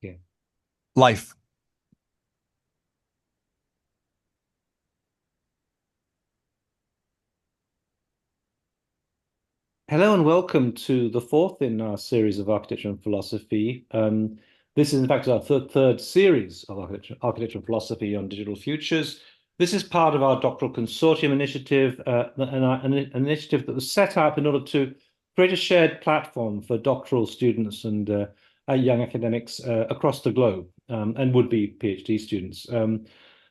Yeah. Life. Hello and welcome to the fourth in our series of architecture and philosophy. This is, in fact, our third series of architecture and philosophy on digital futures. This is part of our Doctoral Consortium initiative, an initiative that was set up in order to create a shared platform for doctoral students and young academics across the globe, and would-be PhD students,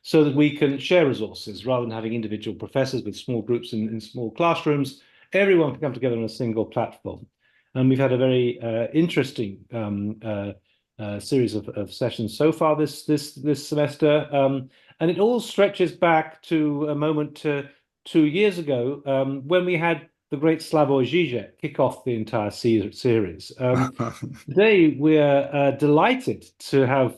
so that we can share resources rather than having individual professors with small groups in small classrooms. Everyone can come together on a single platform. And we've had a very interesting series of sessions so far this semester. And it all stretches back to a moment 2 years ago when we had the great Slavoj Žižek kick off the entire series. Today, we're delighted to have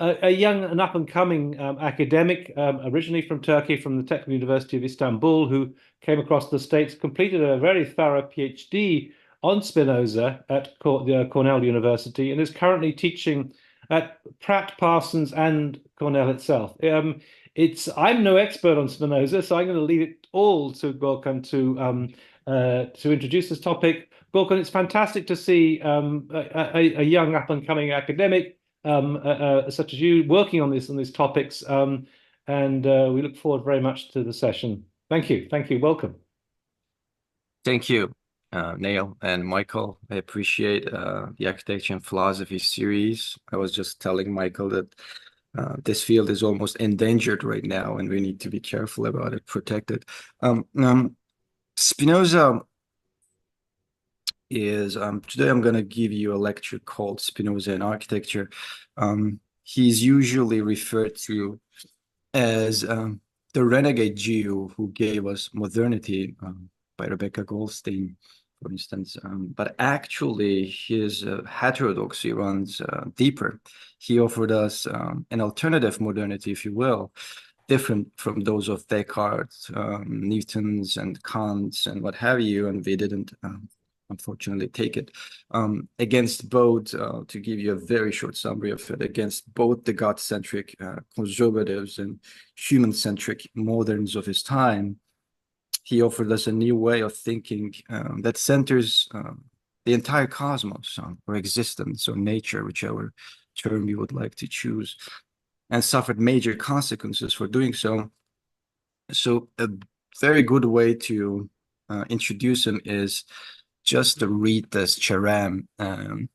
a young and up-and-coming academic, originally from Turkey, from the Technical University of Istanbul, who came across the States, completed a very thorough PhD on Spinoza at Cornell University, and is currently teaching at Pratt Parsons and Cornell itself. I'm no expert on Spinoza, so I'm going to leave it all to Gökhan to introduce this topic. Gökhan, it's fantastic to see a young up-and-coming academic such as you working on these topics, and we look forward very much to the session. Thank you. Thank you. Welcome. Thank you, Neil and Michael. I appreciate the architecture and philosophy series. I was just telling Michael that this field is almost endangered right now, and we need to be careful about it, protect it. Spinoza is, today I'm going to give you a lecture called Spinoza and Architecture. He's usually referred to as the renegade Jew who gave us modernity, by Rebecca Goldstein, for instance. But actually, his heterodoxy runs deeper. He offered us an alternative modernity, if you will, different from those of Descartes, Newton's, and Kant's, and what have you, and we didn't unfortunately take it, against both, to give you a very short summary of it, against both the God-centric conservatives and human-centric moderns of his time. He offered us a new way of thinking that centers the entire cosmos or existence or nature, whichever term you would like to choose, and suffered major consequences for doing so. So a very good way to introduce him is just to read this Charam from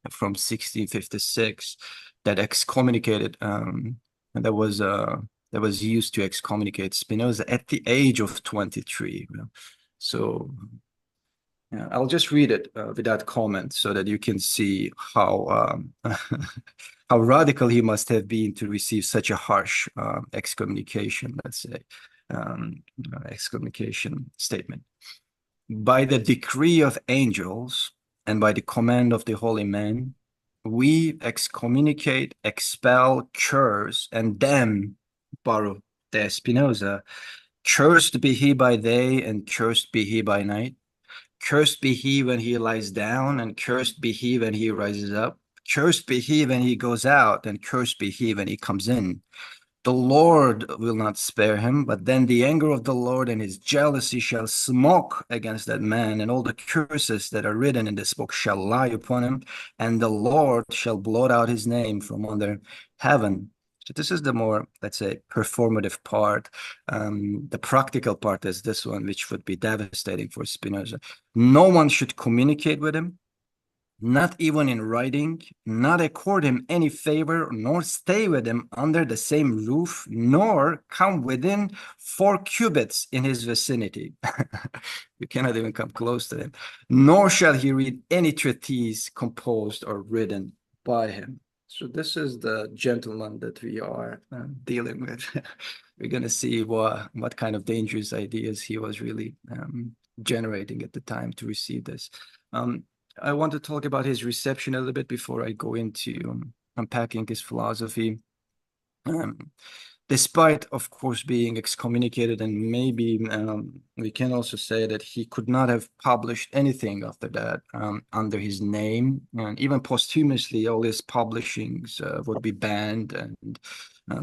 1656 that excommunicated, and that was used to excommunicate Spinoza at the age of 23. So I'll just read it without comment so that you can see how how radical he must have been to receive such a harsh excommunication, let's say, excommunication statement. By the decree of angels and by the command of the holy men, we excommunicate, expel, curse, and damn Baruch de Spinoza. Cursed be he by day, and cursed be he by night. Cursed be he when he lies down, and cursed be he when he rises up. Cursed be he when he goes out, and cursed be he when he comes in. The Lord will not spare him, but then the anger of the Lord and his jealousy shall smoke against that man, and all the curses that are written in this book shall lie upon him, and the Lord shall blot out his name from under heaven. So this is the more, let's say, performative part. The practical part is this one, which would be devastating for Spinoza. No one should communicate with him, not even in writing, not accord him any favor, nor stay with him under the same roof, nor come within 4 cubits in his vicinity. You cannot even come close to him. Nor shall he read any treatise composed or written by him. So this is the gentleman that we are dealing with. We're going to see what kind of dangerous ideas he was really generating at the time to receive this. I want to talk about his reception a little bit before I go into unpacking his philosophy. despite, of course, being excommunicated, and maybe we can also say that he could not have published anything after that under his name, and even posthumously, all his publishings would be banned. And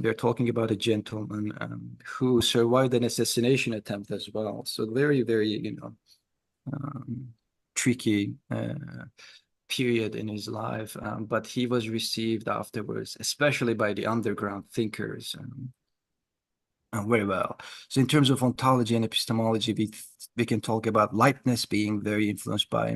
they're talking about a gentleman who survived an assassination attempt as well. So very, very, tricky period in his life, but he was received afterwards, especially by the underground thinkers, very well. So in terms of ontology and epistemology, we can talk about Leibniz being very influenced by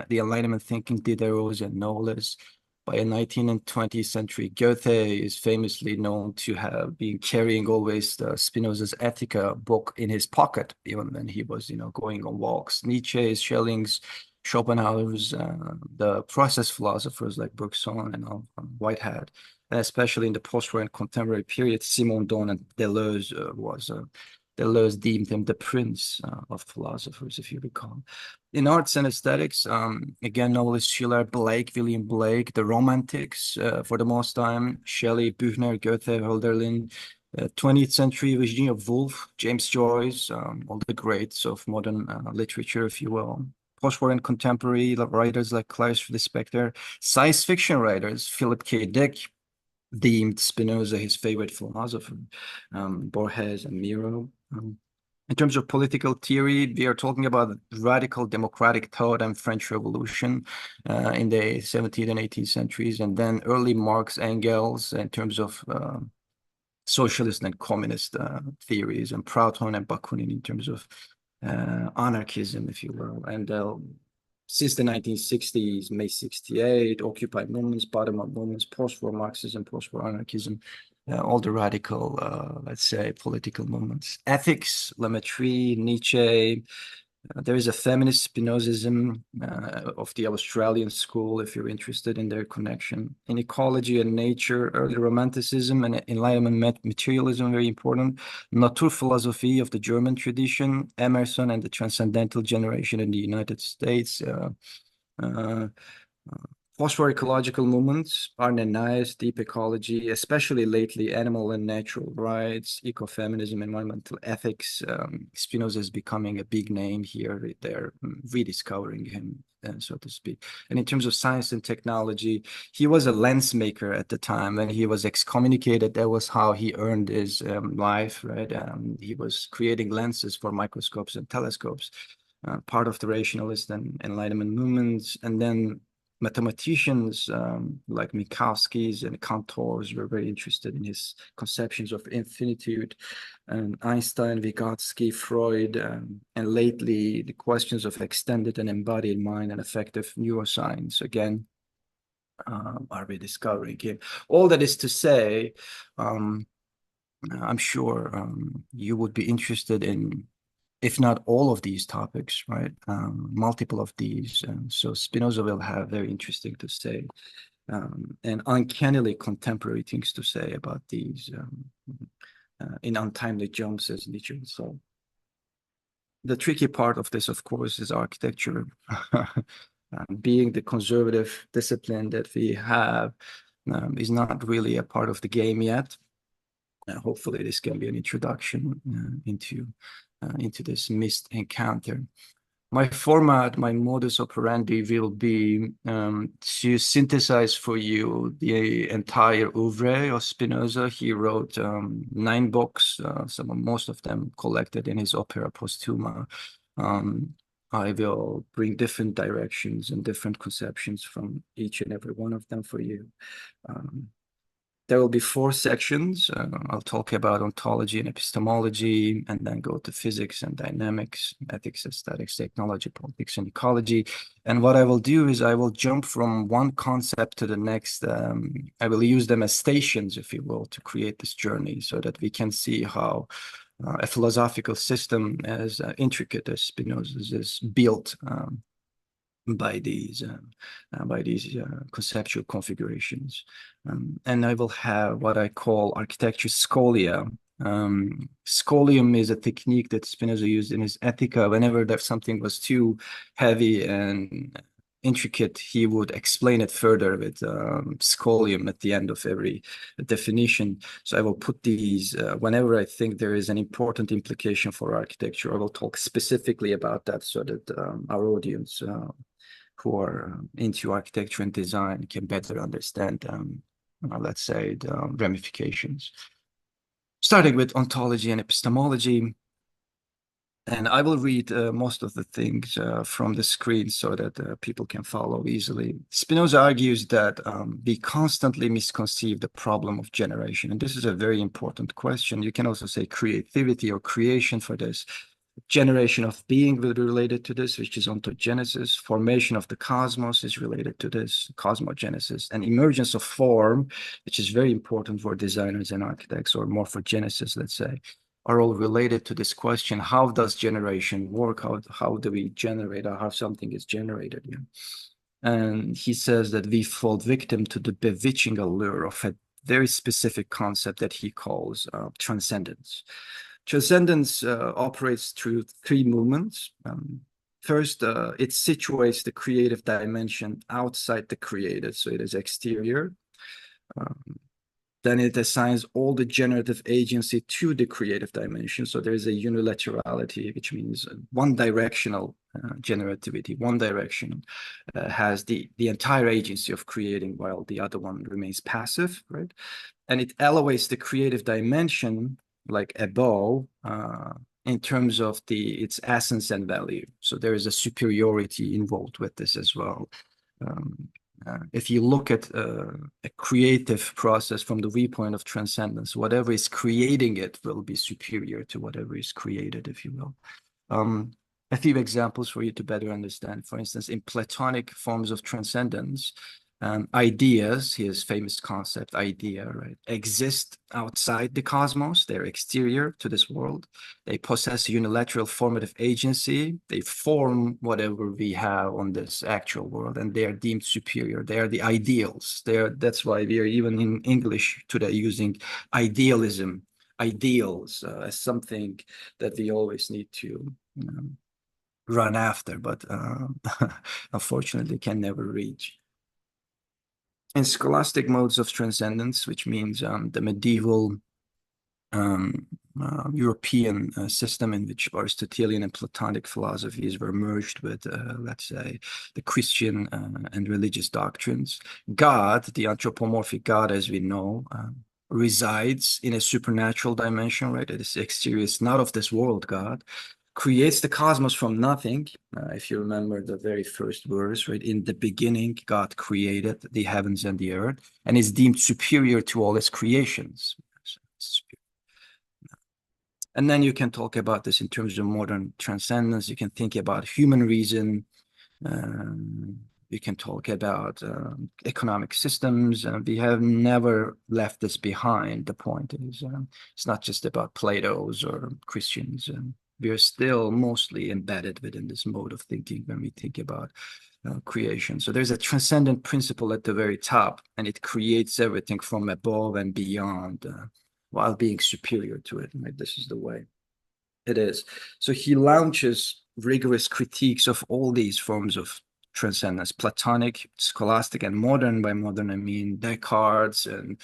the Enlightenment thinking, Diderot and Aulas. By the 19th and 20th century, Goethe is famously known to have been carrying always the Spinoza's Ethica book in his pocket, even when he was, going on walks. Nietzsche's, Schelling's, Schopenhauer's, the process philosophers like Bergson and Whitehead, especially in the post-war and contemporary period, Simondon and Deleuze Deleuze deemed him the prince of philosophers, if you recall. In arts and aesthetics, again, novelists Schiller, Blake, William Blake, the Romantics for the most time, Shelley, Büchner, Goethe, Hölderlin, 20th century Virginia Woolf, James Joyce, all the greats of modern literature, if you will. Post-war and contemporary writers like Clarice Lispector, science fiction writers, Philip K. Dick, deemed Spinoza his favorite philosopher, Borges and Miro. In terms of political theory, we are talking about radical democratic thought and French Revolution in the 17th and 18th centuries, and then early Marx, Engels in terms of socialist and communist theories, and Proudhon and Bakunin in terms of anarchism, if you will. And since the 1960s, May 68, Occupy movements, bottom-up movements, post-war Marxism, post-war anarchism, all the radical, let's say, political movements. Ethics, La Mettrie, Nietzsche. There is a feminist Spinozism of the Australian school, if you're interested in their connection. In ecology and nature, early romanticism and Enlightenment materialism, very important. Naturphilosophie of the German tradition, Emerson and the transcendental generation in the United States. Post-war ecological movements, Arne deep ecology, especially lately animal and natural rights, ecofeminism, environmental ethics. Spinoza is becoming a big name here. They're rediscovering him, so to speak. And in terms of science and technology, he was a lens maker at the time. When he was excommunicated, that was how he earned his life, right? He was creating lenses for microscopes and telescopes, part of the rationalist and Enlightenment movements. And then mathematicians like Minkowski's and Cantor's were very interested in his conceptions of infinitude, and Einstein, Vygotsky, Freud, and lately the questions of extended and embodied mind and effective neuroscience again are rediscovering him. All that is to say, I'm sure you would be interested in, if not all of these topics, right? Multiple of these. So Spinoza will have very interesting to say and uncannily contemporary things to say about these in untimely jumps, as Nietzsche. So the tricky part of this, of course, is architecture. Being the conservative discipline that we have is not really a part of the game yet. Hopefully this can be an introduction into this missed encounter. My format, my modus operandi will be to synthesize for you the entire oeuvre of Spinoza. He wrote 9 books, most of them collected in his opera Posthuma. I will bring different directions and different conceptions from each and every one of them for you. There will be 4 sections. I'll talk about ontology and epistemology, and then go to physics and dynamics, ethics, aesthetics, technology, politics, and ecology. And what I will do is I will jump from one concept to the next. I will use them as stations, if you will, to create this journey so that we can see how a philosophical system as intricate as Spinoza's is built by these conceptual configurations. And I will have what I call architecture scholia. Scholium is a technique that Spinoza used in his Ethica whenever something was too heavy and intricate, he would explain it further with scholium at the end of every definition. So I will put these whenever I think there is an important implication for architecture, I will talk specifically about that so that our audience who are into architecture and design can better understand, let's say, the ramifications. Starting with ontology and epistemology. And I will read most of the things from the screen so that people can follow easily. Spinoza argues that we constantly misconceive the problem of generation. And this is a very important question. You can also say creativity or creation for this. Generation of being will be related to this, which is ontogenesis. Formation of the cosmos is related to this, cosmogenesis. And emergence of form, which is very important for designers and architects, or morphogenesis, let's say, are all related to this question: how does generation work? How do we generate, or how something is generated? Yeah. And he says that we fall victim to the bewitching allure of a very specific concept that he calls transcendence. Transcendence operates through three movements. First, it situates the creative dimension outside the created, so it is exterior. Then it assigns all the generative agency to the creative dimension. So there is a unilaterality, which means one-directional generativity. One direction has the entire agency of creating, while the other one remains passive, right? And it elevates the creative dimension like above in terms of its essence and value. So there is a superiority involved with this as well. If you look at a creative process from the viewpoint of transcendence, whatever is creating it will be superior to whatever is created, if you will. A few examples for you to better understand. For instance, in Platonic forms of transcendence, ideas, his famous concept, idea, right, exist outside the cosmos. They're exterior to this world. They possess unilateral formative agency. They form whatever we have on this actual world, and they are deemed superior. They are the ideals. That's why we are even in English today using idealism, ideals, as something that we always need to run after, but unfortunately can never reach. In scholastic modes of transcendence, which means the medieval European system in which Aristotelian and Platonic philosophies were merged with, let's say, the Christian and religious doctrines. God, the anthropomorphic God, as we know, resides in a supernatural dimension, right? It is exterior, it's not of this world God. Creates the cosmos from nothing. If you remember the very first verse, right? In the beginning, God created the heavens and the earth, and is deemed superior to all his creations. And then you can talk about this in terms of modern transcendence. You can think about human reason. You can talk about economic systems. We have never left this behind. The point is, it's not just about Plato's or Christians. We are still mostly embedded within this mode of thinking when we think about creation. So there's a transcendent principle at the very top, and it creates everything from above and beyond while being superior to it. Right? This is the way it is. So he launches rigorous critiques of all these forms of transcendence: Platonic, scholastic, and modern. By modern, I mean Descartes and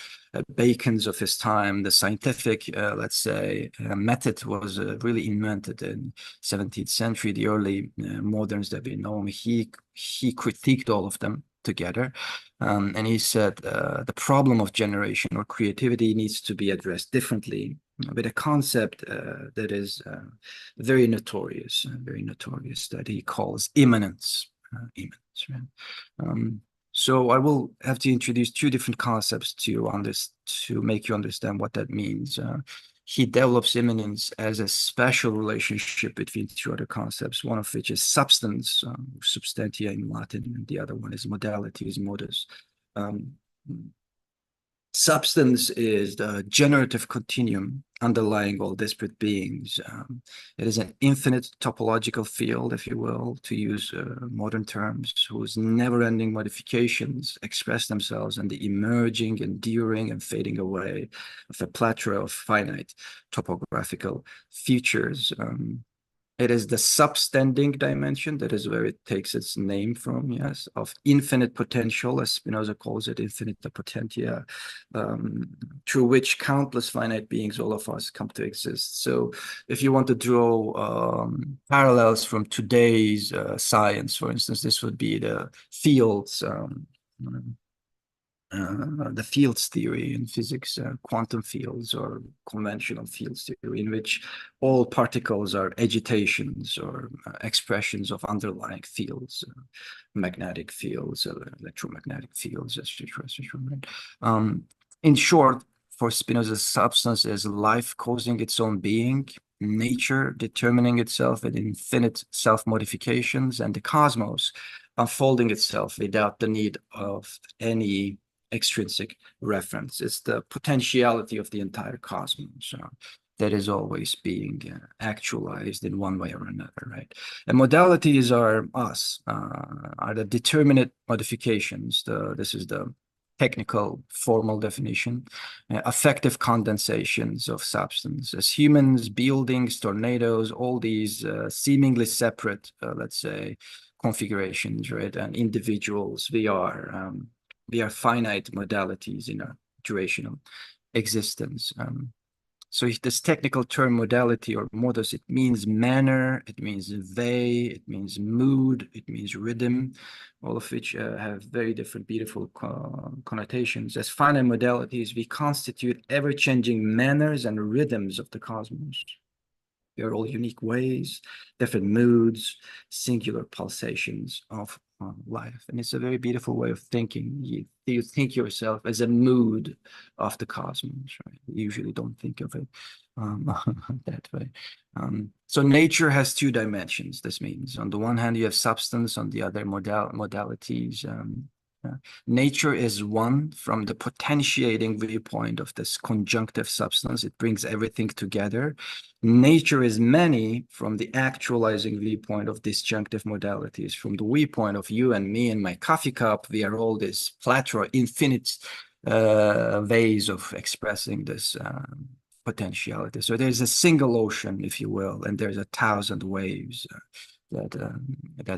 Bacon's of his time. The scientific, let's say, method was really invented in 17th century. The early moderns that we know, he critiqued all of them together. And he said the problem of generation or creativity needs to be addressed differently, with a concept that is very notorious, that he calls immanence. Right? So I will have to introduce two different concepts to make you understand what that means. He develops immanence as a special relationship between two other concepts, one of which is substance, substantia in Latin, and the other one is modalities, modus. Substance is the generative continuum underlying all disparate beings. It is an infinite topological field, if you will, to use modern terms, whose never-ending modifications express themselves in the emerging, enduring, and fading away of a plethora of finite topographical features. It is the substanding dimension. That is where it takes its name from, yes, of infinite potential, as Spinoza calls it, infinita potentia, through which countless finite beings, all of us, come to exist. So if you want to draw parallels from today's science, for instance, this would be the fields, the fields theory in physics, quantum fields or conventional fields theory, in which all particles are agitations or expressions of underlying fields, magnetic fields, electromagnetic fields, etc., etc. In short, for Spinoza, substance is life causing its own being, nature determining itself with infinite self-modifications, and the cosmos unfolding itself without the need of any extrinsic reference. It's the potentiality of the entire cosmos that is always being actualized in one way or another, right? And modalities are us, are the determinate modifications. This is the technical formal definition, affective condensations of substance. As humans, buildings, tornadoes, all these seemingly separate, let's say, configurations, right? And individuals, we are finite modalities in our durational existence. So this technical term modality or modus, it means manner, it means way, it means mood, it means rhythm, all of which have very different beautiful connotations. As finite modalities, we constitute ever-changing manners and rhythms of the cosmos. They are all unique ways, different moods, singular pulsations of life. And it's a very beautiful way of thinking. You think yourself as a mood of the cosmos, right? You usually don't think of it that way. So nature has two dimensions. This means on the one hand, you have substance, on the other modalities. Nature is one from the potentiating viewpoint of this conjunctive substance. It brings everything together. Nature is many from the actualizing viewpoint of disjunctive modalities. From the viewpoint of you and me and my coffee cup, we are all this plethora, infinite ways of expressing this potentiality. So there's a single ocean, if you will, and there's 1,000 waves that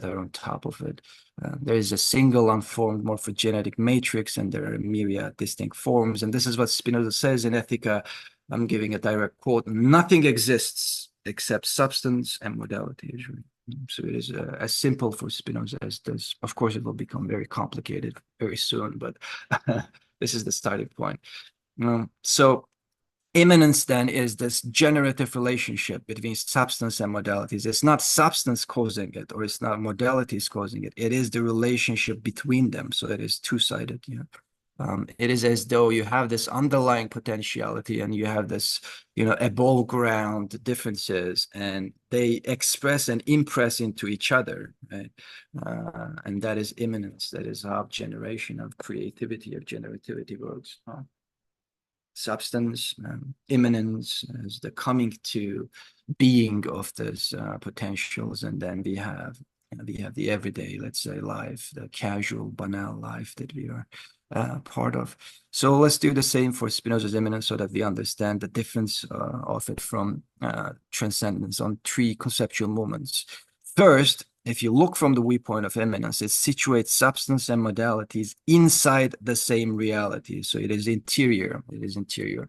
are on top of it. There is a single unformed morphogenetic matrix, and there are myriad distinct forms. And this is what Spinoza says in Ethica. I'm giving a direct quote: "Nothing exists except substance and modality." So it is as simple for Spinoza as this. Of course, it will become very complicated very soon, but this is the starting point. So immanence then is this generative relationship between substance and modalities. It's not substance causing it, or it's not modalities causing it. It is the relationship between them. So it is two-sided. It is as though you have this underlying potentiality and you have this, above ground differences, and they express and impress into each other, right? And that is immanence. That is how generation of creativity, of generativity works. Substance, immanence as the coming to being of those potentials, and then we have the everyday, let's say, life, the casual, banal life that we are part of. So let's do the same for Spinoza's immanence so that we understand the difference of it from transcendence on three conceptual moments. First, if you look from the viewpoint of immanence, it situates substance and modalities inside the same reality. So it is interior. It is interior.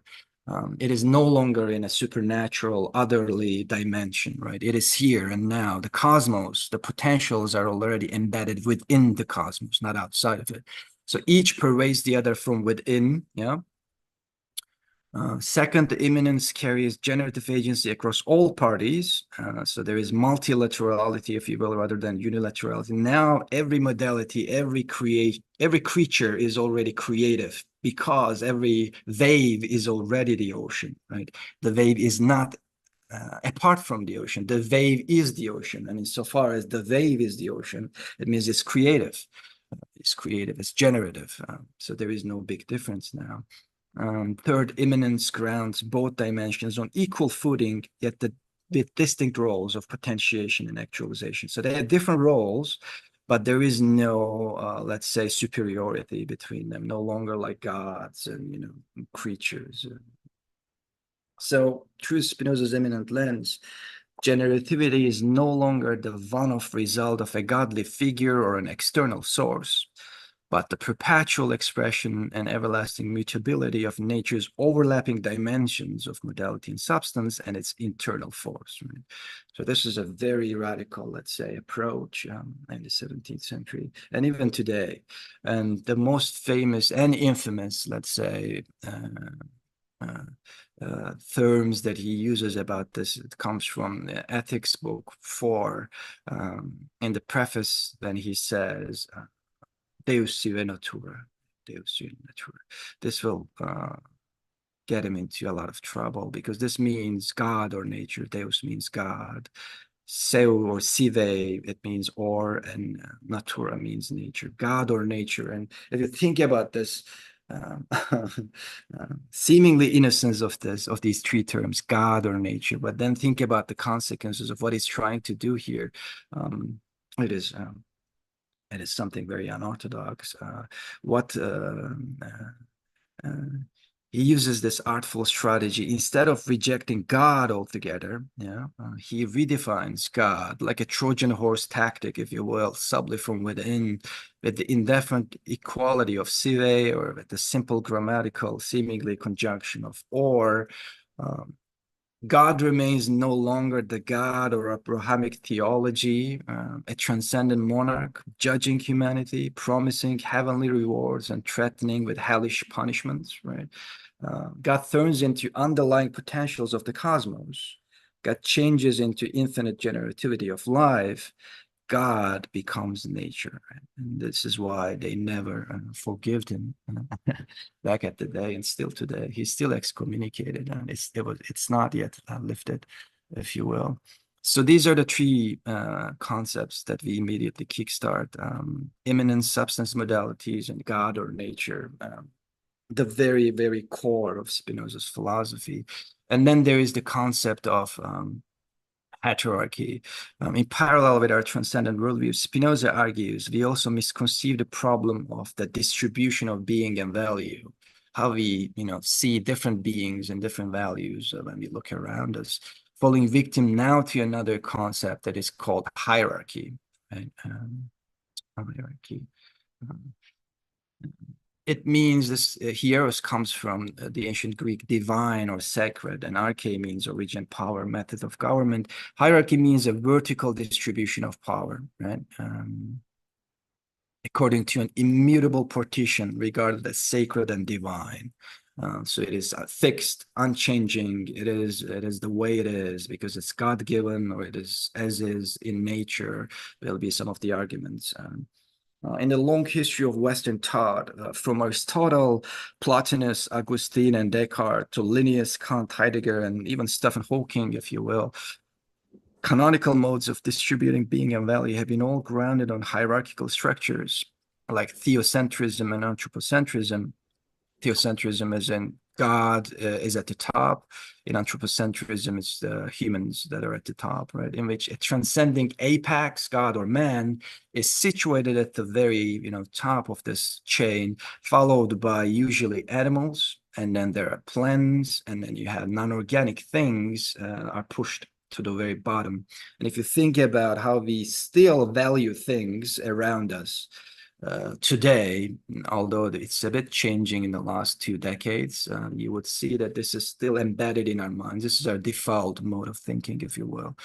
It is no longer in a supernatural, otherly dimension, right? It is here and now. The cosmos, the potentials are already embedded within the cosmos, not outside of it. So each pervades the other from within, yeah? Second, the immanence carries generative agency across all parties. So there is multilaterality, if you will, rather than unilaterality. Now, every modality, every creature is already creative, because every wave is already the ocean, right? The wave is not apart from the ocean. The wave is the ocean. And insofar as the wave is the ocean, it means it's creative. It's creative, it's generative. So there is no big difference now. Third, immanence grounds both dimensions on equal footing, yet with distinct roles of potentiation and actualization. So they have different roles, but there is no, let's say, superiority between them, no longer like gods and, creatures. So through Spinoza's immanent lens, Generativity is no longer the one-off result of a godly figure or an external source, but the perpetual expression and everlasting mutability of nature's overlapping dimensions of modality and substance and its internal force. Right? So this is a very radical, let's say, approach in the 17th century and even today. And the most famous and infamous, let's say, terms that he uses about this, it comes from the Ethics Book 4. In the preface, then he says, Deus sive natura, Deus sive natura. This will get him into a lot of trouble because this means God or nature. Deus means God. Seu or sive, it means or, and natura means nature, God or nature. And if you think about this, seemingly innocence of these three terms, God or nature, but then think about the consequences of what he's trying to do here. It is something very unorthodox. He uses this artful strategy. Instead of rejecting God altogether, he redefines God like a Trojan horse tactic, if you will, subtly from within, with the indefinite equality of sive, or with the simple grammatical, seemingly conjunction of or. God remains no longer the God or Abrahamic theology, a transcendent monarch, judging humanity, promising heavenly rewards and threatening with hellish punishments, right? God turns into underlying potentials of the cosmos. God changes into infinite generativity of life. God becomes nature. Right? And this is why they never forgave him back at the day, and still today. He's still excommunicated, and it's not yet lifted, if you will. So these are the three concepts that we immediately kickstart: immanent substance modalities and God or nature, the very, very core of Spinoza's philosophy. And then there is the concept of heterarchy. In parallel with our transcendent worldview, Spinoza argues we also misconceive the problem of the distribution of being and value, how we, see different beings and different values when we look around us, falling victim now to another concept that is called hierarchy. Right? Hierarchy. It means this hieros comes from the ancient Greek divine or sacred, and arche means origin, power, method of government. Hierarchy means a vertical distribution of power, right? According to an immutable partition regarded as sacred and divine. So it is fixed, unchanging. It is the way it is because it's God-given, or it is as is in nature. There'll be some of the arguments. In the long history of Western thought, from Aristotle, Plotinus, Augustine, and Descartes to Linnaeus, Kant, Heidegger, and even Stephen Hawking, if you will, canonical modes of distributing being and value have been all grounded on hierarchical structures like theocentrism and anthropocentrism. Theocentrism is in God is at the top. In anthropocentrism, it's the humans that are at the top, right? In which a transcending apex, God or man, is situated at the very, top of this chain, followed by usually animals, and then there are plants, and then you have non-organic things are pushed to the very bottom. And if you think about how we still value things around us, today, although it's a bit changing in the last 2 decades, you would see that this is still embedded in our minds. This is our default mode of thinking, if you will.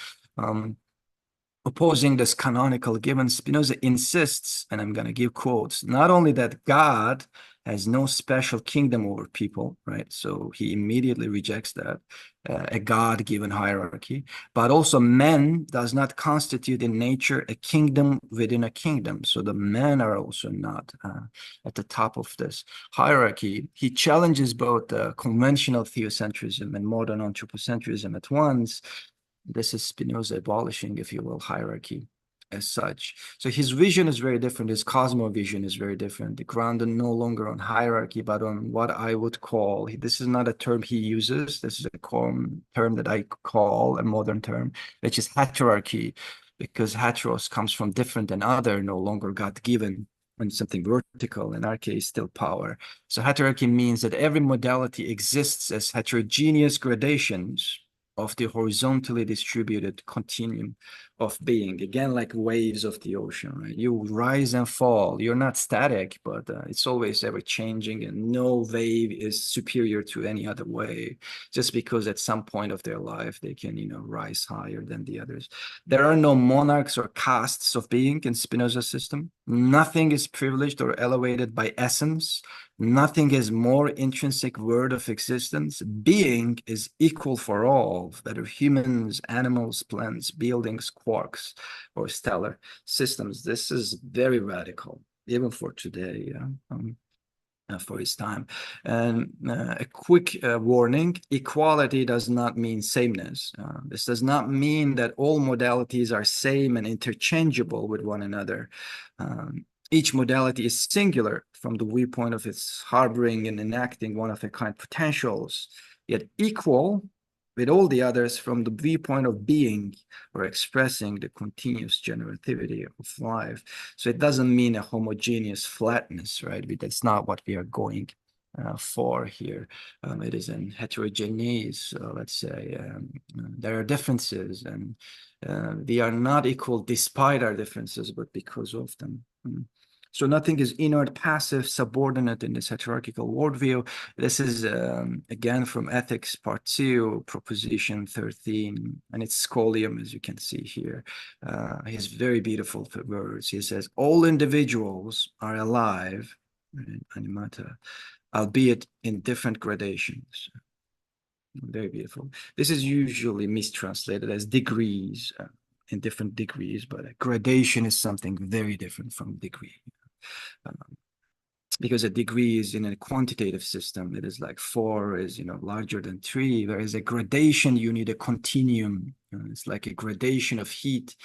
Opposing this canonical given, Spinoza insists, and I'm going to give quotes, not only that God has no special kingdom over people, right? So he immediately rejects that, a God-given hierarchy, but also man does not constitute in nature a kingdom within a kingdom. So the men are also not at the top of this hierarchy. He challenges both conventional theocentrism and modern anthropocentrism at once. This is Spinoza abolishing, if you will, hierarchy as such. So his vision is very different. His cosmovision is very different. Grounded no longer on hierarchy, but on what I would call, this is not a term he uses. This is a term that I call a modern term, which is heterarchy, because heteros comes from different and other, no longer God-given, and something vertical. In our case, still power. So heterarchy means that every modality exists as heterogeneous gradations of the horizontally distributed continuum of being, again, like waves of the ocean, right? You rise and fall. You're not static, but it's always ever changing, and no wave is superior to any other wave just because at some point of their life they can, rise higher than the others. There are no monarchs or castes of being in Spinoza's system. Nothing is privileged or elevated by essence. Nothing is more intrinsic word of existence. Being is equal for all, whether humans, animals, plants, buildings, quarks, or stellar systems. This is very radical, even for today, for his time. And a quick warning, equality does not mean sameness. This does not mean that all modalities are same and interchangeable with one another. Each modality is singular from the viewpoint of its harboring and enacting one-of-a-kind potentials, yet equal with all the others from the viewpoint of being or expressing the continuous generativity of life. So it doesn't mean a homogeneous flatness, right? That's not what we are going for here. It is in heterogeneous, let's say. There are differences, and we are not equal despite our differences, but because of them. So nothing is inert, passive, subordinate in this hierarchical worldview. This is, again, from Ethics Part 2, Proposition 13, and it's scholium, as you can see here. He has very beautiful words. He says, all individuals are alive, animata, albeit in different gradations. Very beautiful. This is usually mistranslated as degrees, in different degrees, but a gradation is something very different from degree. Because a degree is in a quantitative system, it is like 4 is, larger than 3, whereas a gradation, you need a continuum. It's like a gradation of heat.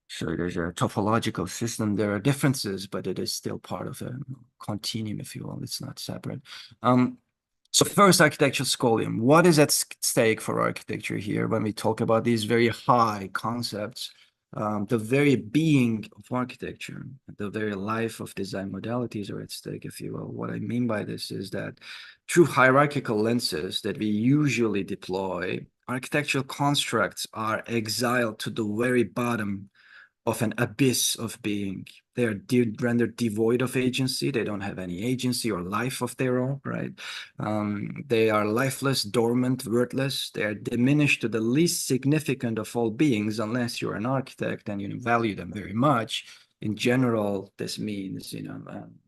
So there's a topological system. There are differences, but it is still part of a continuum, if you will. It's not separate. So first, architectural scholium. What is at stake for architecture here when we talk about these very high concepts? The very being of architecture, the very life of design modalities are at stake, if you will. What I mean by this is that through hierarchical lenses that we usually deploy, architectural constructs are exiled to the very bottom of an abyss of being. They are rendered devoid of agency. They don't have any agency or life of their own, right? They are lifeless, dormant, wordless. They are diminished to the least significant of all beings, unless you're an architect and you value them very much. In general, this means,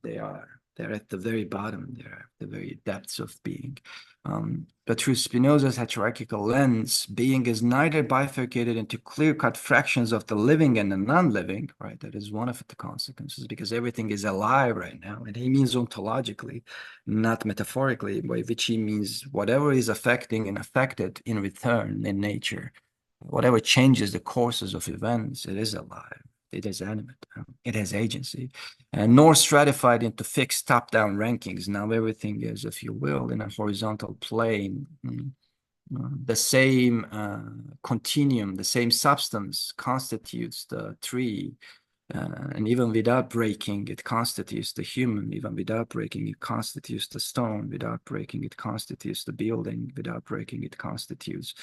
they're at the very bottom. They're at the very depths of being. But through Spinoza's hierarchical lens, being is neither bifurcated into clear-cut fractions of the living and the non-living, right? That is one of the consequences, because everything is alive right now. And he means ontologically, not metaphorically, by which he means whatever is affecting and affected in return in nature, whatever changes the courses of events, it is alive. It is animate. It has agency, and nor stratified into fixed top-down rankings. Now everything is, if you will, in a horizontal plane. The same continuum, the same substance constitutes the tree. And even without breaking, it constitutes the human. Even without breaking, it constitutes the stone. Without breaking, it constitutes the building. Without breaking, it constitutes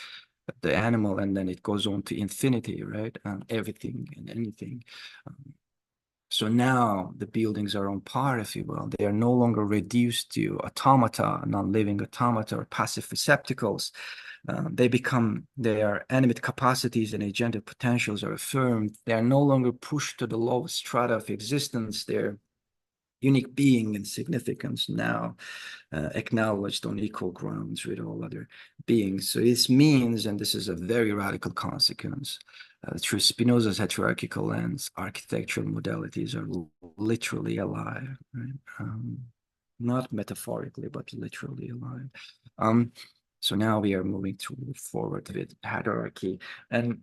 the animal, and then it goes on to infinity, right? Everything and anything. So now the buildings are on par, if you will. They are no longer reduced to automata, non-living automata or passive receptacles. Their animate capacities and agentic potentials are affirmed. They are no longer pushed to the lowest strata of existence. Their unique being and significance now acknowledged on equal grounds with all other beings. So this means, and this is a very radical consequence, through Spinoza's hierarchical lens, architectural modalities are literally alive, right? Not metaphorically, but literally alive. So now we are moving forward with hierarchy. And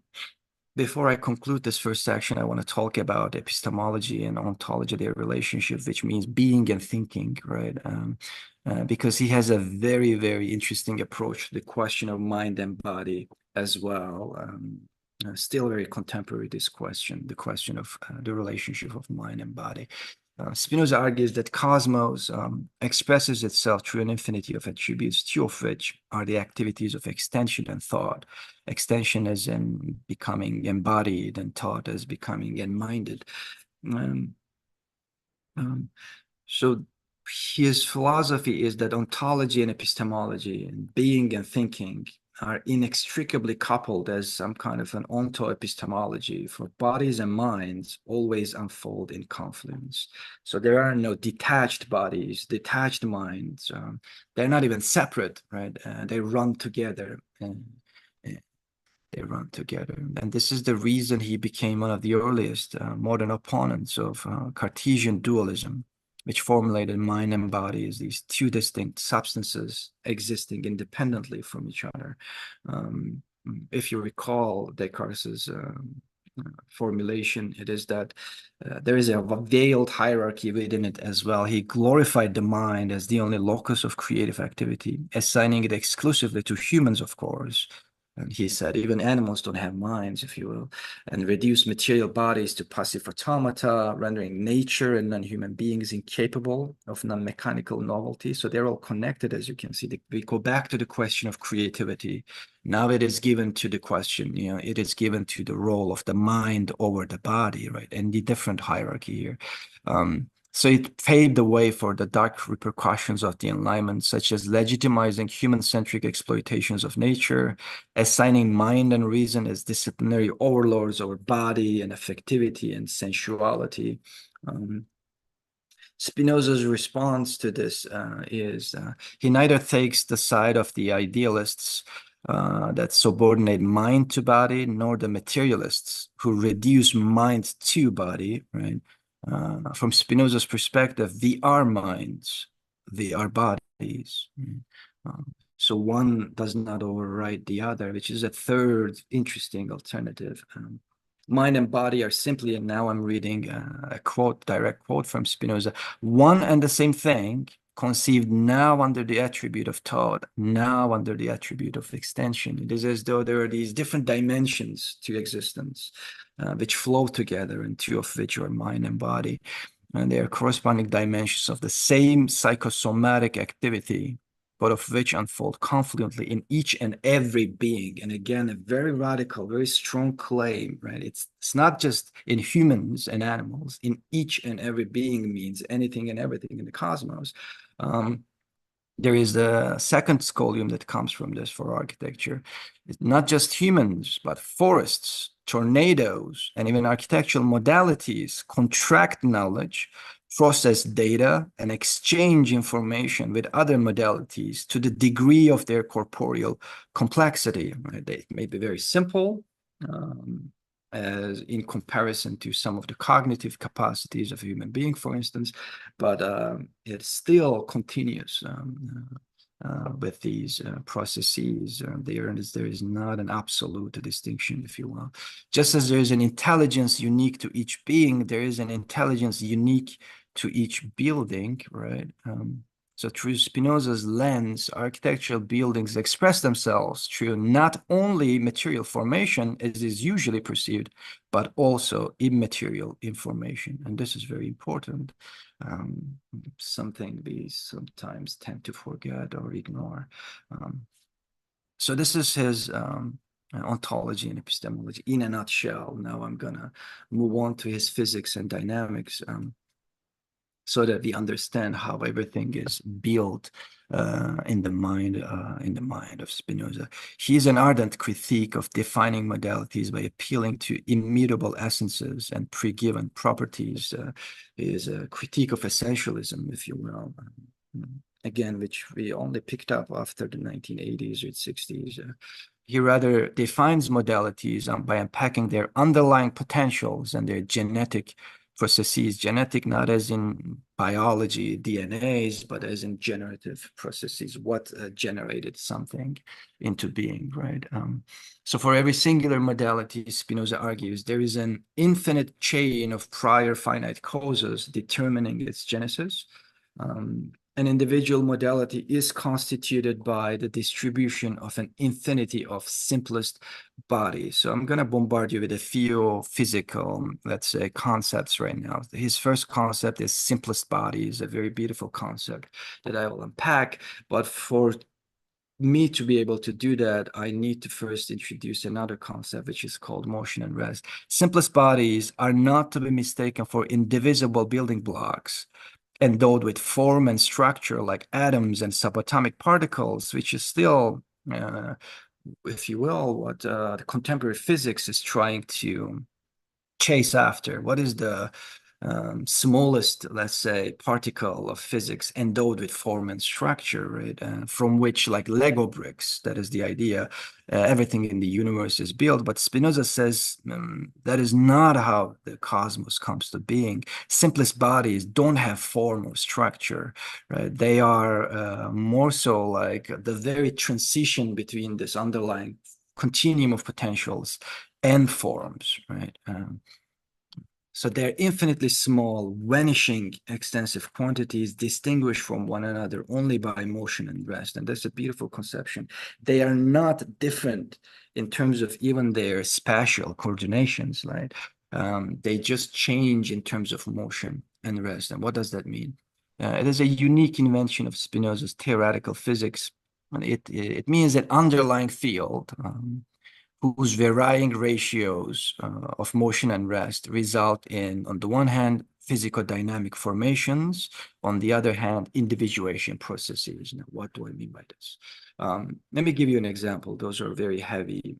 before I conclude this first section, I want to talk about epistemology and ontology, their relationship, which means being and thinking, right? Because he has a very, very interesting approach to the question of mind and body as well. Still very contemporary, this question, the question of the relationship of mind and body. Spinoza argues that cosmos expresses itself through an infinity of attributes, two of which are the activities of extension and thought. Extension as in becoming embodied, and thought as becoming enminded. Um, um, so his philosophy is that ontology and epistemology, and being and thinking, are inextricably coupled as some kind of an onto-epistemology, for bodies and minds always unfold in confluence. So there are no detached bodies, detached minds. They're not even separate, right? They run together. They run together. And this is the reason he became one of the earliest modern opponents of Cartesian dualism, which formulated mind and body as these two distinct substances existing independently from each other. If you recall Descartes' formulation, it is that there is a veiled hierarchy within it as well. He glorified the mind as the only locus of creative activity, assigning it exclusively to humans, of course. And he said even animals don't have minds, if you will, and reduced material bodies to passive automata, rendering nature and non-human beings incapable of non-mechanical novelty. So they're all connected, as you can see. We go back to the question of creativity. Now it is given to the question, it is given to the role of the mind over the body, right? And the different hierarchy here. So it paved the way for the dark repercussions of the Enlightenment, such as legitimizing human-centric exploitations of nature, assigning mind and reason as disciplinary overlords over body and affectivity and sensuality. Spinoza's response to this is he neither takes the side of the idealists that subordinate mind to body, nor the materialists who reduce mind to body, right? From Spinoza's perspective, we are minds, we are bodies. So one does not override the other, which is a third interesting alternative. Mind and body are simply, and now I'm reading a quote, direct quote from Spinoza, one and the same thing, conceived now under the attribute of thought, now under the attribute of extension. It is as though there are these different dimensions to existence, which flow together, and two of which are mind and body. And they are corresponding dimensions of the same psychosomatic activity, but of which unfold confluently in each and every being. And again, a very radical, very strong claim, right? It's not just in humans and animals. In each and every being means anything and everything in the cosmos. There is the second scholium that comes from this for architecture. It's not just humans, but forests, tornadoes, and even architectural modalities contract knowledge, process data, and exchange information with other modalities to the degree of their corporeal complexity. Right? They may be very simple, as in comparison to some of the cognitive capacities of a human being, for instance, but it still continues with these processes. There is not an absolute distinction, if you will. Just as there is an intelligence unique to each being, there is an intelligence unique to each building, right? So through Spinoza's lens, architectural buildings express themselves through not only material formation, as is usually perceived, but also immaterial information. And this is very important, something we sometimes tend to forget or ignore. So this is his ontology and epistemology in a nutshell. Now I'm gonna move on to his physics and dynamics, so that we understand how everything is built in the mind of Spinoza. He is an ardent critique of defining modalities by appealing to immutable essences and pre-given properties. Is a critique of essentialism, if you will. Again, which we only picked up after the 1980s or 60s. He rather defines modalities by unpacking their underlying potentials and their genetic processes, genetic not as in biology, DNAs, but as in generative processes, what generated something into being, right? So for every singular modality, Spinoza argues, there is an infinite chain of prior finite causes determining its genesis. an individual modality is constituted by the distribution of an infinity of simplest bodies. So I'm going to bombard you with a few physical, let's say, concepts right now. His first concept is simplest bodies, a very beautiful concept that I will unpack. But for me to be able to do that, I need to first introduce another concept, which is called motion and rest. Simplest bodies are not to be mistaken for indivisible building blocks endowed with form and structure like atoms and subatomic particles, which is still, if you will, what the contemporary physics is trying to chase after. What is the smallest, let's say, particle of physics endowed with form and structure, right? From which, like Lego bricks, that is the idea, everything in the universe is built. But Spinoza says that is not how the cosmos comes to being. Simplest bodies don't have form or structure, right? They are more so like the very transition between this underlying continuum of potentials and forms, right? So they're infinitely small, vanishing extensive quantities distinguished from one another only by motion and rest. And that's a beautiful conception. They are not different in terms of even their spatial coordinations, right? They just change in terms of motion and rest. And what does that mean? It is a unique invention of Spinoza's theoretical physics. And it means that underlying field, whose varying ratios of motion and rest result in, on the one hand, physical-dynamic formations, on the other hand, individuation processes. Now, what do I mean by this? Let me give you an example. Those are very heavy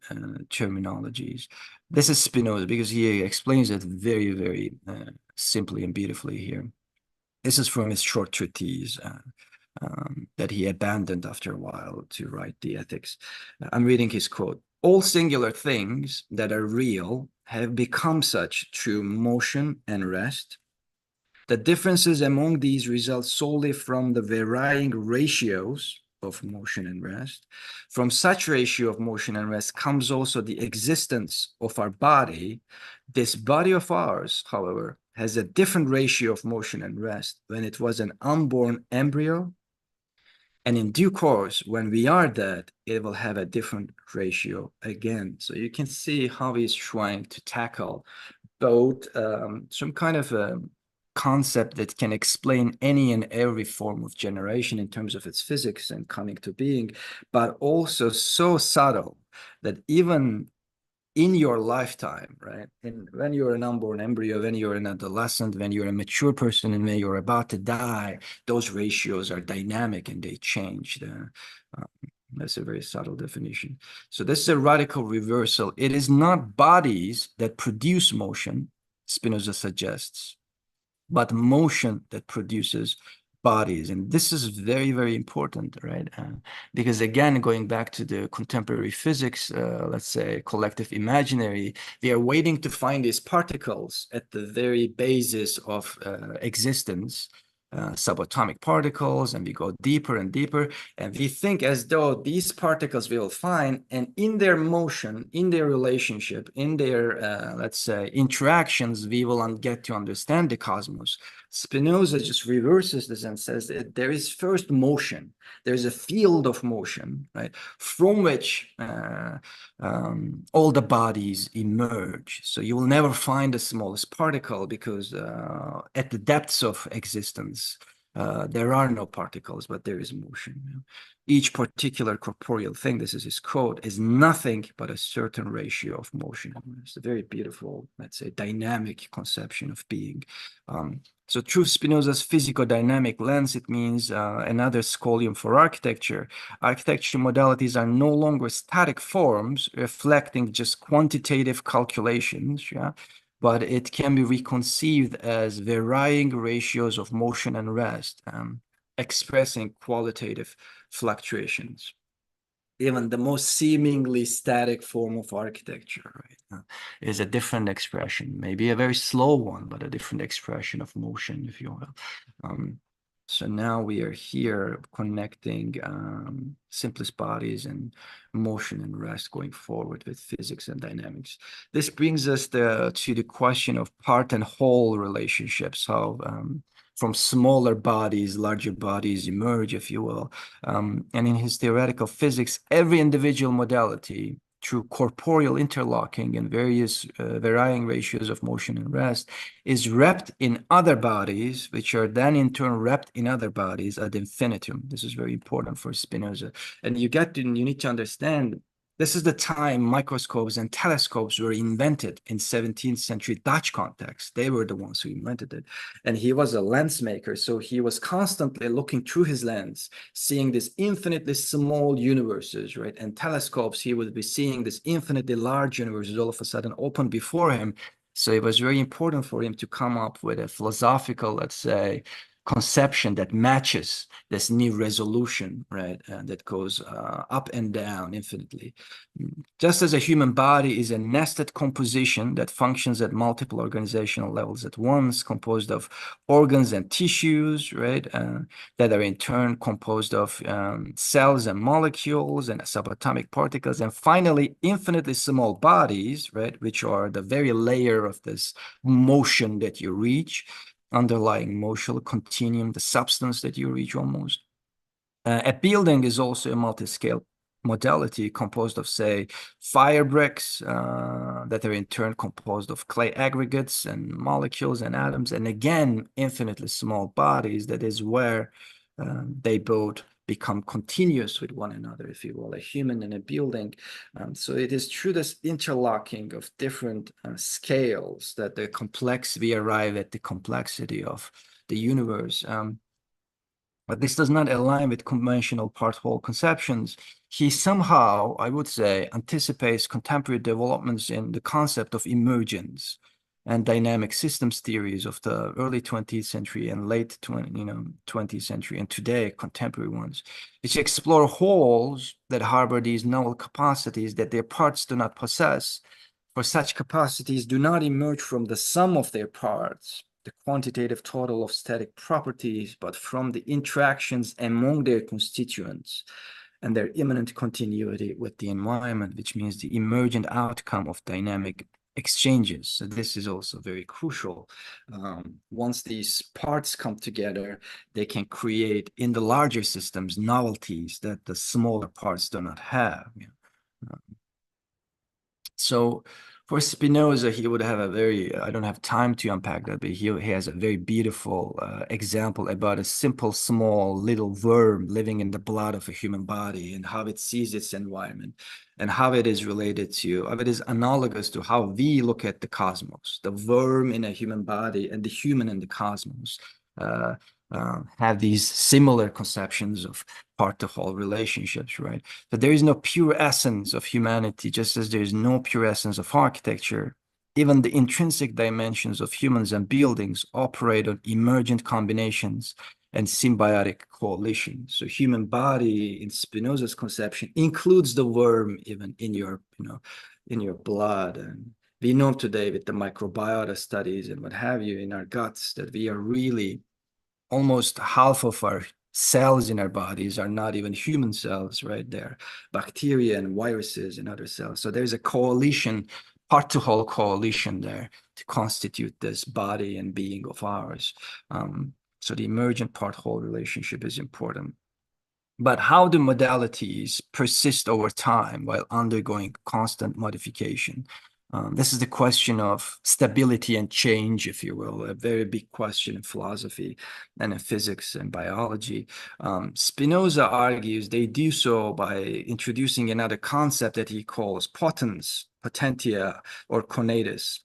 terminologies. This is Spinoza because he explains it very, very simply and beautifully here. This is from his short treatise that he abandoned after a while to write the Ethics. I'm reading his quote. All singular things that are real have become such through motion and rest. The differences among these result solely from the varying ratios of motion and rest. From such ratio of motion and rest comes also the existence of our body. This body of ours, however, has a different ratio of motion and rest when it was an unborn embryo. And in due course, when we are dead, it will have a different ratio again. So you can see how he's trying to tackle both some kind of a concept that can explain any and every form of generation in terms of its physics and coming to being, but also so subtle that even in your lifetime, right? And when you're an unborn embryo, when you're an adolescent, when you're a mature person, and when you're about to die, those ratios are dynamic and they change. That's a very subtle definition. So this is a radical reversal. It is not bodies that produce motion, Spinoza suggests, but motion that produces bodies. And this is very, very important, right? Because again, going back to the contemporary physics, let's say collective imaginary, we are waiting to find these particles at the very basis of existence, subatomic particles, and we go deeper and deeper, and we think as though these particles we will find, and in their motion, in their relationship, in their, let's say, interactions, we will get to understand the cosmos. Spinoza just reverses this and says that there is first motion. There's a field of motion, right, from which all the bodies emerge. So you will never find the smallest particle because at the depths of existence, there are no particles, but there is motion. You know? Each particular corporeal thing, this is his quote, is nothing but a certain ratio of motion. It's a very beautiful, let's say, dynamic conception of being. So through Spinoza's physico-dynamic lens, it means another scholium for architecture. Architecture modalities are no longer static forms reflecting just quantitative calculations, yeah? But it can be reconceived as varying ratios of motion and rest, expressing qualitative fluctuations. Even the most seemingly static form of architecture, right, is a different expression, maybe a very slow one, but a different expression of motion, if you will. So now we are here connecting simplest bodies and motion and rest going forward with physics and dynamics. This brings us to the question of part and whole relationships, how from smaller bodies, larger bodies emerge, if you will. And in his theoretical physics, every individual modality, through corporeal interlocking and various varying ratios of motion and rest, is wrapped in other bodies, which are then in turn wrapped in other bodies ad infinitum. This is very important for Spinoza. And you need to understand, this is the time microscopes and telescopes were invented in 17th century Dutch context. They were the ones who invented it. And he was a lens maker, so he was constantly looking through his lens, seeing these infinitely small universes, right? And telescopes, he would be seeing this infinitely large universes all of a sudden open before him. So it was very important for him to come up with a philosophical, let's say, conception that matches this new resolution, right? That goes up and down infinitely. Just as a human body is a nested composition that functions at multiple organizational levels at once, composed of organs and tissues, right? That are in turn composed of cells and molecules and subatomic particles, and finally, infinitely small bodies, right? Which are the very layer of this motion that you reach, underlying motional continuum, the substance that you reach almost. A building is also a multi-scale modality composed of, say, fire bricks that are in turn composed of clay aggregates and molecules and atoms, and again, infinitely small bodies. That is where they both become continuous with one another, if you will, a human and a building. So it is through this interlocking of different scales that we arrive at the complexity of the universe. But this does not align with conventional part-whole conceptions. He somehow, I would say, anticipates contemporary developments in the concept of emergence and dynamic systems theories of the early 20th century and late 20th century, and today contemporary ones, which explore wholes that harbor these novel capacities that their parts do not possess. For such capacities do not emerge from the sum of their parts, the quantitative total of static properties, but from the interactions among their constituents and their immanent continuity with the environment, which means the emergent outcome of dynamic exchanges. So this is also very crucial. Once these parts come together, they can create in the larger systems novelties that the smaller parts do not have. So for Spinoza, he would have a very, I don't have time to unpack that, but he has a very beautiful example about a simple, small little worm living in the blood of a human body and how it sees its environment and how it is related to, how it is analogous to how we look at the cosmos, the worm in a human body and the human in the cosmos. Have these similar conceptions of part-to-whole relationships, right? But there is no pure essence of humanity, just as there is no pure essence of architecture. Even the intrinsic dimensions of humans and buildings operate on emergent combinations and symbiotic coalition. So human body in Spinoza's conception includes the worm even in your, in your blood. And we know today with the microbiota studies and what have you in our guts that we are really almost half of our cells in our bodies are not even human cells, right? They're bacteria and viruses and other cells. So there's a coalition, part-to-whole coalition there to constitute this body and being of ours. So the emergent part-whole relationship is important. But how do modalities persist over time while undergoing constant modification? This is the question of stability and change, if you will, a very big question in philosophy and in physics and biology. Spinoza argues they do so by introducing another concept that he calls potens, potentia, or conatus.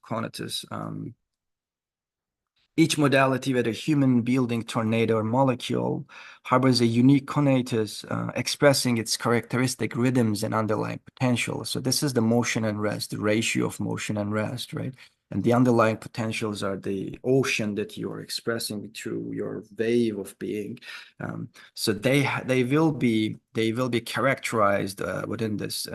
Each modality, whether human, building, tornado, or molecule, harbors a unique conatus expressing its characteristic rhythms and underlying potential. So this is the motion and rest, the ratio of motion and rest, right? And the underlying potentials are the ocean that you are expressing through your wave of being. So they will be characterized within this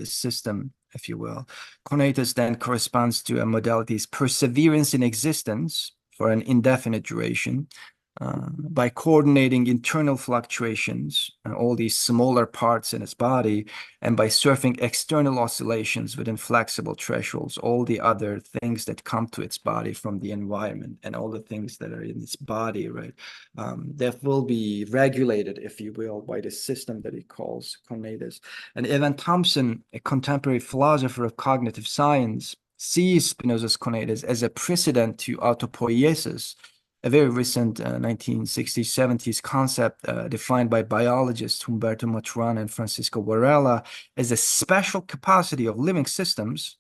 system, if you will. Conatus then corresponds to a modality's perseverance in existence for an indefinite duration, by coordinating internal fluctuations, all these smaller parts in its body, and by surfing external oscillations within flexible thresholds, all the other things that come to its body from the environment and all the things that are in its body, right, that will be regulated, if you will, by the system that he calls conatus. And Evan Thompson, a contemporary philosopher of cognitive science, sees Spinoza's conatus as a precedent to autopoiesis, a very recent 1960s, 70s concept defined by biologists Humberto Maturana and Francisco Varela as a special capacity of living systems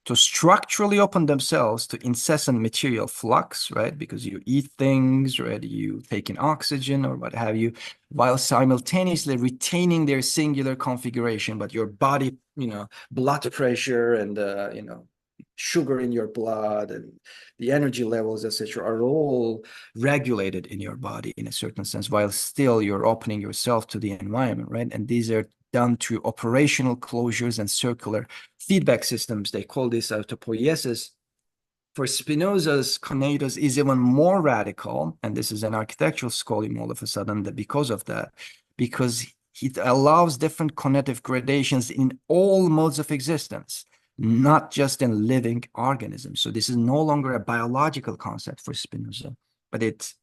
to structurally open themselves to incessant material flux, right? Because you eat things, right? You take in oxygen or what have you, while simultaneously retaining their singular configuration. But your body, blood pressure and, sugar in your blood and the energy levels, etc., are all regulated in your body in a certain sense, while still you're opening yourself to the environment, right? And these are done through operational closures and circular feedback systems. They call this autopoiesis. For Spinoza's conatus is even more radical, and this is an architectural scholium all of a sudden because of that, because it allows different conative gradations in all modes of existence, not just in living organisms. So this is no longer a biological concept for Spinoza, but it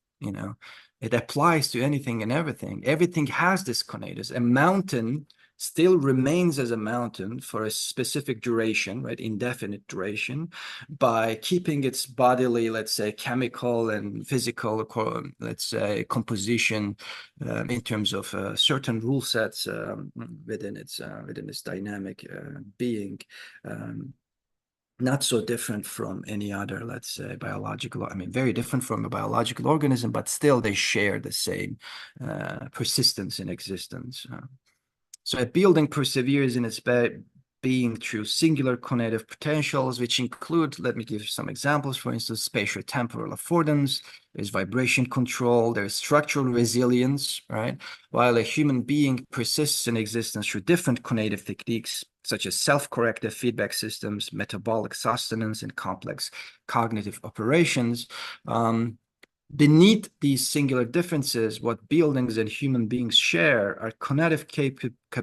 applies to anything and everything. Everything has this conatus. A mountain still remains as a mountain for a specific duration, right, indefinite duration, by keeping its bodily, let's say, chemical and physical, let's say, composition in terms of certain rule sets within its dynamic being. Not so different from any other, let's say, biological, very different from a biological organism, but still they share the same persistence in existence. So a building perseveres in its being through singular conative potentials, which include, let me give you some examples, for instance, spatio-temporal affordance, there's vibration control, there's structural resilience, right? While a human being persists in existence through different conative techniques, such as self-corrective feedback systems, metabolic sustenance, and complex cognitive operations, beneath these singular differences, what buildings and human beings share are conative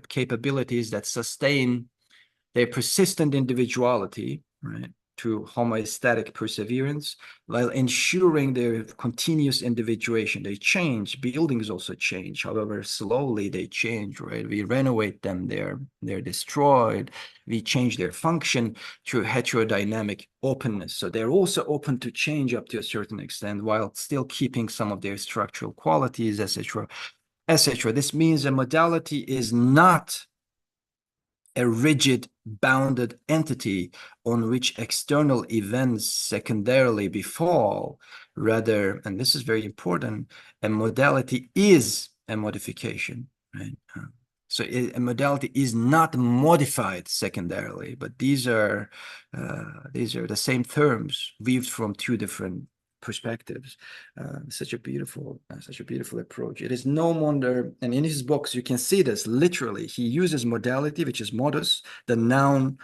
capabilities that sustain their persistent individuality, right, through homostatic perseverance, while ensuring their continuous individuation. They change. Buildings also change. However, slowly they change, right? We renovate them. They're destroyed. We change their function through heterodynamic openness. So they're also open to change up to a certain extent while still keeping some of their structural qualities, etc., etc. This means a modality is not a rigid, bounded entity on which external events secondarily befall. Rather, and this is very important, a modality is a modification, right? So a modality is not modified secondarily, but these are the same terms weaved from two different perspectives. Such a beautiful approach. It is no wonder, and in his books you can see this literally. He uses modality, which is modus, the noun,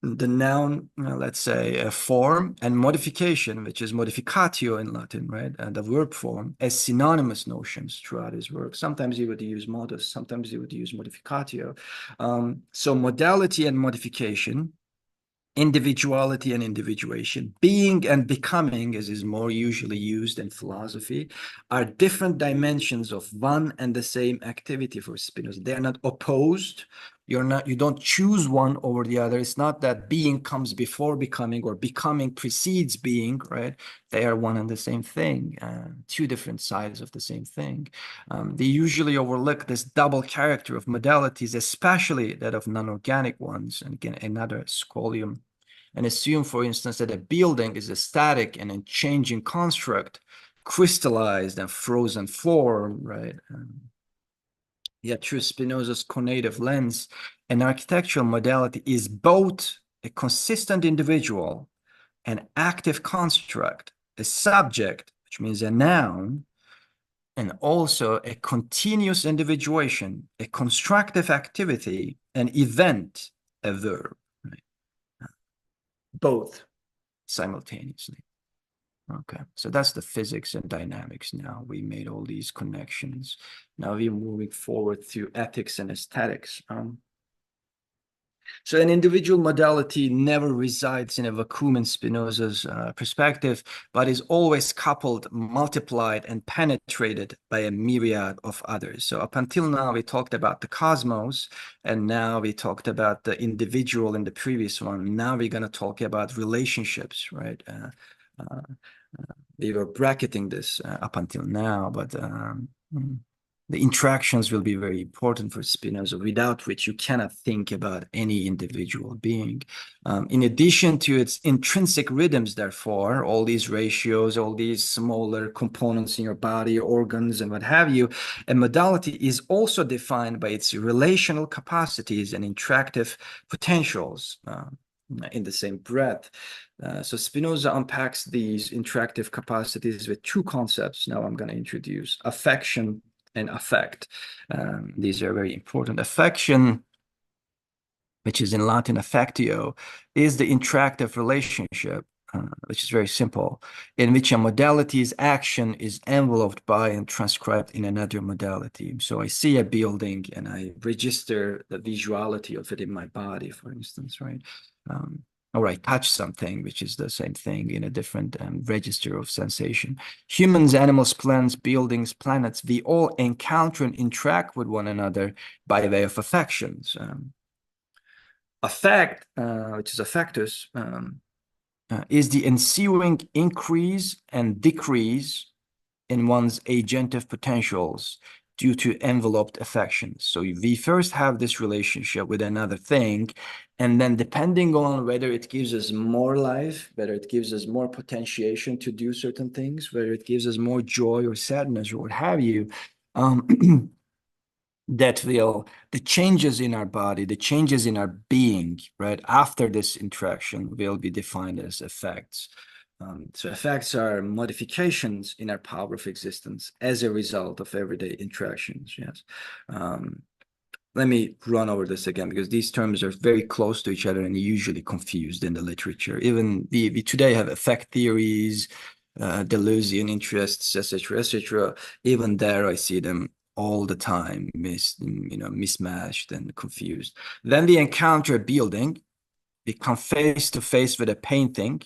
let's say, a form, and modification, which is modificatio in Latin, right, and the verb form, as synonymous notions throughout his work. Sometimes he would use modus, sometimes he would use modificatio. So modality and modification, individuality and individuation, being and becoming, as is more usually used in philosophy, are different dimensions of one and the same activity for Spinoza. They're not opposed. You don't choose one over the other. It's not that being comes before becoming or becoming precedes being, right? They are one and the same thing, two different sides of the same thing. They usually overlook this double character of modalities, especially that of non-organic ones. And again, another scholium, and assume, for instance, that a building is a static and a changing construct, crystallized and frozen form, right? Yet through Spinoza's conative lens, an architectural modality is both a consistent individual, an active construct, a subject, which means a noun, and also a continuous individuation, a constructive activity, an event, a verb, right? Both simultaneously. Okay, so that's the physics and dynamics now. We made all these connections. Now we're moving forward to ethics and aesthetics. So an individual modality never resides in a vacuum in Spinoza's perspective, but is always coupled, multiplied, and penetrated by a myriad of others. So up until now, we talked about the cosmos, and now we talked about the individual in the previous one. Now we're going to talk about relationships, right? Uh, we were bracketing this up until now, but the interactions will be very important for Spinoza, without which you cannot think about any individual being. In addition to its intrinsic rhythms, therefore, all these ratios, all these smaller components in your body, organs, and what have you, a modality is also defined by its relational capacities and interactive potentials. In the same breath. So Spinoza unpacks these interactive capacities with two concepts. Now I'm going to introduce affection and affect. These are very important. Affection, which is in Latin affectio, is the interactive relationship, which is very simple, in which a modality's action is enveloped by and transcribed in another modality. So I see a building and I register the visuality of it in my body, for instance, right? Or I touch something, which is the same thing in a different register of sensation. Humans, animals, plants, buildings, planets, we all encounter and interact with one another by way of affections. Affect, which is affectus, is the ensuing increase and decrease in one's agentive potentials due to enveloped affections. So we first have this relationship with another thing, and then depending on whether it gives us more life, whether it gives us more potentiation to do certain things, whether it gives us more joy or sadness or what have you, that will, the changes in our body, the changes in our being, right, after this interaction will be defined as effects. So effects are modifications in our power of existence as a result of everyday interactions, yes. Let me run over this again, because these terms are very close to each other and usually confused in the literature. Even we today have effect theories, Deleuzian interests, etc., etc. Even there, I see them all the time, mismatched and confused. Then we encounter a building, we come face to face with a painting,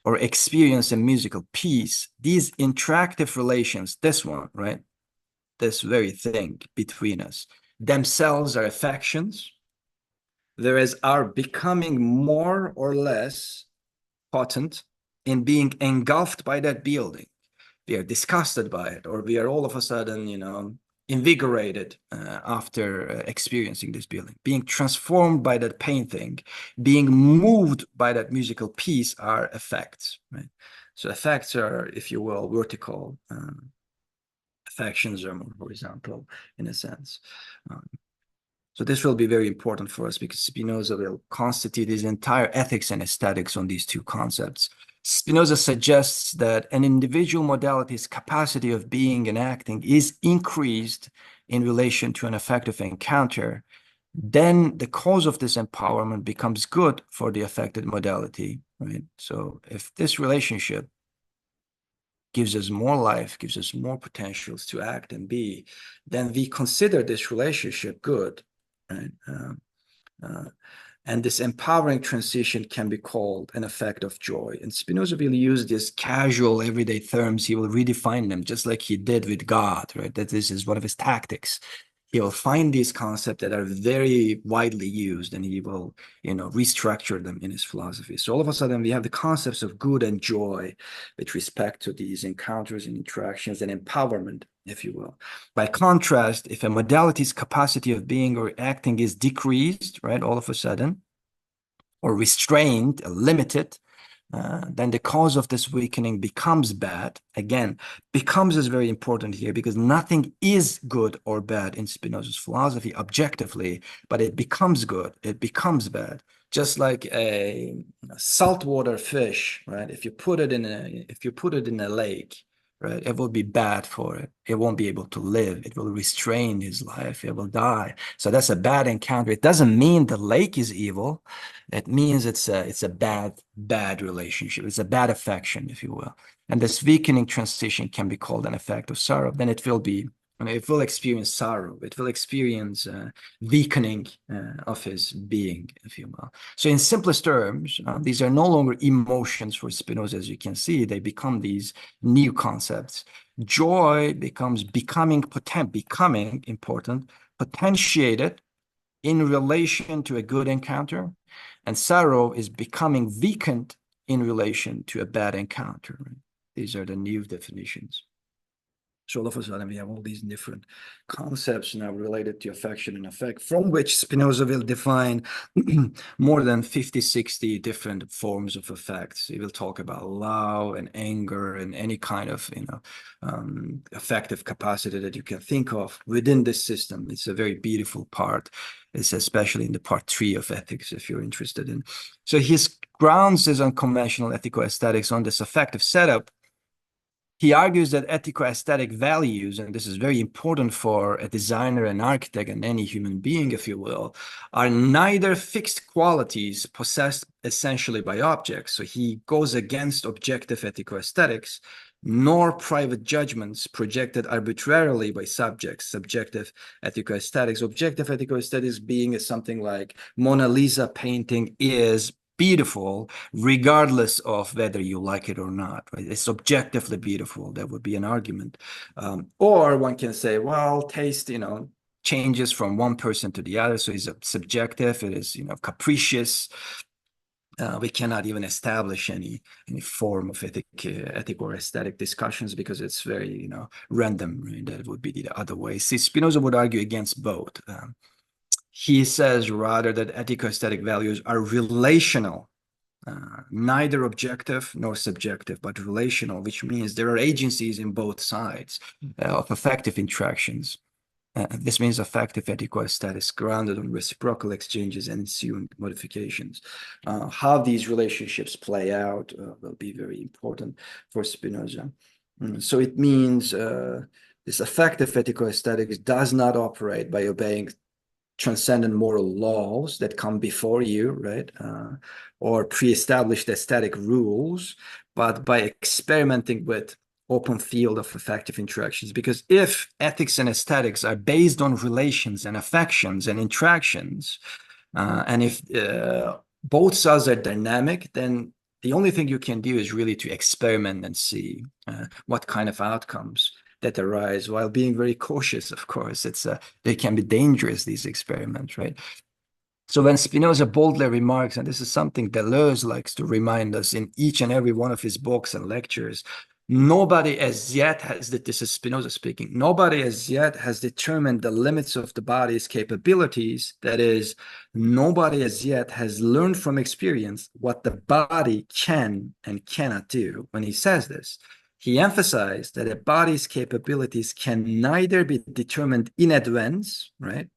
or experience a musical piece. These interactive relations, this one, right? This very thing between us, themselves are affections, whereas our becoming more or less potent in being engulfed by that building. We are disgusted by it, or we are all of a sudden, invigorated after experiencing this building. Being transformed by that painting, being moved by that musical piece are effects, right? So effects are, if you will, vertical. Affections are more horizontal in a sense. So this will be very important for us, because Spinoza will constitute his entire ethics and aesthetics on these two concepts. Spinoza suggests that an individual modality's capacity of being and acting is increased in relation to an affective encounter. Then the cause of this empowerment becomes good for the affected modality, right? So if this relationship gives us more life, gives us more potentials to act and be, then we consider this relationship good, right? And this empowering transition can be called an effect of joy. And Spinoza will use these casual, everyday terms. He will redefine them, just like he did with God, right? That this is one of his tactics. He will find these concepts that are very widely used, and he will, restructure them in his philosophy. So all of a sudden, we have the concepts of good and joy with respect to these encounters and interactions and empowerment, if you will. By contrast, if a modality's capacity of being or acting is decreased, right, all of a sudden, or restrained, limited, then the cause of this weakening becomes bad. Again, becomes is very important here, because nothing is good or bad in Spinoza's philosophy objectively, but it becomes good, it becomes bad. Just like a saltwater fish, right? If you put it in a lake, right? It will be bad for it. It won't be able to live. It will restrain his life. It will die. So that's a bad encounter. It doesn't mean the lake is evil. It means it's a bad relationship. It's a bad affection, if you will. And this weakening transition can be called an effect of sorrow. Then it will be, it will experience sorrow. It will experience weakening of his being, if you will. So in simplest terms, these are no longer emotions for Spinoza, as you can see. They become these new concepts. Joy becomes becoming important, potentiated in relation to a good encounter, and sorrow is becoming weakened in relation to a bad encounter. These are the new definitions. So all of a sudden, we have all these different concepts now related to affection and affect, from which Spinoza will define more than 50, 60 different forms of affects. He will talk about love and anger and any kind of, affective capacity that you can think of within this system. It's a very beautiful part. It's especially in the part 3 of ethics, if you're interested in. So his grounds his unconventional ethical aesthetics on this affective setup. He argues that ethico-aesthetic values, and this is very important for a designer, an architect, and any human being, if you will, are neither fixed qualities possessed essentially by objects. So he goes against objective ethico-aesthetics, nor private judgments projected arbitrarily by subjects, subjective ethico-aesthetics. Objective ethico-aesthetics being something like Mona Lisa painting is beautiful, regardless of whether you like it or not, right? It's objectively beautiful. That would be an argument. Or one can say, well, taste, changes from one person to the other. So it's subjective. It is, capricious. We cannot even establish any form of ethic or aesthetic discussions because it's very, random. Right? That would be the other way. See, Spinoza would argue against both. He says rather that ethico-aesthetic values are relational, neither objective nor subjective, but relational, which means there are agencies in both sides of affective interactions. This means affective ethico-aesthetics grounded on reciprocal exchanges and ensuing modifications. How these relationships play out will be very important for Spinoza. So it means this affective ethico-aesthetics does not operate by obeying transcendent moral laws that come before you, right? Or pre-established aesthetic rules, but by experimenting with open field of affective interactions. Because if ethics and aesthetics are based on relations and affections and interactions, and if both sides are dynamic, then the only thing you can do is really to experiment and see what kind of outcomes that arise, while being very cautious, of course. They can be dangerous, these experiments, right? So when Spinoza boldly remarks, and this is something Deleuze likes to remind us in each and every one of his books and lectures, nobody as yet this is Spinoza speaking, nobody as yet has determined the limits of the body's capabilities. That is, nobody as yet has learned from experience what the body can and cannot do. When he says this, he emphasized that a body's capabilities can neither be determined in advance, right,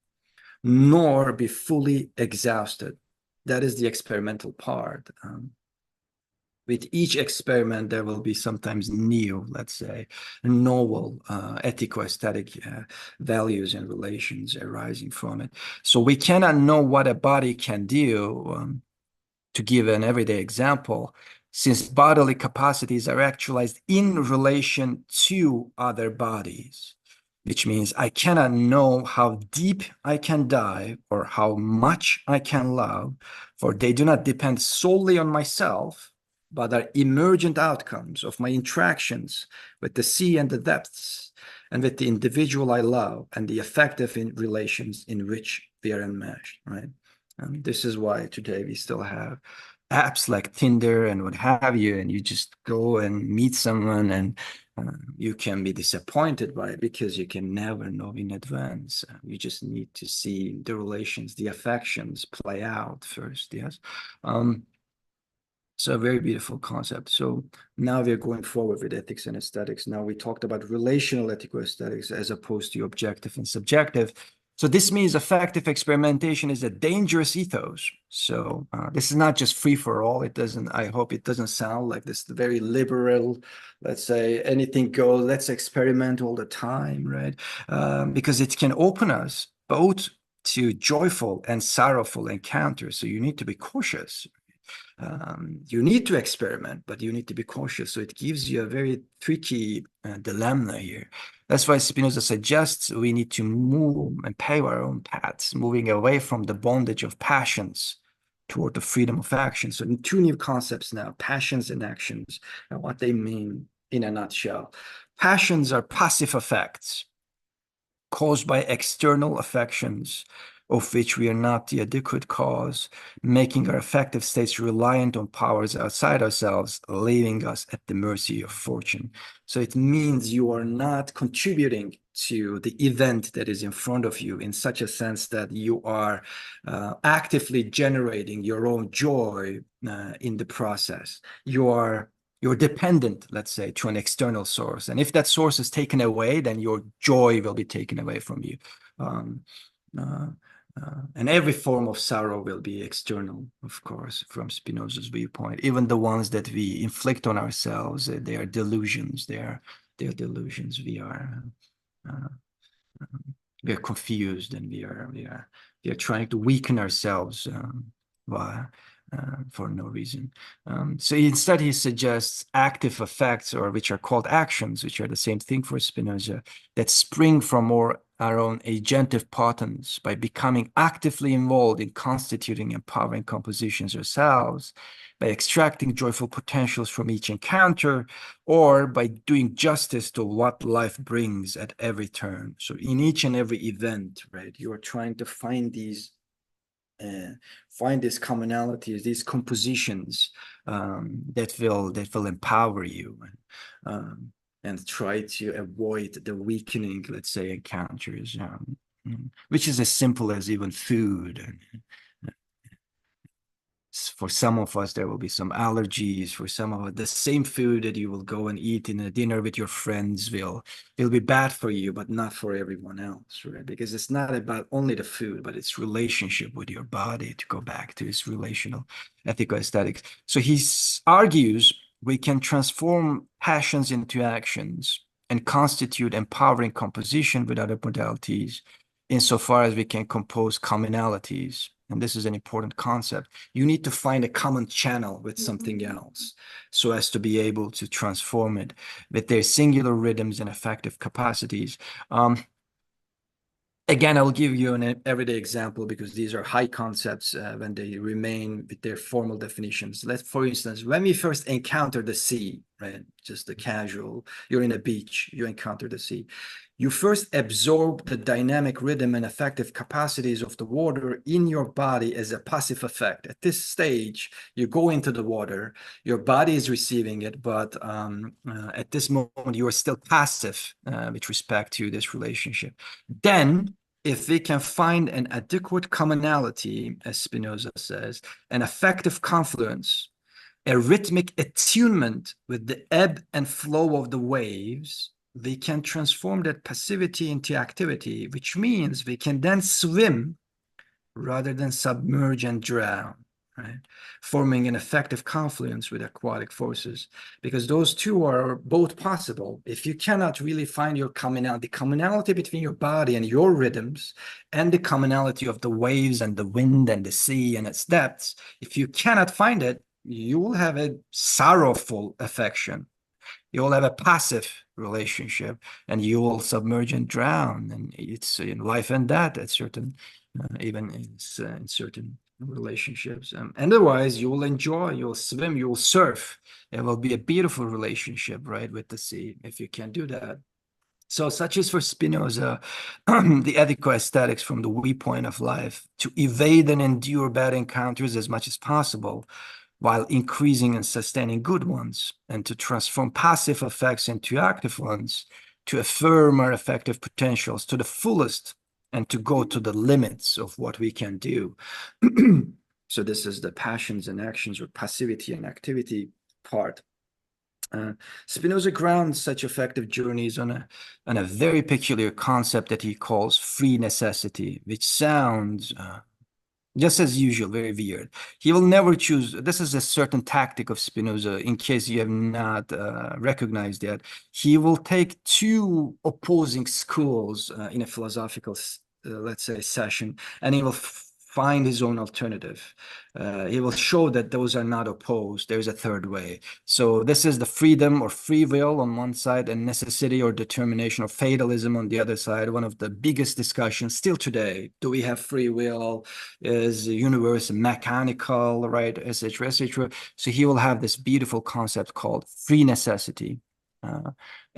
nor be fully exhausted. That is the experimental part. With each experiment, there will be sometimes new, let's say, novel ethico-aesthetic values and relations arising from it. So we cannot know what a body can do. To give an everyday example, since bodily capacities are actualized in relation to other bodies, which means I cannot know how deep I can dive or how much I can love, for they do not depend solely on myself, but are emergent outcomes of my interactions with the sea and the depths, and with the individual I love, and the affective relations in which we are enmeshed, right? And this is why today we still have apps like Tinder and what have you, and you just go and meet someone, and you can be disappointed by it because you can never know in advance. You just need to see the relations, the affections play out first, yes? So a very beautiful concept. So now we're going forward with ethics and aesthetics. Now we talked about relational ethical aesthetics as opposed to objective and subjective. So this means effective experimentation is a dangerous ethos. So this is not just free for all. It doesn't, I hope it doesn't sound like this very liberal, let's say anything goes, let's experiment all the time, right? Because it can open us both to joyful and sorrowful encounters. So you need to be cautious. You need to experiment, but you need to be cautious. So it gives you a very tricky dilemma here. That's why Spinoza suggests we need to move and pave our own paths, moving away from the bondage of passions toward the freedom of action. So two new concepts now, passions and actions, and what they mean in a nutshell. Passions are passive effects caused by external affections of which we are not the adequate cause, making our affective states reliant on powers outside ourselves, leaving us at the mercy of fortune. So it means you are not contributing to the event that is in front of you in such a sense that you are actively generating your own joy in the process. You're dependent, let's say, to an external source. And if that source is taken away, then your joy will be taken away from you. And every form of sorrow will be external, of course, from Spinoza's viewpoint. Even the ones that we inflict on ourselves, they are delusions. They're delusions. We are confused, and we are trying to weaken ourselves for no reason. So instead, he suggests active effects, or which are called actions, which are the same thing for Spinoza, that spring from our own agentive patterns by becoming actively involved in constituting empowering compositions ourselves, by extracting joyful potentials from each encounter, or by doing justice to what life brings at every turn. So in each and every event, right, you are trying to find these commonalities, these compositions that will empower you, and try to avoid the weakening, let's say, encounters, which is as simple as even food. For some of us, there will be some allergies. For some of us, the same food that you will go and eat in a dinner with your friends will be bad for you, but not for everyone else, right? Because it's not about only the food, but its relationship with your body, to go back to its relational ethical aesthetics. So he argues we can transform passions into actions and constitute empowering composition with other modalities insofar as we can compose commonalities. And this is an important concept. You need to find a common channel with something else so as to be able to transform it with their singular rhythms and effective capacities. Again, I'll give you an everyday example because these are high concepts when they remain with their formal definitions. For instance, when we first encounter the sea, right, just the casual, you're in a beach, you encounter the sea. You first absorb the dynamic rhythm and effective capacities of the water in your body as a passive effect. At this stage, you go into the water, your body is receiving it, but at this moment, you are still passive with respect to this relationship. Then, if we can find an adequate commonality, as Spinoza says, an effective confluence, a rhythmic attunement with the ebb and flow of the waves, we can transform that passivity into activity, which means we can then swim rather than submerge and drown, right? Forming an effective confluence with aquatic forces, because those two are both possible. If you cannot really find your commonality, the commonality between your body and your rhythms, and the commonality of the waves and the wind and the sea and its depths, if you cannot find it, you will have a sorrowful affection. You will have a passive relationship, and you will submerge and drown. And it's in life and death at certain, even in certain relationships. Otherwise, you will enjoy, you'll swim, you will surf. It will be a beautiful relationship, right, with the sea, if you can do that. So such is for Spinoza, the ethical aesthetics from the viewpoint of life, to evade and endure bad encounters as much as possible, while increasing and sustaining good ones, and to transform passive effects into active ones, to affirm our effective potentials to the fullest, and to go to the limits of what we can do. So this is the passions and actions, or passivity and activity part. Spinoza grounds such effective journeys on a very peculiar concept that he calls free necessity, which sounds just as usual, very weird. He will never choose. This is a certain tactic of Spinoza, in case you have not recognized yet. He will take two opposing schools in a philosophical, let's say, session, and he will find his own alternative. He will show that those are not opposed. There's a third way. So this is the freedom or free will on one side, and necessity or determination or fatalism on the other side. One of the biggest discussions still today. Do we have free will? Is the universe mechanical, right, etc., etc.? So he will have this beautiful concept called free necessity, a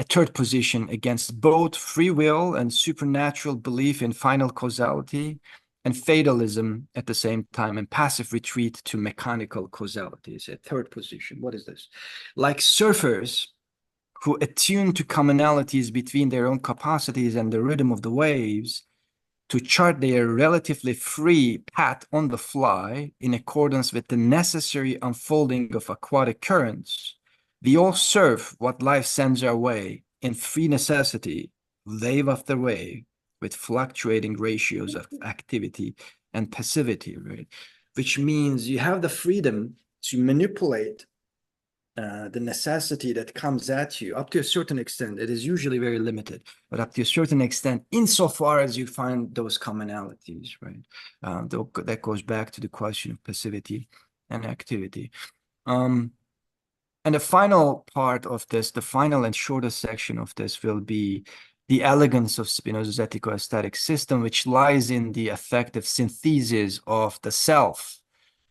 third position against both free will and supernatural belief in final causality, and fatalism at the same time, and passive retreat to mechanical causality is a third position. What is this? Like surfers who attune to commonalities between their own capacities and the rhythm of the waves to chart their relatively free path on the fly in accordance with the necessary unfolding of aquatic currents, we all surf what life sends our way in free necessity, wave after wave, with fluctuating ratios of activity and passivity, right? Which means you have the freedom to manipulate the necessity that comes at you up to a certain extent. It is usually very limited, but up to a certain extent, insofar as you find those commonalities, right? That goes back to the question of passivity and activity. And the final part of this, the final and shortest section of this, will be the elegance of Spinoza's ethico-aesthetic system, which lies in the effective synthesis of the self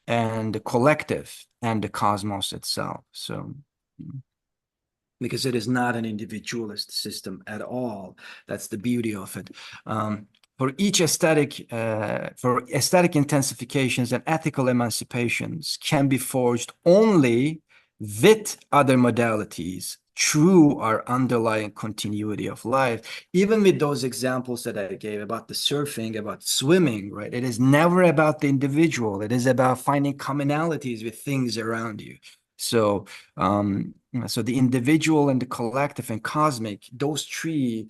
and the collective and the cosmos itself. So, because it is not an individualist system at all. That's the beauty of it. For aesthetic intensifications and ethical emancipations can be forged only with other modalities through our underlying continuity of life. Even with those examples that I gave about the surfing, about swimming, right? It is never about the individual. It is about finding commonalities with things around you. So, so the individual and the collective and cosmic, those three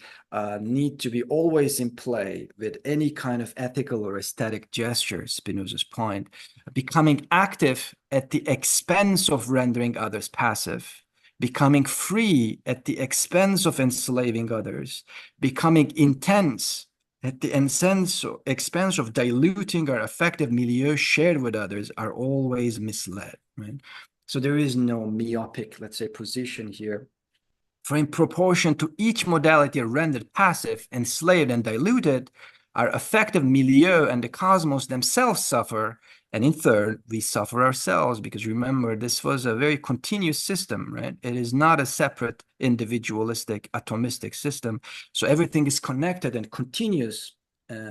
need to be always in play with any kind of ethical or aesthetic gesture, Spinoza's point, becoming active at the expense of rendering others passive, becoming free at the expense of enslaving others, becoming intense at the expense of diluting our affective milieu shared with others, are always misled, right? So there is no myopic, let's say, position here. For in proportion to each modality rendered passive, enslaved, and diluted, our affective milieu and the cosmos themselves suffer. And in third, we suffer ourselves, because remember, this was a very continuous system, right? It is not a separate, individualistic, atomistic system. So everything is connected and continuous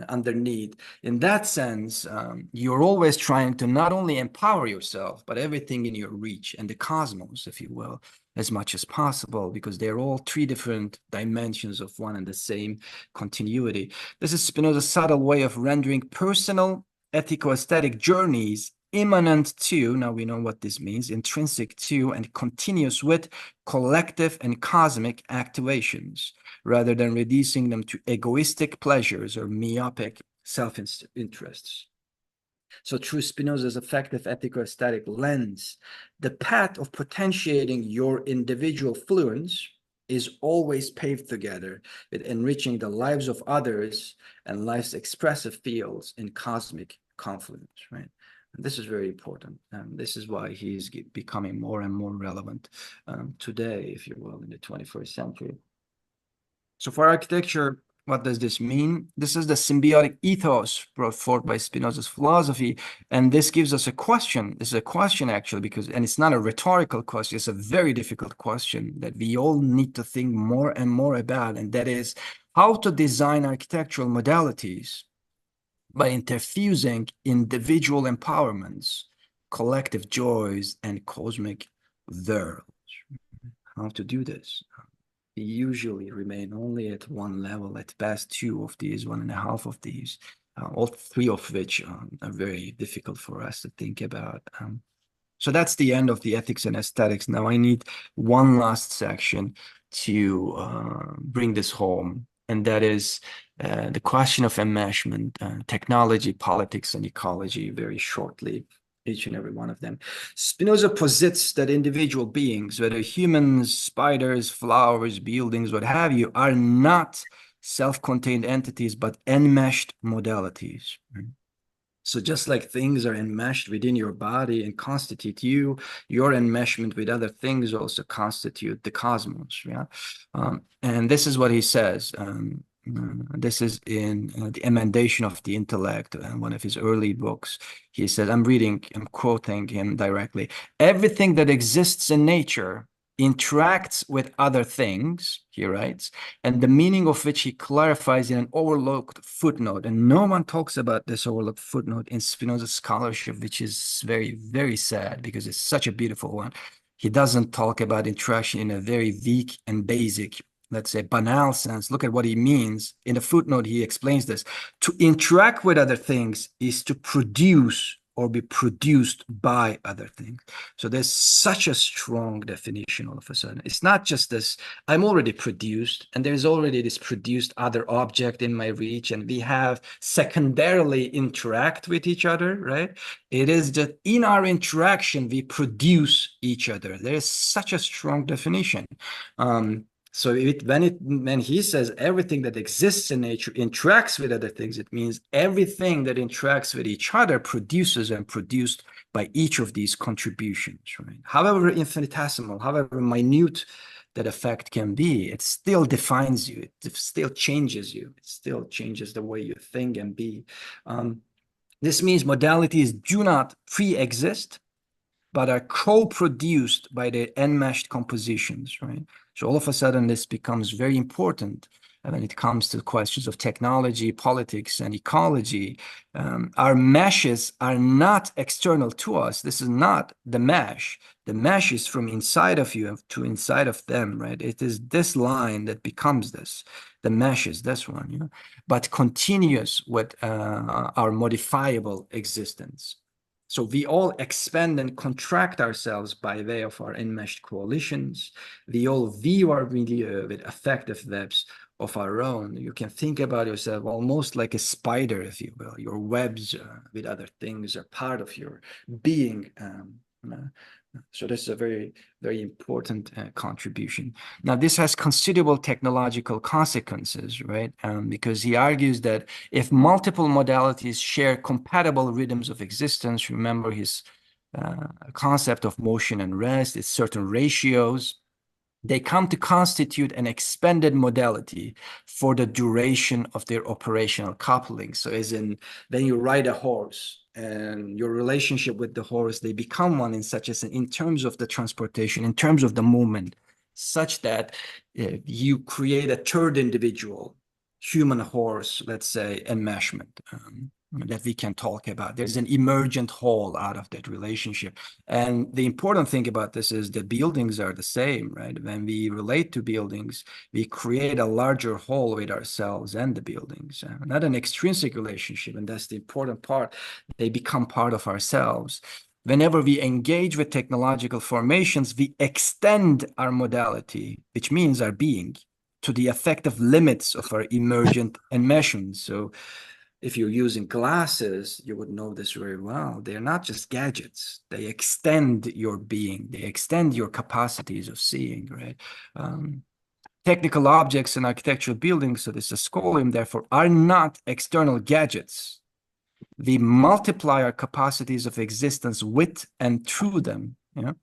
underneath. In that sense, you're always trying to not only empower yourself, but everything in your reach and the cosmos, if you will, as much as possible, because they're all three different dimensions of one and the same continuity. This is Spinoza's subtle way of rendering personal ethico-aesthetic journeys immanent to, now we know what this means, intrinsic to and continuous with collective and cosmic activations, rather than reducing them to egoistic pleasures or myopic self-interests. So through Spinoza's effective ethico-aesthetic lens, the path of potentiating your individual fluence is always paved together with enriching the lives of others and life's expressive fields in cosmic confluence, right? And this is very important. This is why he is becoming more and more relevant today, if you will, in the 21st century. So for architecture, what does this mean? This is the symbiotic ethos brought forth by Spinoza's philosophy. And this gives us a question. This is a question, actually, because, and it's not a rhetorical question, it's a very difficult question that we all need to think more and more about. And that is how to design architectural modalities by interfusing individual empowerments, collective joys, and cosmic worlds. How to do this? We usually remain only at one level, at best two of these, one and a half of these, all three of which are very difficult for us to think about. So that's the end of the ethics and aesthetics. Now I need one last section to bring this home, and that is the question of enmeshment, technology, politics, and ecology, very shortly, each and every one of them. Spinoza posits that individual beings, whether humans, spiders, flowers, buildings, what have you, are not self-contained entities, but enmeshed modalities. So just like things are enmeshed within your body and constitute you, your enmeshment with other things also constitute the cosmos. Yeah, and this is what he says. This is in the Emendation of the Intellect, one of his early books. He said, I'm quoting him directly. Everything that exists in nature interacts with other things, he writes, and the meaning of which he clarifies in an overlooked footnote. And no one talks about this overlooked footnote in Spinoza's scholarship, which is very, very sad because it's such a beautiful one. He doesn't talk about interaction in a very weak and basic, let's say, banal sense. Look at what he means. In the footnote, he explains this. To interact with other things is to produce or be produced by other things. So there's such a strong definition all of a sudden. It's not just this, I'm already produced, and there's already this produced other object in my reach, and we have secondarily interact with each other, right? It is that in our interaction, we produce each other. There is such a strong definition. So when he says everything that exists in nature interacts with other things, it means everything that interacts with each other produces and produced by each of these contributions, right? However infinitesimal, however minute that effect can be, it still defines you. It still changes you. It still changes the way you think and be. This means modalities do not pre-exist, but are co-produced by the enmeshed compositions, right? So all of a sudden, this becomes very important when it comes to questions of technology, politics, and ecology. Our meshes are not external to us. This is not the mesh. The mesh is from inside of you to inside of them, right? It is this line that becomes this. The mesh is this one, you know, but continuous with our modifiable existence. So we all expand and contract ourselves by way of our enmeshed coalitions. We all view our milieu with affective webs of our own. You can think about yourself almost like a spider, if you will. Your webs with other things are part of your being. So this is a very, very important contribution. Now, this has considerable technological consequences, right? Because he argues that if multiple modalities share compatible rhythms of existence, remember his concept of motion and rest, it's certain ratios, they come to constitute an expanded modality for the duration of their operational coupling. So as in, when you ride a horse and your relationship with the horse, they become one in such as in terms of the transportation, in terms of the movement, such that you create a third individual, human horse, let's say, enmeshment. That we can talk about. There's an emergent whole out of that relationship. And the important thing about this is that buildings are the same, right? When we relate to buildings, we create a larger whole with ourselves and the buildings, not an extrinsic relationship. And that's the important part. They become part of ourselves. Whenever we engage with technological formations, we extend our modality, which means our being, to the effective limits of our emergent enmeshment. So if you're using glasses, you would know this very well. They're not just gadgets. They extend your being. They extend your capacities of seeing, right? Technical objects and architectural buildings, so this is a scholium, therefore, are not external gadgets. We multiply our capacities of existence with and through them, you know?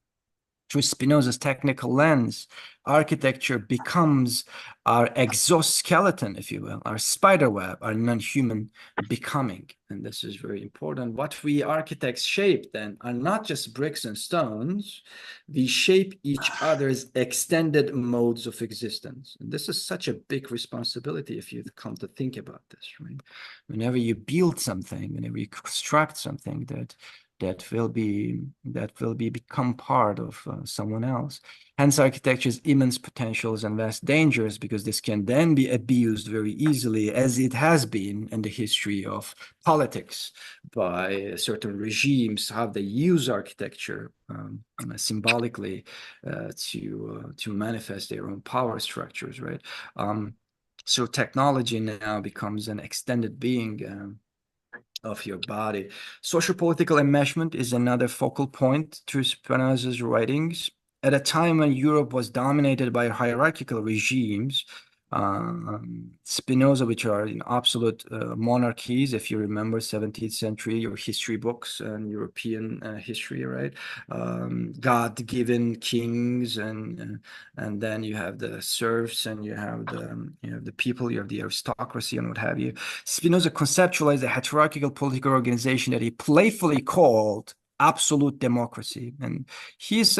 Through Spinoza's technical lens, architecture becomes our exoskeleton, if you will, our spider web, our non-human becoming. And this is very important. What we architects shape then are not just bricks and stones. We shape each other's extended modes of existence. And this is such a big responsibility if you come to think about this, right? Whenever you build something, whenever you construct something, that that will become part of someone else. Hence, architecture's immense potentials and vast dangers, because this can then be abused very easily, as it has been in the history of politics by certain regimes, how they use architecture symbolically to manifest their own power structures, right? So technology now becomes an extended being of your body. Social political enmeshment is another focal point to Spinoza's writings. At a time when Europe was dominated by hierarchical regimes, Spinoza, which are in absolute monarchies, if you remember 17th century, your history books and European history, right? God-given kings, and then you have the serfs, and you have the people, you have the aristocracy, and what have you. Spinoza conceptualized a hierarchical political organization that he playfully called absolute democracy, and he's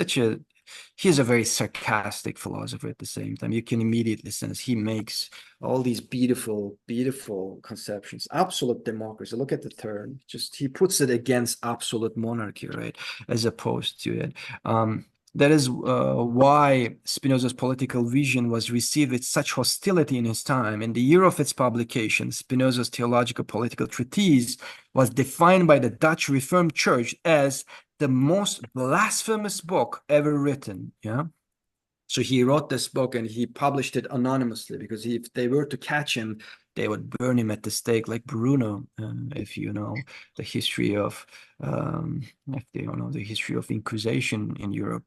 a very sarcastic philosopher at the same time. You can immediately sense he makes all these beautiful, beautiful conceptions. Absolute democracy. Look at the term. Just he puts it against absolute monarchy, right? As opposed to it. That is why Spinoza's political vision was received with such hostility in his time. In the year of its publication, Spinoza's theological political treatise was defined by the Dutch Reformed Church as the most blasphemous book ever written. Yeah. So he wrote this book and he published it anonymously, because if they were to catch him, they would burn him at the stake, like Bruno, if you know the history of Inquisition in Europe.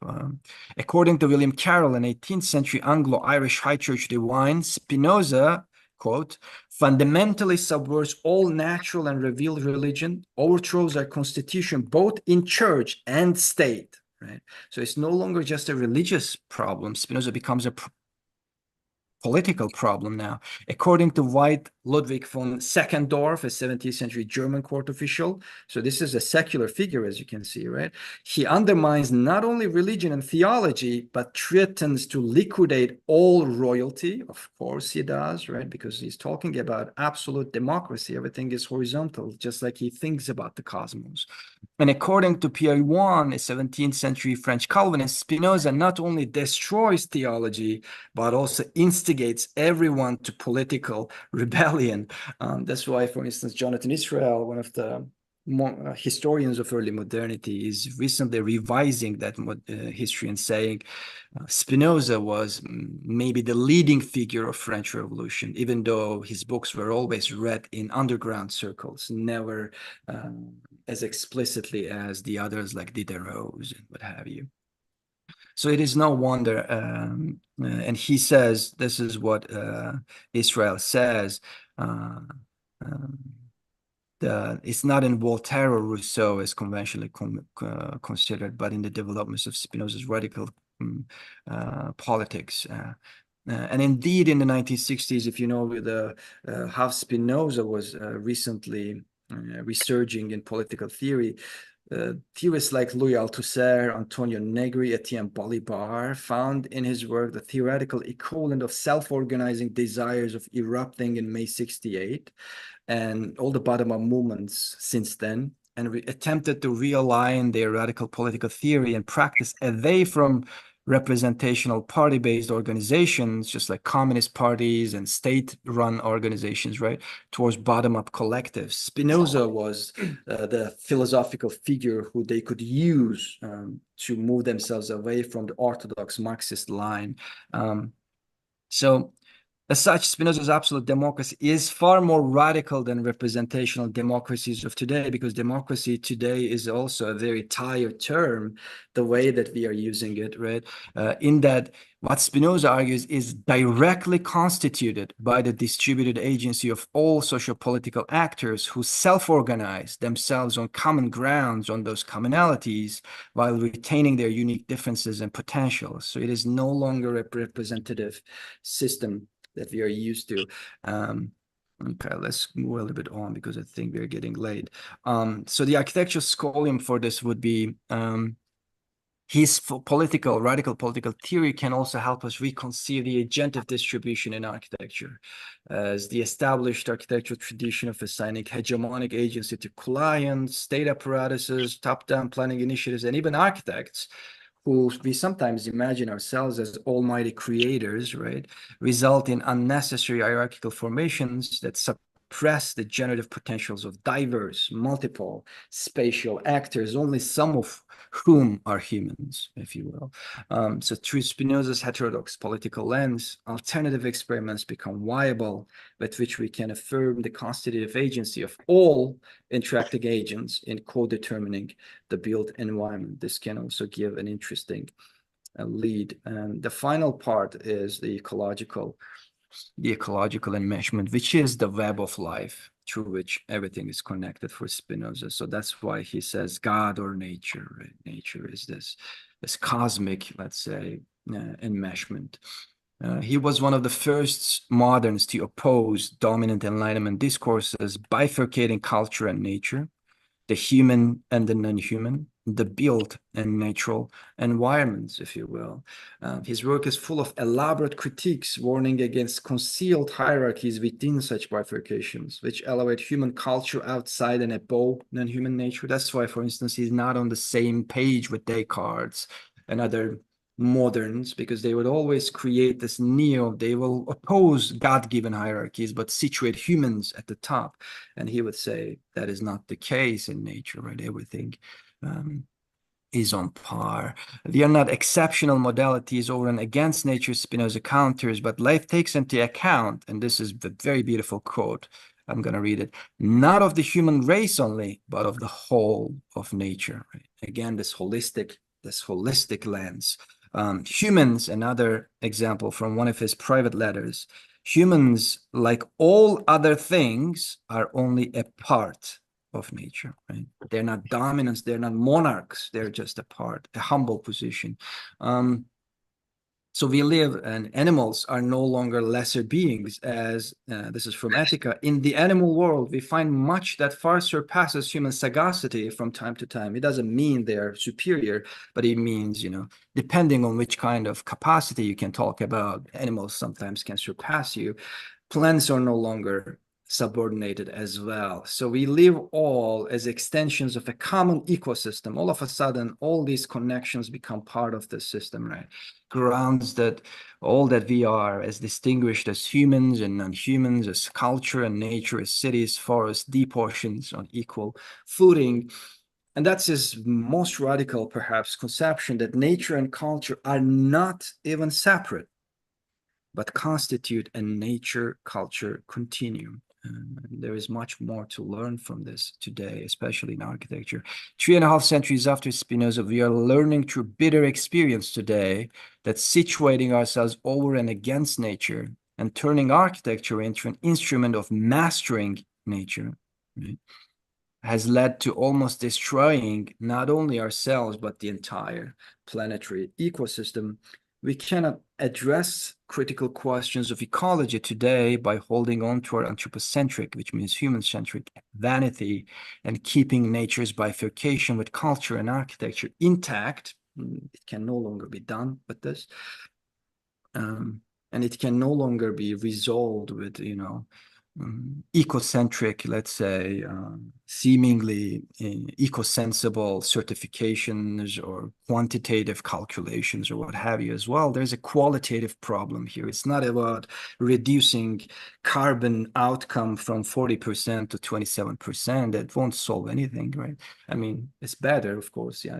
According to William Carroll, an 18th century Anglo-Irish high church divine, Spinoza, quote, fundamentally subverts all natural and revealed religion, overthrows our constitution both in church and state. Right. So it's no longer just a religious problem. Spinoza becomes a political problem now. According to White Ludwig von Seckendorf, a 17th century German court official, so this is a secular figure, as you can see, right? He undermines not only religion and theology, but threatens to liquidate all royalty. Of course he does, right? Because he's talking about absolute democracy. Everything is horizontal, just like he thinks about the cosmos. And according to Pierre Yuan, a 17th century French Calvinist, Spinoza not only destroys theology, but also instigates everyone to political rebellion. That's why, for instance, Jonathan Israel, one of the historians of early modernity, is recently revising that history and saying Spinoza was maybe the leading figure of French Revolution, even though his books were always read in underground circles, never as explicitly as the others like Diderot's and what have you. So it is no wonder, and he says, this is what Israel says, it's not in Voltaire or Rousseau as conventionally considered, but in the developments of Spinoza's radical politics. And indeed, in the 1960s, if you know how Spinoza was recently resurging in political theory, theorists like Louis Althusser, Antonio Negri, Etienne Balibar found in his work the theoretical equivalent of self-organizing desires of erupting in May 68 and all the bottom-up movements since then, and attempted to realign their radical political theory and practice away from representational party-based organizations, just like communist parties and state-run organizations, right, towards bottom-up collectives. Spinoza was the philosophical figure who they could use to move themselves away from the orthodox Marxist line. So as such, Spinoza's absolute democracy is far more radical than representational democracies of today, because democracy today is also a very tired term, the way that we are using it, right? In that what Spinoza argues is directly constituted by the distributed agency of all socio-political actors who self-organize themselves on common grounds, on those commonalities, while retaining their unique differences and potentials. So it is no longer a representative system that we are used to. Okay, let's move a little bit on because I think we're getting late. So the architectural scholium for this would be His radical political theory can also help us reconcile the agentive distribution in architecture, as the established architectural tradition of assigning hegemonic agency to clients, state apparatuses, top-down planning initiatives, and even architects, who we sometimes imagine ourselves as almighty creators, right, result in unnecessary hierarchical formations that suppress the generative potentials of diverse, multiple spatial actors, only some of whom are humans, if you will. So through Spinoza's heterodox political lens, alternative experiments become viable, with which we can affirm the constitutive agency of all interacting agents in co-determining the built environment. This can also give an interesting lead. And the final part is the ecological enmeshment, which is the web of life through which everything is connected for Spinoza. So that's why he says God or nature, right? Nature is this cosmic, let's say, enmeshment. He was one of the first moderns to oppose dominant Enlightenment discourses, bifurcating culture and nature, the human and the non-human, the built and natural environments, if you will. His work is full of elaborate critiques, warning against concealed hierarchies within such bifurcations, which elevate human culture outside and above non-human nature. That's why, for instance, he's not on the same page with Descartes and other moderns, because they would always create this they will oppose God-given hierarchies, but situate humans at the top. And he would say that is not the case in nature, right? Everything is on par. They are not exceptional modalities over and against nature, Spinoza counters, but life takes into account, and this is a very beautiful quote, I'm going to read it, not of the human race only, but of the whole of nature. Right? Again, this holistic lens. Humans, another example from one of his private letters, humans, like all other things, are only a part of nature, right? They're not dominants, they're not monarchs, they're just a part, a humble position. So we live, and animals are no longer lesser beings, as this is from Ethica. In the animal world, we find much that far surpasses human sagacity from time to time. It doesn't mean they're superior, but it means, depending on which kind of capacity you can talk about, animals sometimes can surpass you. Plants are no longer subordinated as well. So we live all as extensions of a common ecosystem. All of a sudden, all these connections become part of the system, right? Grounds that all that we are, as distinguished as humans and non-humans, as culture and nature, as cities, forests, deep oceans, on equal footing. And that's his most radical, perhaps, conception, that nature and culture are not even separate, but constitute a nature-culture continuum. There is much more to learn from this today, especially in architecture. 3.5 centuries after Spinoza, we are learning through bitter experience today that situating ourselves over and against nature and turning architecture into an instrument of mastering nature, right, has led to almost destroying not only ourselves, but the entire planetary ecosystem. We cannot address critical questions of ecology today by holding on to our anthropocentric, which means human-centric, vanity, and keeping nature's bifurcation with culture and architecture intact. It can no longer be done with this. And it can no longer be resolved with, ecocentric, let's say, seemingly eco-sensible certifications or quantitative calculations or what have you as well. There's a qualitative problem here. It's not about reducing carbon outcome from 40% to 27%. That won't solve anything, right? I mean, it's better, of course. Yeah,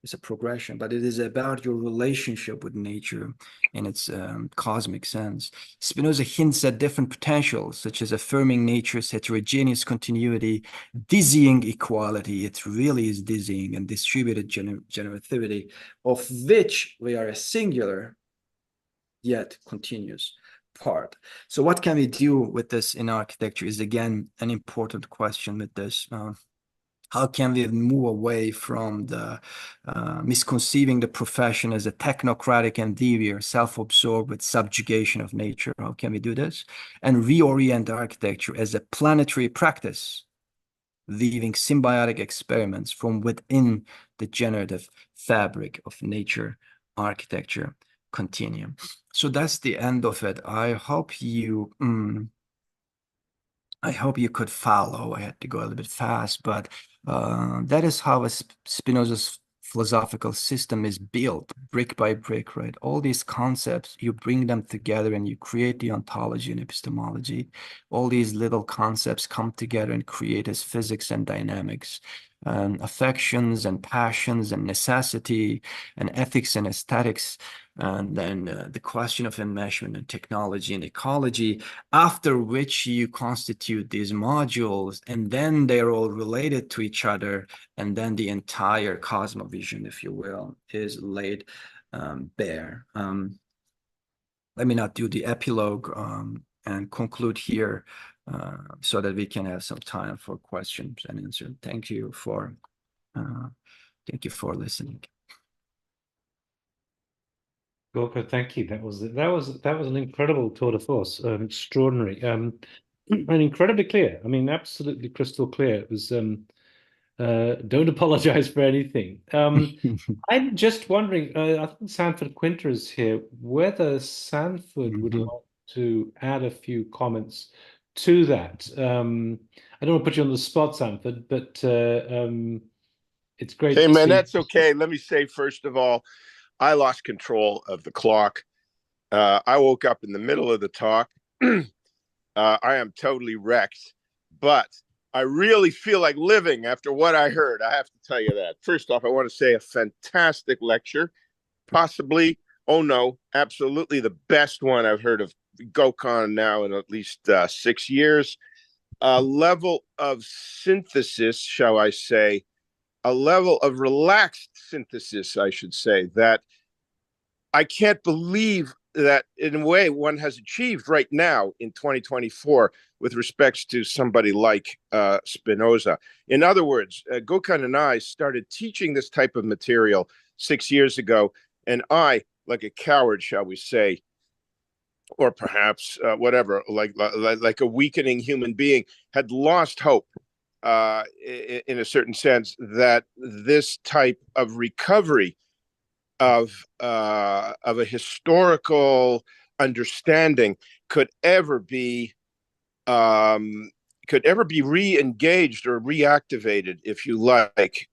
it's a progression, but it is about your relationship with nature in its cosmic sense. Spinoza hints at different potentials, such as affirming nature's heterogeneous continuity, dizzying equality. It really is dizzying, and distributed generativity, of which we are a singular yet continuous part. So what can we do with this in architecture is, again, an important question with this. How can we move away from the misconceiving the profession as a technocratic endeavor, self-absorbed with subjugation of nature? How can we do this? And reorient architecture as a planetary practice, leaving symbiotic experiments from within the generative fabric of nature, architecture, continuum. So that's the end of it. I hope you could follow. I had to go a little bit fast, but that is how Spinoza's philosophical system is built, brick by brick, right? All these concepts, you bring them together and you create the ontology and epistemology. All these little concepts come together and create his physics and dynamics, affections and passions and necessity and ethics and aesthetics, and then the question of enmeshment and technology and ecology, after which you constitute these modules, and then they're all related to each other, and then the entire cosmovision, if you will, is laid bare. Let me not do the epilogue and conclude here so that we can have some time for questions and answers. Thank you for listening. Gorka, thank you. That was an incredible tour de force, extraordinary, and incredibly clear. I mean, absolutely crystal clear. It was. Don't apologize for anything. I'm just wondering. I think Sanford Quinter is here. Whether Sanford would like to add a few comments to that. I don't want to put you on the spot, Sanford, but it's great. Hey, to man, see. that's okay. Let me say, first of all, I lost control of the clock. I woke up in the middle of the talk. I am totally wrecked, but I really feel like living after what I heard. I have to tell you that. First off, I want to say a fantastic lecture, possibly, oh no, absolutely the best one I've heard of Gökhan now in at least 6 years. A level of synthesis, shall I say, a level of relaxed synthesis, I should say, that I can't believe that in a way one has achieved right now in 2024 with respects to somebody like Spinoza. In other words, Gökhan and I started teaching this type of material 6 years ago, and I, like a coward, shall we say, or perhaps whatever, like a weakening human being, had lost hope in a certain sense that this type of recovery of a historical understanding could ever be re-engaged or reactivated, if you like,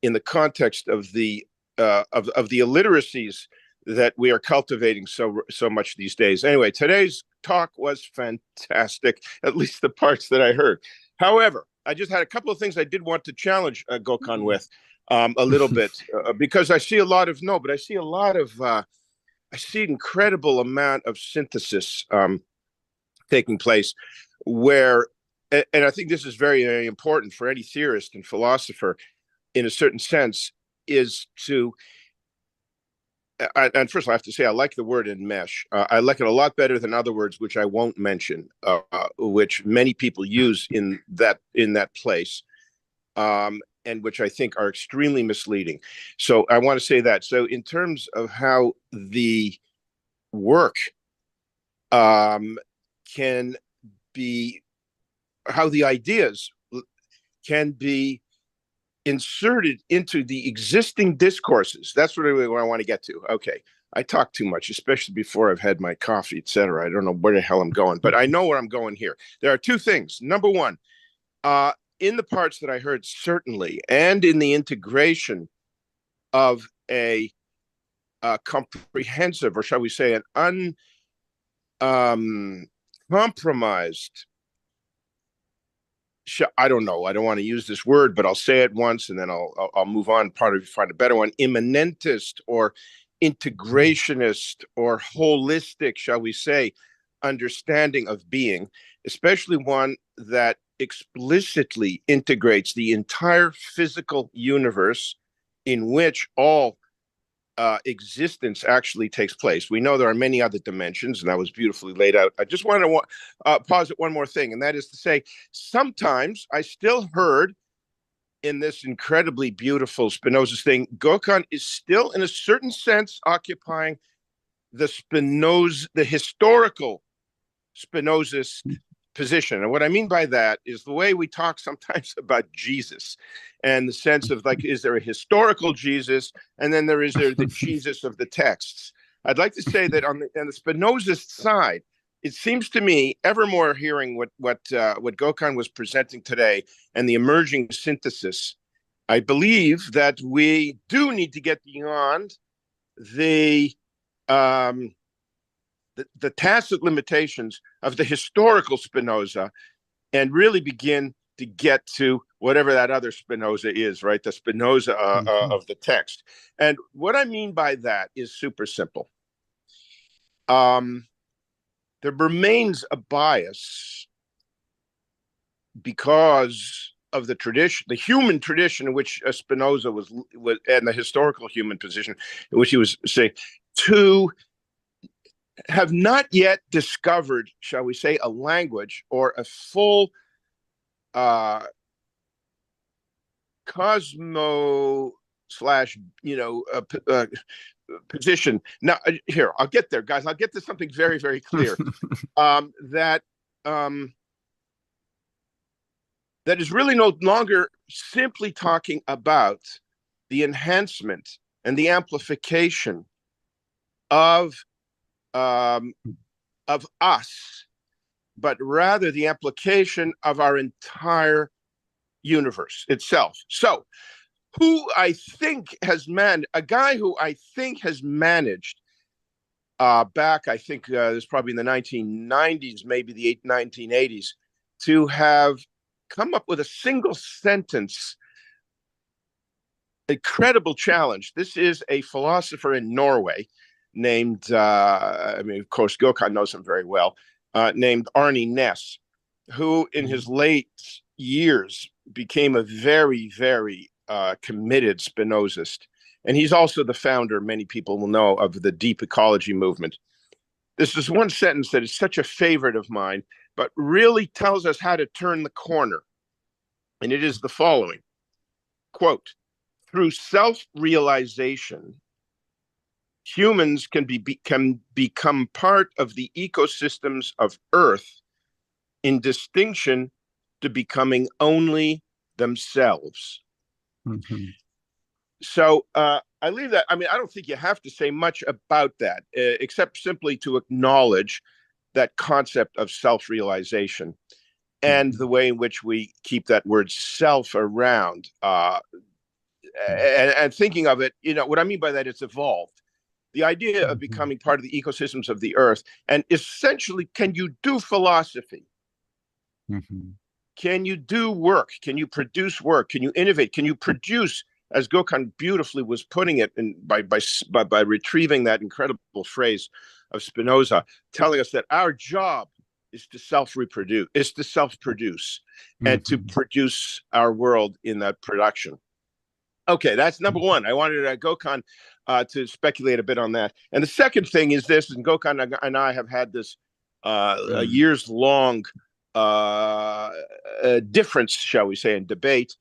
in the context of the illiteracies that we are cultivating so much these days. Anyway, today's talk was fantastic, at least the parts that I heard. However, I just had a couple of things I did want to challenge Gökhan with a little bit, because I see incredible amount of synthesis taking place where, and I think this is very, very important for any theorist and philosopher in a certain sense, is to, and first I have to say, I like the word enmesh. I like it a lot better than other words, which I won't mention, which many people use in that place, and which I think are extremely misleading. So I want to say that. So in terms of how the work can be, how the ideas can be inserted into the existing discourses. That's really what I want to get to. Okay. I talk too much, especially before I've had my coffee, etc. I don't know where the hell I'm going, but I know where I'm going here. There are two things. Number one, in the parts that I heard, certainly, and in the integration of a comprehensive, or shall we say, an uncompromised, I don't know, I don't want to use this word, but I'll say it once and then I'll move on, probably find a better one, immanentist or integrationist or holistic, shall we say, understanding of being, especially one that explicitly integrates the entire physical universe in which all existence actually takes place. We know there are many other dimensions, and that was beautifully laid out. I just want to posit one more thing, and that is to say, sometimes I still heard in this incredibly beautiful Spinoza's thing, Gökhan is still, in a certain sense, occupying the historical Spinozist position. And what I mean by that is the way we talk sometimes about Jesus, and the sense of, like, is there a historical Jesus, and then there the Jesus of the texts. I'd like to say that on the Spinozist side, it seems to me, ever more hearing what Gökhan was presenting today and the emerging synthesis, I believe that we do need to get beyond the tacit limitations of the historical Spinoza and really begin to get to whatever that other Spinoza is, right? The Spinoza of the text. And what I mean by that is super simple. There remains a bias because of the tradition, the human tradition in which Spinoza was, and the historical human position in which he was saying, to have not yet discovered, shall we say, a language or a full cosmo slash, position. Now, here, I'll get there, guys. I'll get to something very, very clear. That is really no longer simply talking about the enhancement and the amplification of us, but rather the application of our entire universe itself. So, who I think has a guy who I think has managed back, I think this probably in the 1990s, maybe the 1980s, to have come up with a single sentence, incredible challenge. This is a philosopher in Norway named, of course, Gökhan knows him very well, named Arne Næss, who in his late years became a very, very committed Spinozist. And he's also the founder, many people will know, of the deep ecology movement. This is one sentence that is such a favorite of mine, but really tells us how to turn the corner. And it is the following, quote, through self-realization, humans can become part of the ecosystems of Earth in distinction to becoming only themselves. So I leave that. I mean, I don't think you have to say much about that, except simply to acknowledge that concept of self-realization and the way in which we keep that word self around. And thinking of it, what I mean by that, it's evolved. The idea of becoming part of the ecosystems of the Earth, and essentially, can you do philosophy? Can you do work? Can you produce work? Can you innovate? Can you produce, as Gökhan beautifully was putting it, and by retrieving that incredible phrase of Spinoza, telling us that our job is to self-reproduce, and to produce our world in that production. Okay, that's number one. I wanted Gökhan to speculate a bit on that. And the second thing is this, and Gökhan and I have had this a years-long difference, shall we say, in debate,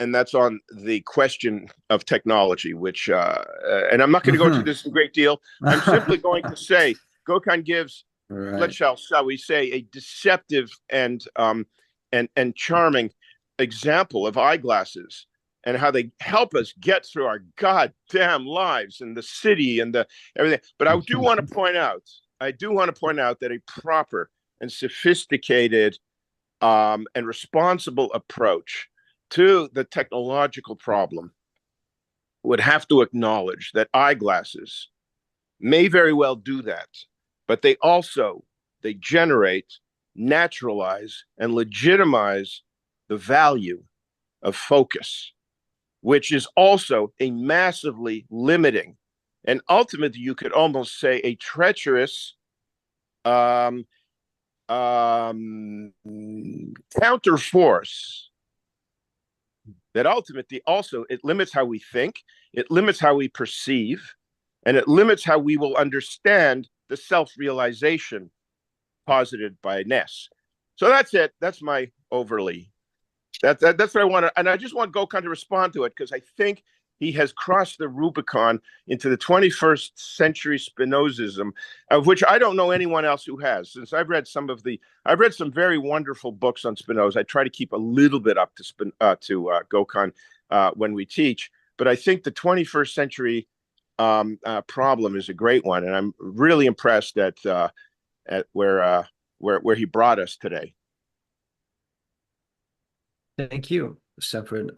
and that's on the question of technology, which, and I'm not going to go into this in great deal. I'm simply going to say, Gökhan gives, shall we say, a deceptive and charming example of eyeglasses and how they help us get through our goddamn lives in the city and everything. But I do want to point out that a proper and sophisticated and responsible approach to the technological problem would have to acknowledge that eyeglasses may very well do that, but they generate, naturalize, and legitimize the value of focus, which is also a massively limiting and ultimately, you could almost say, a treacherous counterforce that ultimately also it limits how we think, it limits how we perceive, and it limits how we will understand the self-realization posited by Næss. So that's it. That's my overly. That's what I want to, and I just want Gökhan to respond to it, because I think he has crossed the Rubicon into the 21st century Spinozism, of which I don't know anyone else who has. Since I've read some very wonderful books on Spinoza. I try to keep a little bit up to Gökhan when we teach, but I think the 21st century problem is a great one, and I'm really impressed at where he brought us today. Thank you, Sanford.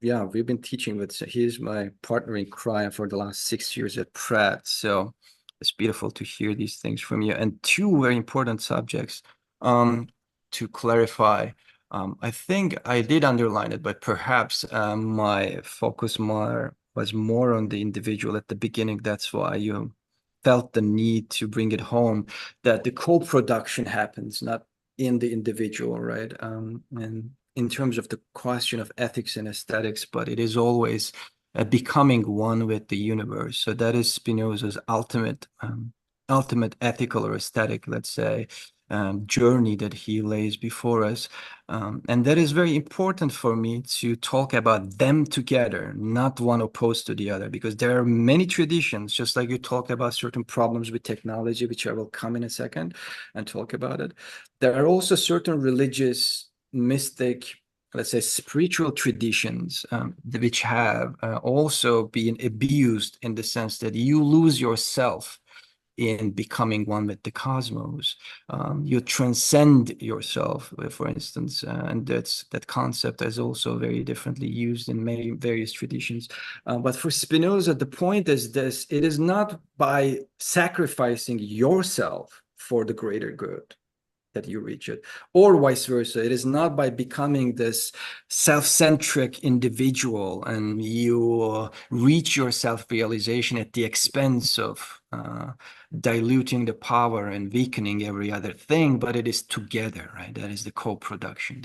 Yeah, we've been teaching with, he's my partner in crime for the last 6 years at Pratt. So it's beautiful to hear these things from you. And two very important subjects to clarify. I think I did underline it, but perhaps my focus was more on the individual at the beginning. That's why you felt the need to bring it home, that the co-production happens, not in the individual, right? And in terms of the question of ethics and aesthetics, but it is always becoming one with the universe. So that is Spinoza's ultimate ethical or aesthetic, let's say, journey that he lays before us. And that is very important for me to talk about them together, not one opposed to the other, because there are many traditions, just like you talk about certain problems with technology, which I will come in a second and talk about it. There are also certain religious, mystic, let's say spiritual traditions which have also been abused in the sense that you lose yourself in becoming one with the cosmos. You transcend yourself, for instance, and that concept is also very differently used in many various traditions. But for Spinoza, the point is this: it is not by sacrificing yourself for the greater good that you reach it, or vice versa. It is not by becoming this self-centric individual and you reach your self-realization at the expense of diluting the power and weakening every other thing, but it is together, right? That is the co-production.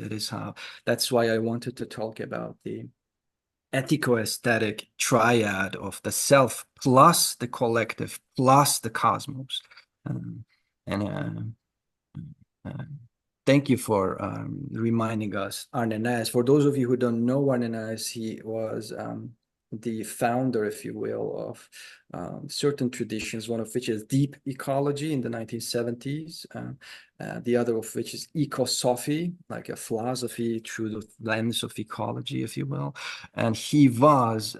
That's why I wanted to talk about the ethico-aesthetic triad of the self plus the collective plus the cosmos. Thank you for reminding us Arne Naess. For those of you who don't know Arne Naess, he was the founder, if you will, of certain traditions, one of which is deep ecology in the 1970s, the other of which is ecosophy, like a philosophy through the lens of ecology, if you will. And he was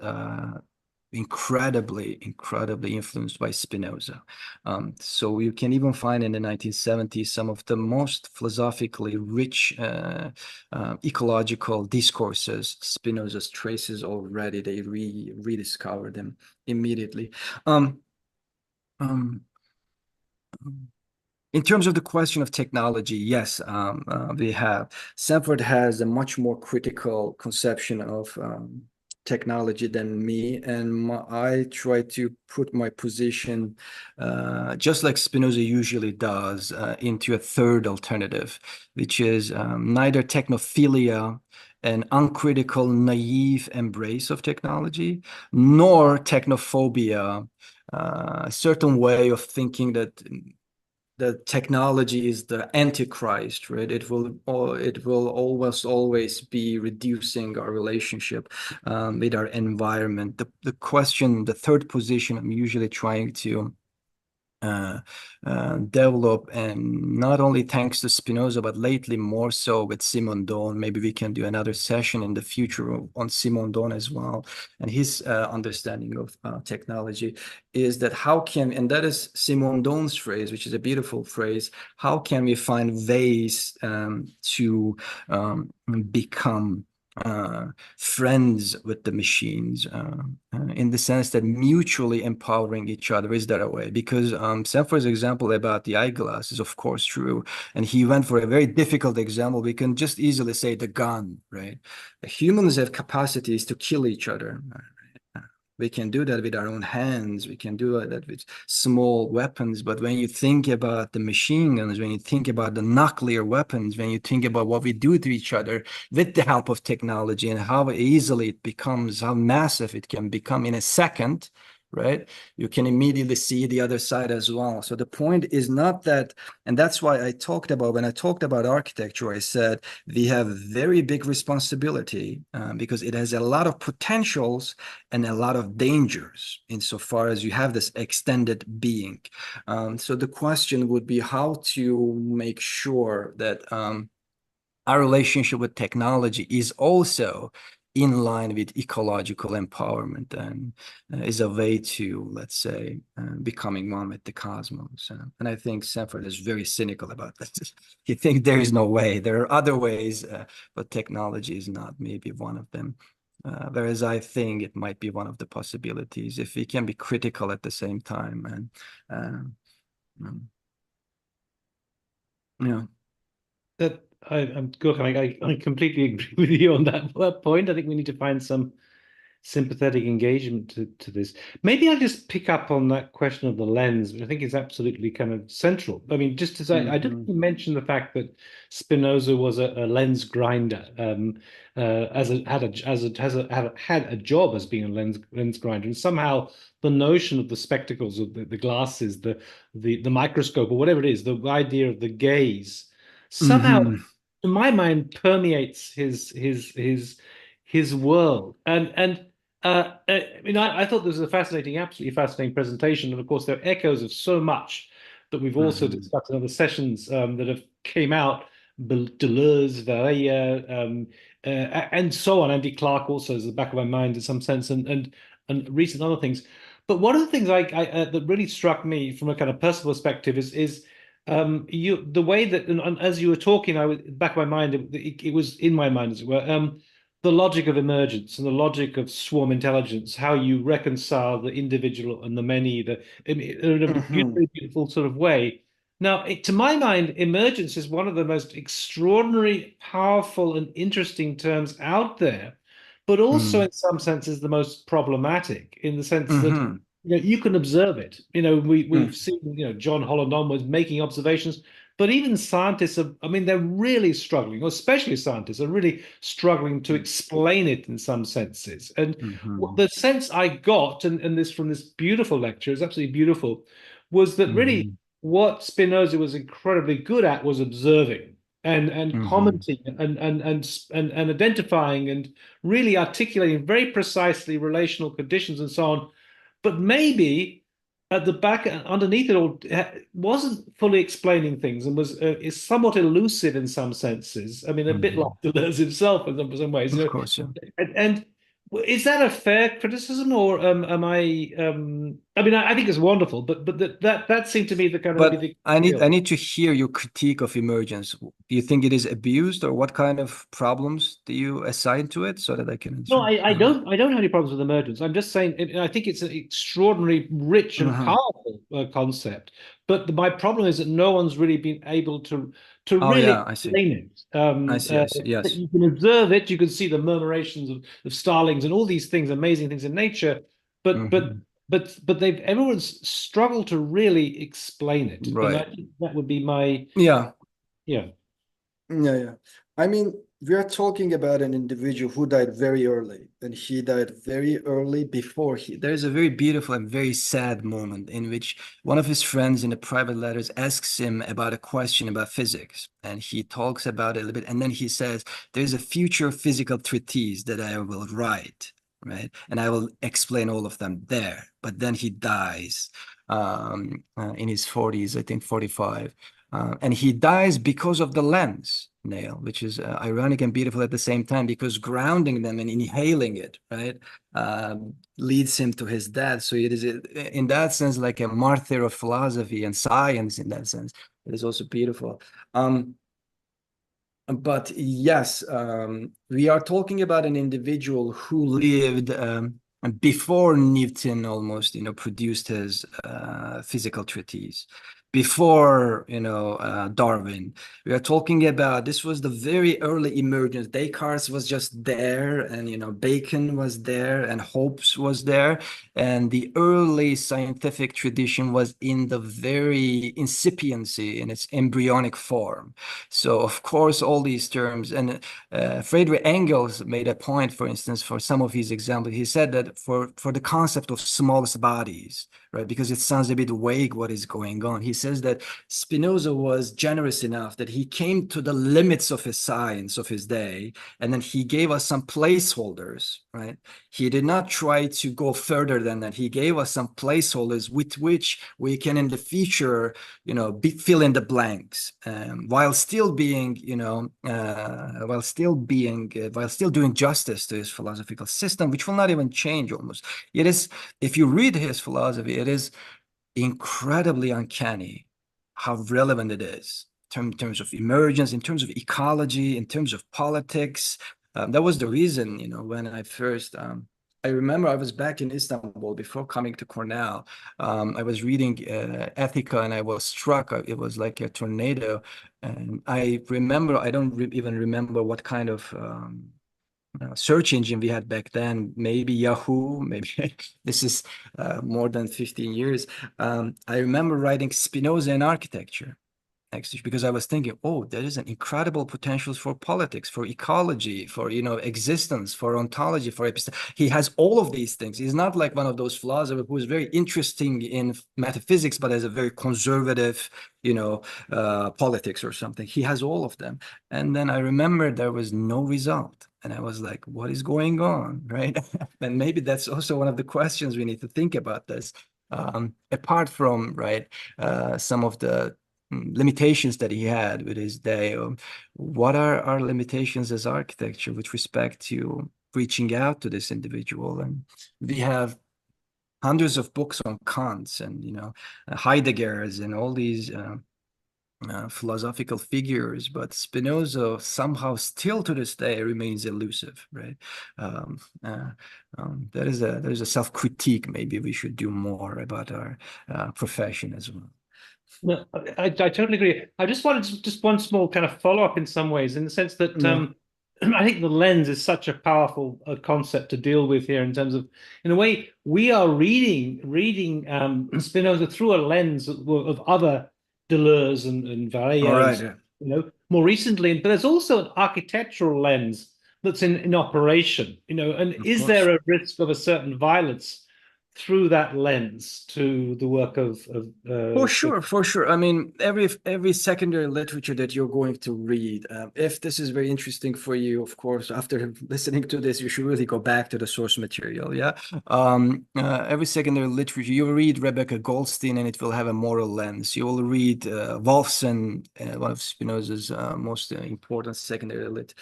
incredibly influenced by Spinoza. So you can even find in the 1970s some of the most philosophically rich ecological discourses. Spinoza's traces already, they rediscovered them immediately. In terms of the question of technology, yes, we have. Sanford has a much more critical conception of technology than me, and I try to put my position, just like Spinoza usually does, into a third alternative, which is neither technophilia, an uncritical, naive embrace of technology, nor technophobia, a certain way of thinking that the technology is the antichrist, right? It will always be reducing our relationship with our environment. The question, the third position I'm usually trying to develop, and not only thanks to Spinoza, but lately more so with Simondon. Maybe we can do another session in the future on Simondon as well, and his understanding of technology is that how can, and that is Simondon's phrase, which is a beautiful phrase, how can we find ways to become friends with the machines, in the sense that mutually empowering each other. Is that a way? Because Sanford's example about the eyeglass is of course true, and he went for a very difficult example. We can just easily say the gun, right? Humans have capacities to kill each other. We can do that with our own hands. We can do that with small weapons. But when you think about the machine guns, when you think about the nuclear weapons, when you think about what we do to each other with the help of technology and how easily it becomes, how massive it can become in a second, right? You can immediately see the other side as well. So the point is not that, and that's why when I talked about architecture, I said we have very big responsibility because it has a lot of potentials and a lot of dangers insofar as you have this extended being. So the question would be how to make sure that our relationship with technology is also in line with ecological empowerment and is a way to, let's say, becoming one with the cosmos. And I think Sanford is very cynical about this. He thinks there is no way. There are other ways, but technology is not maybe one of them. Whereas I think it might be one of the possibilities if we can be critical at the same time. And yeah. I'm good. I completely agree with you on that point. I think we need to find some sympathetic engagement to this. Maybe I'll just pick up on that question of the lens, which I think is absolutely kind of central. I mean, just to say, I didn't mention the fact that Spinoza was a lens grinder, had a job as being a lens grinder, and somehow the notion of the spectacles, of the glasses, the microscope, or whatever it is, the idea of the gaze, somehow, in my mind, permeates his world. I thought this was a absolutely fascinating presentation. And of course, there are echoes of so much that we've also discussed in other sessions that have came out. Deleuze, Varela, and so on. Andy Clark also is at the back of my mind in some sense, and recent other things. But one of the things that really struck me from a kind of personal perspective is the way that, and as you were talking, back of my mind, it was in my mind as it were. The logic of emergence and the logic of swarm intelligence, how you reconcile the individual and the many, in a beautiful, beautiful sort of way. Now, to my mind, emergence is one of the most extraordinary, powerful, and interesting terms out there, but also in some senses the most problematic in the sense that you can observe it. We've seen John Holland onwards making observations. But even scientists they're really struggling, or especially scientists are really struggling to explain it in some senses. And the sense I got, and this from this beautiful lecture, is absolutely beautiful, was that really what Spinoza was incredibly good at was observing and commenting and identifying and really articulating very precisely relational conditions and so on. But maybe at the back, underneath it all, wasn't fully explaining things and is somewhat elusive in some senses. I mean, a bit like Deleuze himself in some ways. Of course, yeah. And is that a fair criticism, or am I? I think it's wonderful, but that seemed to me the kind of. But I need to hear your critique of emergence. Do you think it is abused, or what kind of problems do you assign to it, so that I can answer? No, I don't have any problems with emergence. I'm just saying I think it's an extraordinarily rich and powerful concept. But my problem is that no one's really been able to really explain it. I see. Yes. You can observe it. You can see the murmurations of starlings and all these things, amazing things in nature. But everyone's struggled to really explain it. Right. And I think that would be my yeah. I mean, we are talking about an individual who died very early, and he died very early before he. There's a very beautiful and very sad moment in which one of his friends in the private letters asks him about a question about physics, and he talks about it a little bit, and then he says, "There's a future physical treatise that I will write, right? And I will explain all of them there." But then he dies in his 40s, I think 45. And he dies because of the lens, Neil, which is ironic and beautiful at the same time, because grounding them and inhaling it, right, leads him to his death. So it is, in that sense, like a martyr of philosophy and science. In that sense, it is also beautiful. But yes, we are talking about an individual who lived before Newton almost, produced his physical treatise. before, Darwin. We are talking about, this was the very early emergence. Descartes was just there, and, Bacon was there, and Hobbes was there. And the early scientific tradition was in the very incipiency, in its embryonic form. So, of course, all these terms, and Friedrich Engels made a point, for instance, for some of his examples. He said that for the concept of smallest bodies, right, because it sounds a bit vague what is going on. He says that Spinoza was generous enough that he came to the limits of his science of his day, and then he gave us some placeholders, right? He did not try to go further than that. He gave us some placeholders with which we can in the future, fill in the blanks, while still being, while still doing justice to his philosophical system, which will not even change almost. It is, if you read his philosophy, it is incredibly uncanny how relevant it is in terms of emergence, in terms of ecology, in terms of politics. That was the reason, when I first, I remember I was back in Istanbul before coming to Cornell. I was reading Ethica, and I was struck. It was like a tornado. And I remember, I don't even remember what kind of search engine we had back then, maybe Yahoo, maybe this is more than 15 years. I remember writing Spinoza in architecture, actually, because I was thinking, oh, there is an incredible potential for politics, for ecology, for, existence, for ontology, for he has all of these things. He's not like one of those philosophers who is very interesting in metaphysics, but has a very conservative, politics or something. He has all of them. And then I remember there was no result. And I was like, what is going on, right? And maybe that's also one of the questions we need to think about this. Apart from, right, some of the limitations that he had with his day, what are our limitations as architecture with respect to reaching out to this individual? And we have hundreds of books on Kant's and, Heidegger's and all these philosophical figures, but Spinoza somehow still to this day remains elusive, right? There is a self-critique. Maybe we should do more about our profession as well. No, I totally agree. I just wanted just one small kind of follow-up in some ways, in the sense that I think the lens is such a powerful concept to deal with here, in terms of, in a way, we are reading Spinoza through a lens of other Deleuze and Vareille's, Right. More recently. But there's also an architectural lens that's in operation, and is there a risk of a certain violence through that lens to the work of For sure. I mean, every secondary literature that you're going to read, if this is very interesting for you, of course, after listening to this, you should really go back to the source material. Yeah. Every secondary literature, you will read Rebecca Goldstein, and it will have a moral lens. You will read Wolfson, one of Spinoza's most important secondary lit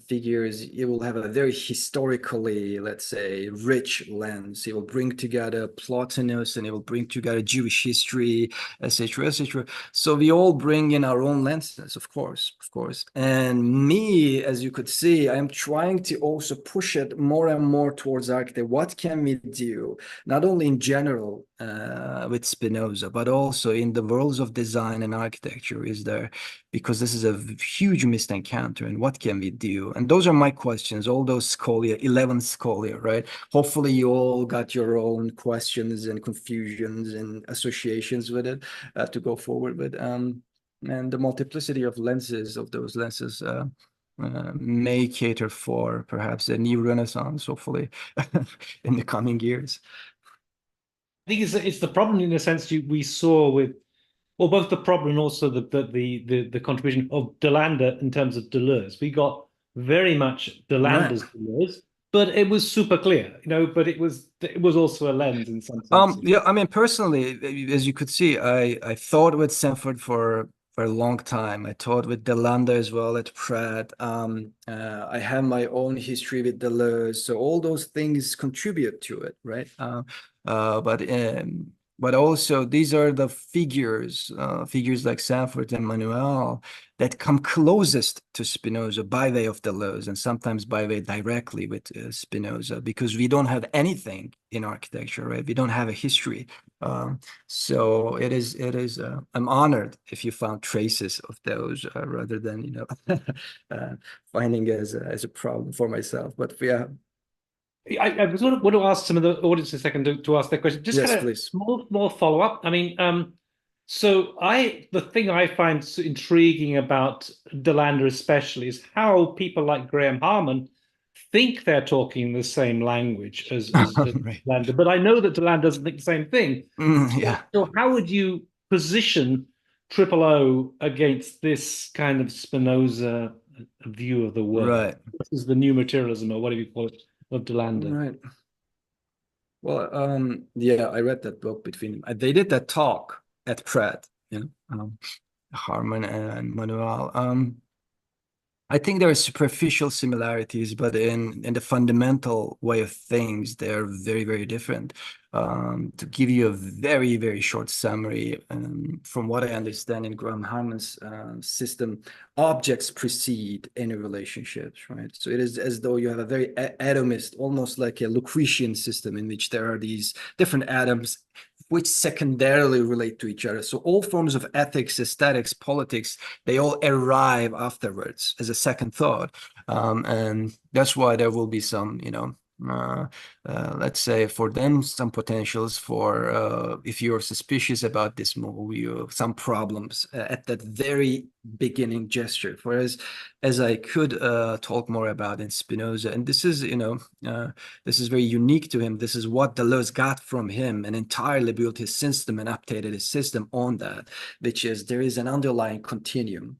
figures. It will have a very historically, let's say, rich lens. It will bring together Plotinus, and it will bring together Jewish history, etc., etc. So we all bring in our own lenses, of course. And me, as you could see, I am trying to also push it more and more towards architecture. What can we do, not only in general with Spinoza, but also in the worlds of design and architecture? Is there, because this is a huge missed encounter, and what can we do? And those are my questions, all those scholia, 11 scholia, right? Hopefully you all got your own questions and confusions and associations with it to go forward with. And the multiplicity of lenses, of those lenses, may cater for perhaps a new renaissance, hopefully, in the coming years. I think it's the problem, in a sense, we saw with, well, both the problem and also the contribution of Delander in terms of Deleuze. We got very much Delander's Deleuze, but it was super clear, but it was also a lens in some sense. Yeah, I mean, personally, as you could see, I thought with Sanford for a long time. I taught with Delander as well at Pratt. I have my own history with Deleuze, so all those things contribute to it, right? But but also these are the figures, figures like Sanford and Manuel, that come closest to Spinoza by way of Deleuze, and sometimes by way directly with Spinoza, because we don't have anything in architecture, right? We don't have a history. So it is. I'm honored if you found traces of those, rather than, you know, finding as a problem for myself. But yeah. I sort of want to ask some of the audience a second to ask that question. Just Yes, kind of please. small follow up. I mean, so the thing I find so intriguing about Delander especially is how people like Graham Harman think they're talking the same language as Right. Delander, but I know that Delander doesn't think the same thing. Yeah. So how would you position Triple O against this kind of Spinoza view of the world? Right. This is the new materialism, or whatever you call it, of Delander. Right. Well, yeah, I read that book between them. They did that talk at Pratt, you know, Harman and Manuel. I think there are superficial similarities, but in the fundamental way of things, they're very, very different. To give you a very, very short summary, from what I understand in Graham Harman's system, objects precede any relationships, right? So it is as though you have a very atomist, almost like a Lucretian system, in which there are these different atoms which secondarily relate to each other. So all forms of ethics, aesthetics, politics, they all arrive afterwards as a second thought. And that's why there will be some, you know, let's say for them, some potentials for, if you're suspicious about this movie, or some problems at that very beginning gesture. Whereas, as I could talk more about in Spinoza, and this is, you know, this is very unique to him. This is what Deleuze got from him, and entirely built his system and updated his system on that, which is there is an underlying continuum,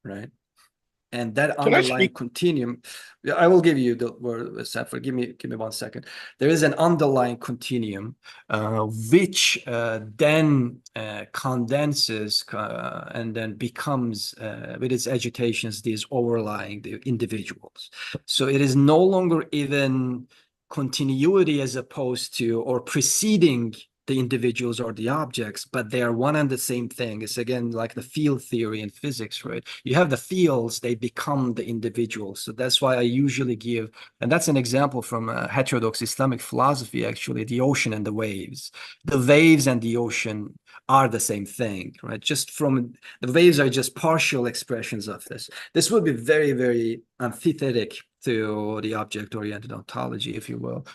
right? And that underlying continuum, I will give you the word, Sanford. Give me 1 second. There is an underlying continuum, which then condenses and then becomes, with its agitations, these overlying the individuals. So it is no longer even continuity as opposed to or preceding the individuals or the objects, but they are one and the same thing. It's again like the field theory in physics, right? You have the fields, they become the individuals. So that's why I usually give, and that's an example from heterodox Islamic philosophy, actually, the ocean and the waves. The waves and the ocean are the same thing, right? Just from the waves are just partial expressions of this. This would be very, very antithetic to the object-oriented ontology, if you will.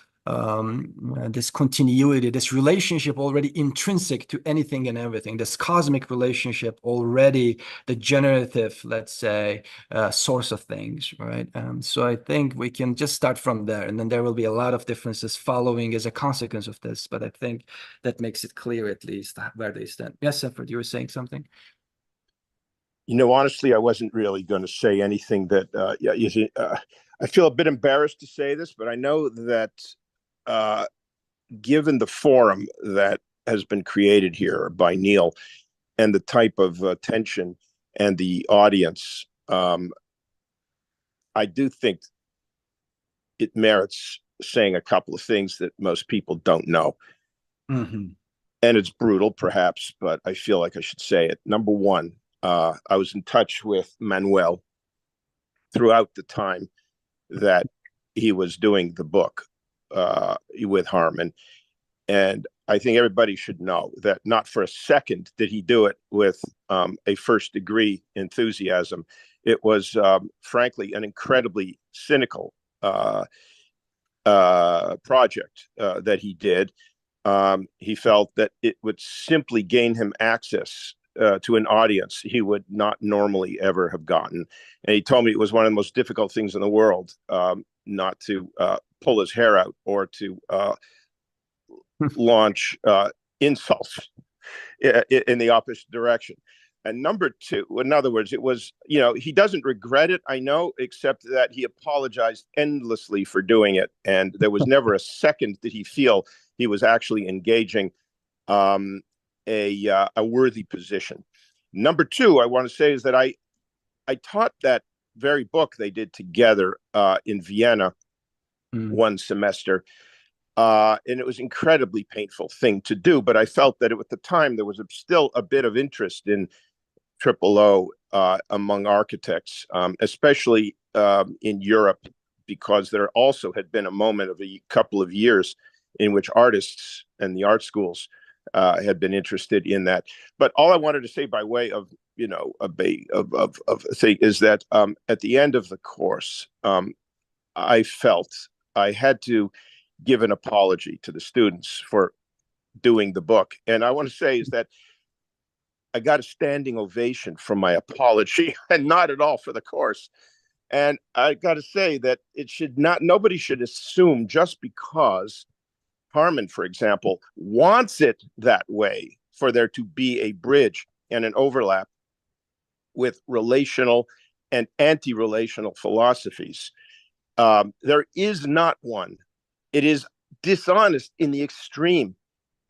This continuity, this relationship already intrinsic to anything and everything, this cosmic relationship already the generative, let's say, source of things, right? So I think we can just start from there, and then there will be a lot of differences following as a consequence of this, but I think that makes it clear at least where they stand. Yes, Sanford, you were saying something? You know, honestly, I wasn't really going to say anything that, I feel a bit embarrassed to say this, but I know that given the forum that has been created here by Neil and the type of tension and the audience, I do think it merits saying a couple of things that most people don't know. Mm-hmm. And it's brutal, perhaps, but I feel like I should say it. Number one, I was in touch with Manuel throughout the time that he was doing the book with Harman. And I think everybody should know that not for a second did he do it with a first degree enthusiasm. It was, frankly, an incredibly cynical project that he did. He felt that it would simply gain him access to an audience he would not normally ever have gotten. And he told me it was one of the most difficult things in the world, not to pull his hair out or to launch insults in the opposite direction. And number two, in other words, it was, you know, he doesn't regret it, I know, except that he apologized endlessly for doing it. And there was never a second did he feel he was actually engaging a worthy position. Number two, I want to say is that I taught that very book they did together in Vienna one semester. And it was an incredibly painful thing to do. But I felt that at the time there was still a bit of interest in triple O among architects, especially in Europe, because there also had been a moment of a couple of years in which artists and the art schools had been interested in that. But all I wanted to say by way of, you know, a thing is that at the end of the course, I felt I had to give an apology to the students for doing the book. And I want to say is that I got a standing ovation from my apology and not at all for the course. And I got to say that it should not, nobody should assume just because Harman, for example, wants it that way for there to be a bridge and an overlap with relational and anti-relational philosophies. There is not one. It is dishonest in the extreme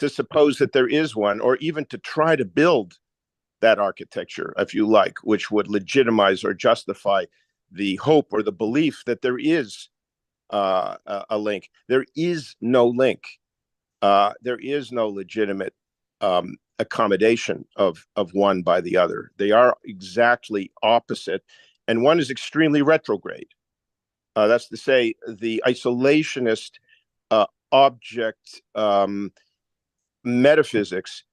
to suppose that there is one, or even to try to build that architecture, if you like, which would legitimize or justify the hope or the belief that there is a link. There is no link. There is no legitimate accommodation of one by the other. They are exactly opposite, and one is extremely retrograde. That's to say, the isolationist object metaphysics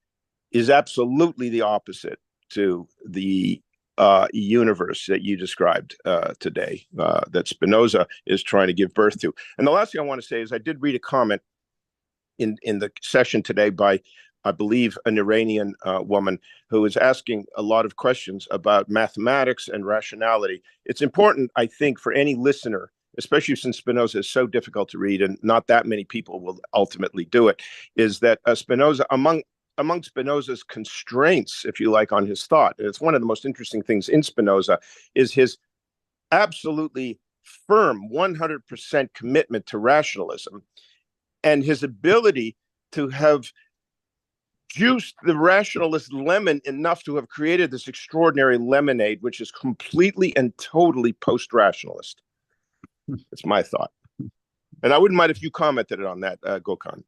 is absolutely the opposite to the universe that you described today, that Spinoza is trying to give birth to. And the last thing I want to say is I did read a comment in the session today by, I believe, an Iranian woman who is asking a lot of questions about mathematics and rationality. It's important, I think, for any listener, especially since Spinoza is so difficult to read and not that many people will ultimately do it, is that Spinoza, among Spinoza's constraints, if you like, on his thought, and it's one of the most interesting things in Spinoza, is his absolutely firm 100% commitment to rationalism and his ability to have juiced the rationalist lemon enough to have created this extraordinary lemonade, which is completely and totally post-rationalist. That's my thought. And I wouldn't mind if you commented on that, Gökhan.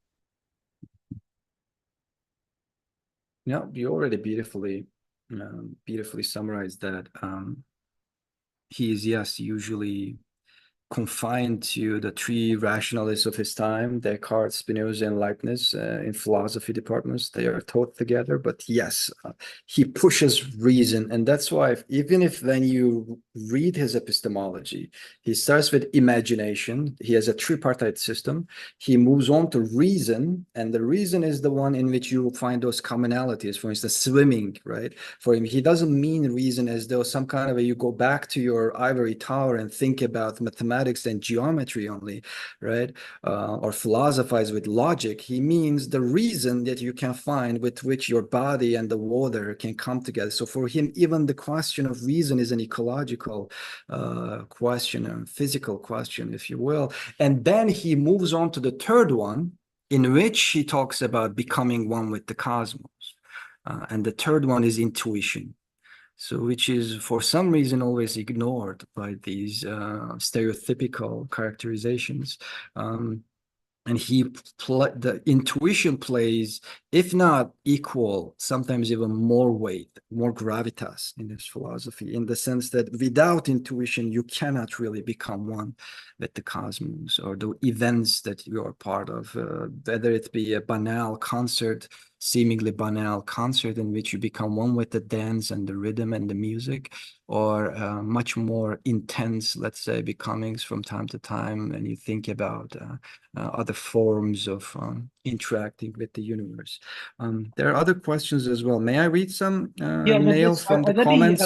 No, you already beautifully summarized that. He is, yes, usually confined to the three rationalists of his time, Descartes, Spinoza, and Leibniz. In philosophy departments, they are taught together. But yes, he pushes reason, and that's why even if when you read his epistemology, he starts with imagination. He has a tripartite system. He moves on to reason, and the reason is the one in which you will find those commonalities. For instance, swimming, right? For him, he doesn't mean reason as though some kind of you go back to your ivory tower and think about mathematics and geometry only, right? Or philosophize with logic. He means the reason that you can find with which your body and the water can come together. So for him, even the question of reason is an ecological question, a physical question, if you will. And then he moves on to the third one, in which he talks about becoming one with the cosmos. And the third one is intuition. So, which is for some reason always ignored by these stereotypical characterizations. And the intuition plays, if not equal, sometimes even more weight, more gravitas in this philosophy, in the sense that without intuition, you cannot really become one with the cosmos or the events that you are part of, whether it be a banal concert, seemingly banal concert in which you become one with the dance and the rhythm and the music, or much more intense, let's say, becomings from time to time, and you think about other forms of interacting with the universe. There are other questions as well. May I read some, Neil, from the comments?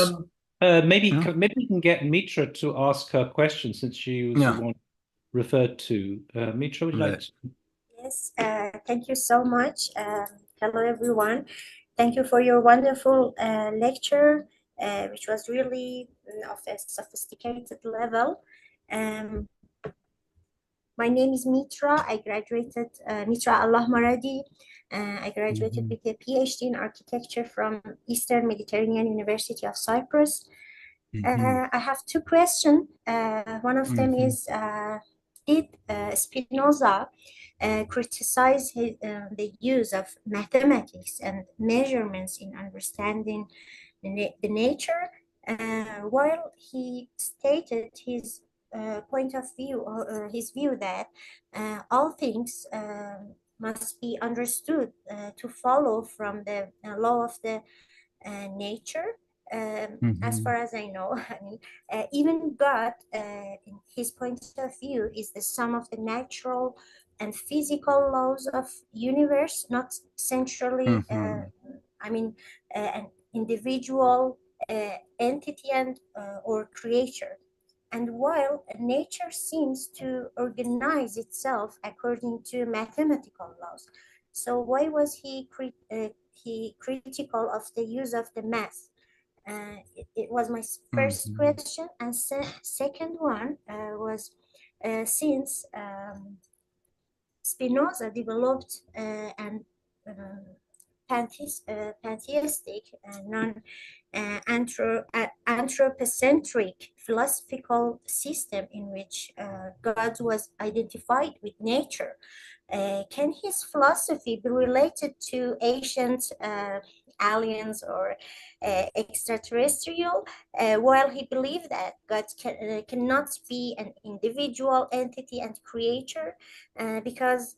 Maybe we can get Mitra to ask her question, since she was the one referred to. Mitra, would you like to? Yes, thank you so much. Hello, everyone. Thank you for your wonderful lecture, which was really of a sophisticated level. My name is Mitra. I graduated, Mitra Allah Maradi. I graduated with a PhD in architecture from Eastern Mediterranean University of Cyprus. I have two questions. One of them is, did Spinoza criticize the use of mathematics and measurements in understanding the nature, while he stated his point of view, or his view that all things must be understood to follow from the law of the nature. As far as I know, I mean, even God, in his point of view, is the sum of the natural and physical laws of universe, not centrally, I mean, an individual entity and or creature. And while nature seems to organize itself according to mathematical laws, so why was he critical of the use of the math? It was my first question. And second one was, since Spinoza developed an pantheistic, anthropocentric philosophical system in which God was identified with nature. Can his philosophy be related to ancient aliens or extraterrestrial, while he believed that God cannot be an individual entity and creator? Because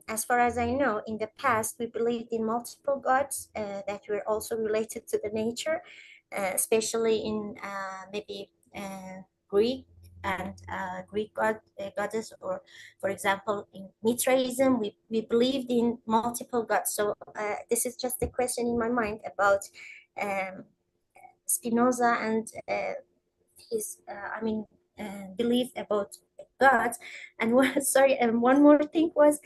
as far as I know, in the past, we believed in multiple gods that were also related to the nature, especially in maybe Greek and Greek goddess, or for example, in Mithraism, we believed in multiple gods. So this is just a question in my mind about Spinoza and his, belief about God. And one more thing was,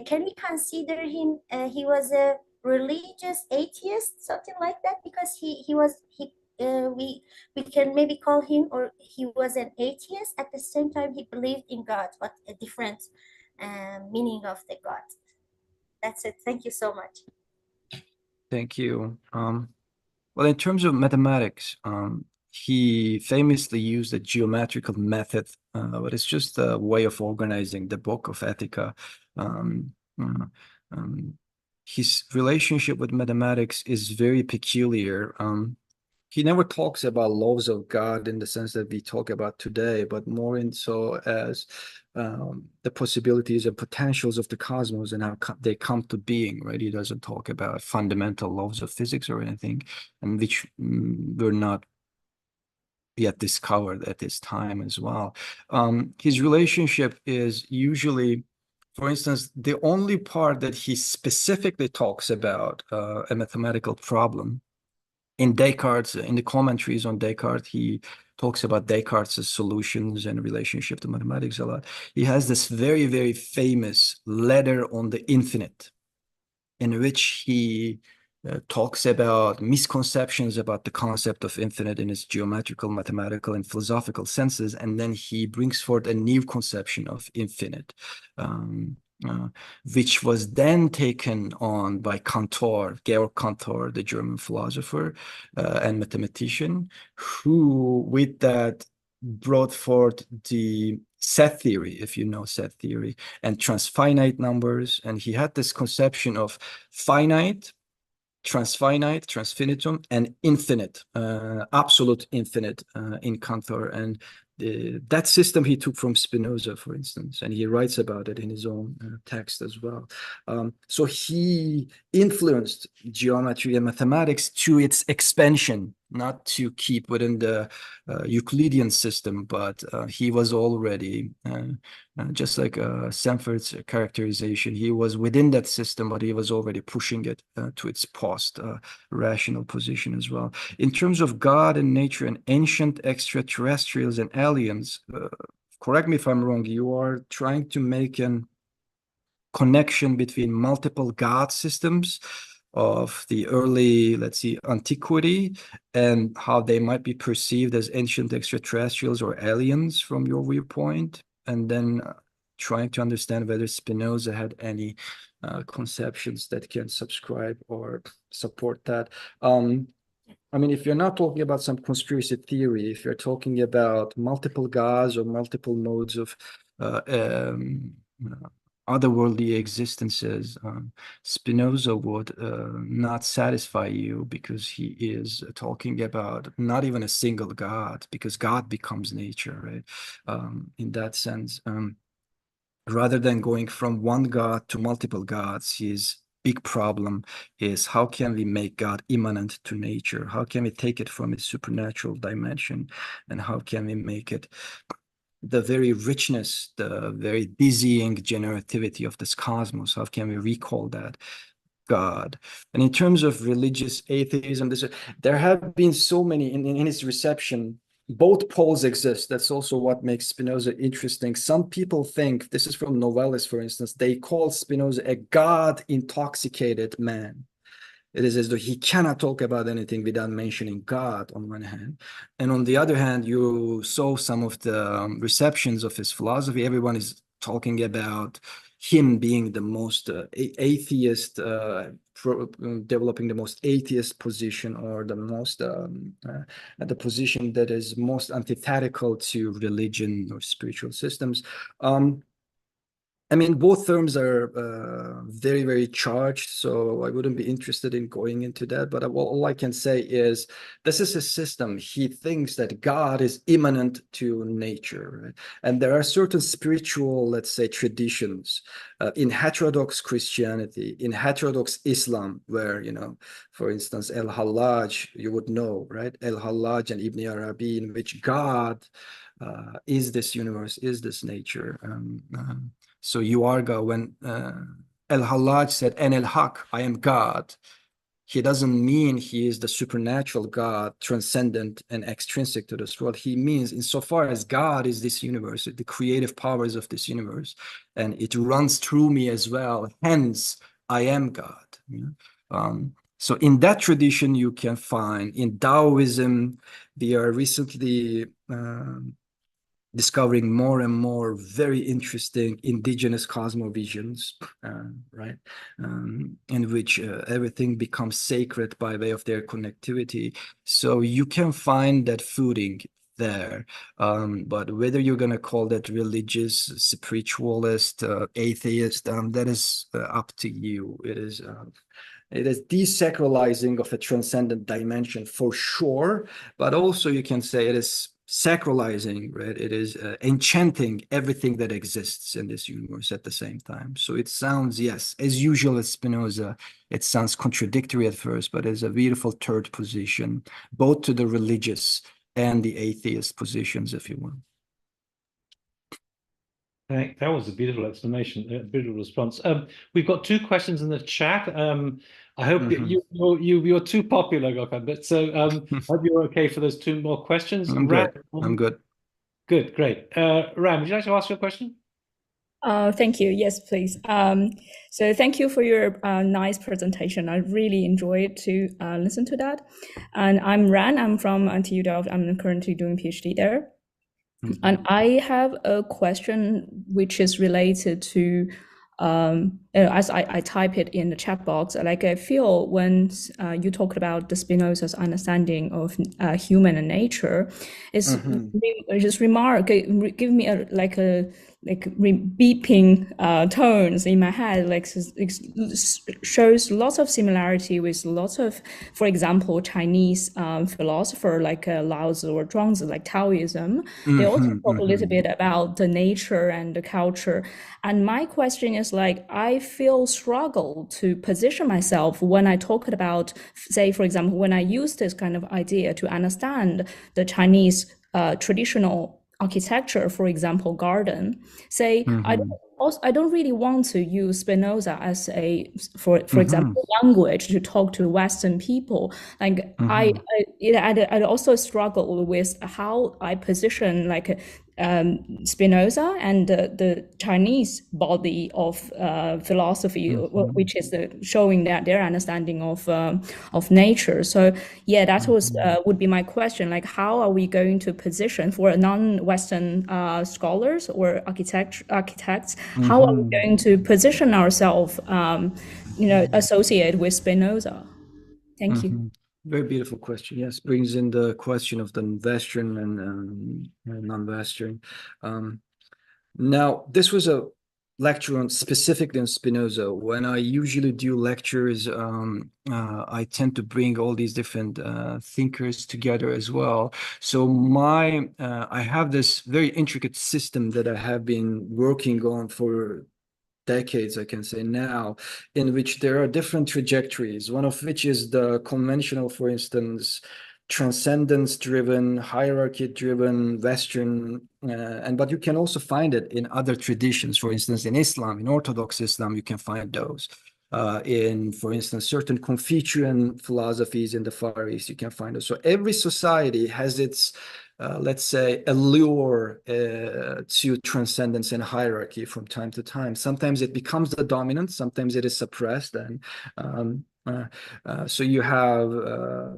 can we consider him? He was a religious atheist, something like that, because we can maybe call him, or he was an atheist at the same time he believed in God, but a different meaning of the God. That's it. Thank you so much. Thank you. Well, in terms of mathematics, he famously used a geometrical method, but it's just a way of organizing the book of Ethica. His relationship with mathematics is very peculiar. He never talks about laws of God in the sense that we talk about today, but more in so as the possibilities and potentials of the cosmos and how they come to being, right? He doesn't talk about fundamental laws of physics or anything, and which were not yet discovered at this time as well. His relationship is usually, for instance, the only part that he specifically talks about a mathematical problem in Descartes, in the commentaries on Descartes, he talks about Descartes' solutions and relationship to mathematics a lot. He has this very, very famous letter on the infinite, in which he talks about misconceptions about the concept of infinite in its geometrical, mathematical, and philosophical senses, and then he brings forth a new conception of infinite. Which was then taken on by Cantor, Georg Cantor, the German philosopher and mathematician, who with that brought forth the set theory, if you know set theory, and transfinite numbers. And he had this conception of finite, transfinite, transfinitum, and infinite, absolute infinite in Cantor. And that system he took from Spinoza, for instance, and he writes about it in his own text as well. So he influenced geometry and mathematics to its expansion, not to keep within the Euclidean system, but he was already, just like Sanford's characterization, he was within that system, but he was already pushing it to its post-rational position as well. In terms of God and nature and ancient extraterrestrials and aliens, correct me if I'm wrong, you are trying to make an connection between multiple God systems of the early, let's see, antiquity, and how they might be perceived as ancient extraterrestrials or aliens from your viewpoint, and then trying to understand whether Spinoza had any conceptions that can subscribe or support that. I mean, if you're not talking about some conspiracy theory, if you're talking about multiple gods or multiple modes of otherworldly existences, Spinoza would not satisfy you, because he is talking about not even a single God, because God becomes nature, right? In that sense, rather than going from one God to multiple gods, his big problem is, how can we make God immanent to nature? How can we take it from its supernatural dimension? And how can we make it the very richness, the very dizzying generativity of this cosmos? How can we recall that God? And in terms of religious atheism, there have been so many in his reception. Both poles exist. That's also what makes Spinoza interesting. Some people think, this is from Novellis, for instance, they call Spinoza a God-intoxicated man. It is as though he cannot talk about anything without mentioning God on one hand. And on the other hand, you saw some of the receptions of his philosophy. Everyone is talking about him being the most atheist, developing the most atheist position, or the most the position that is most antithetical to religion or spiritual systems. I mean, both terms are very, very charged, so I wouldn't be interested in going into that. But all I can say is, this is a system. He thinks that God is immanent to nature, right? And there are certain spiritual, let's say, traditions in heterodox Christianity, in heterodox Islam, where, for instance, El-Hallaj, you would know, right? El-Hallaj and Ibn Arabi, in which God is this universe, is this nature. So you are God. When El-Hallaj said, "En el-Haq, I am God," he doesn't mean he is the supernatural God, transcendent and extrinsic to this world. He means, insofar as God is this universe, the creative powers of this universe, and it runs through me as well, hence I am God. So in that tradition, you can find, in Taoism, we are recently discovering more and more very interesting indigenous cosmovisions, right? In which everything becomes sacred by way of their connectivity. So you can find that footing there. But whether you're going to call that religious, spiritualist, atheist, that is up to you. It is desacralizing of a transcendent dimension for sure, but also you can say it is sacralizing, right? It is enchanting everything that exists in this universe at the same time. So it sounds, yes, as usual as Spinoza, it sounds contradictory at first, but it's a beautiful third position, both to the religious and the atheist positions, if you will. That was a beautiful explanation, a beautiful response. We've got two questions in the chat. I hope you're too popular, Gökhan, but so hope you're okay for those two more questions. I'm good. I'm good. Good, great. Ram, would you like to ask your question? Thank you. Yes, please. So thank you for your nice presentation. I really enjoyed to listen to that. And I'm Ran. I'm from TU Delft. I'm currently doing PhD there. And I have a question which is related to, as I type it in the chat box, like I feel when you talked about the Spinoza's understanding of human and nature, it's just give me beeping tones in my head, like it shows lots of similarity with lots of, for example, Chinese philosopher like Lao Tzu or Zhuangzi, like Taoism. They also talk a little bit about the nature and the culture. And my question is, like, I feel struggle to position myself when I talk about, say, for example, when I use this kind of idea to understand the Chinese traditional architecture, for example, garden, say, I don't really want to use Spinoza as for example, language to talk to Western people. Like I also struggle with how I position like Spinoza and the Chinese body of philosophy, which is showing that their understanding of nature. So yeah, that was would be my question. Like, how are we going to position for non-Western scholars or architects? How are we going to position ourselves, associated with Spinoza? Thank you. Very beautiful question. Yes, brings in the question of the Western and non-Western. Now, this was a lecture on specifically on Spinoza. When I usually do lectures, I tend to bring all these different thinkers together as well. So I have this very intricate system that I have been working on for decades, I can say now, in which there are different trajectories, one of which is the conventional, for instance, transcendence-driven, hierarchy-driven Western, but you can also find it in other traditions. For instance, in Islam, in Orthodox Islam, you can find those. For instance, certain Confucian philosophies in the Far East, you can find those. So every society has its let's say, allure to transcendence and hierarchy from time to time. Sometimes it becomes the dominant, sometimes it is suppressed. And so you have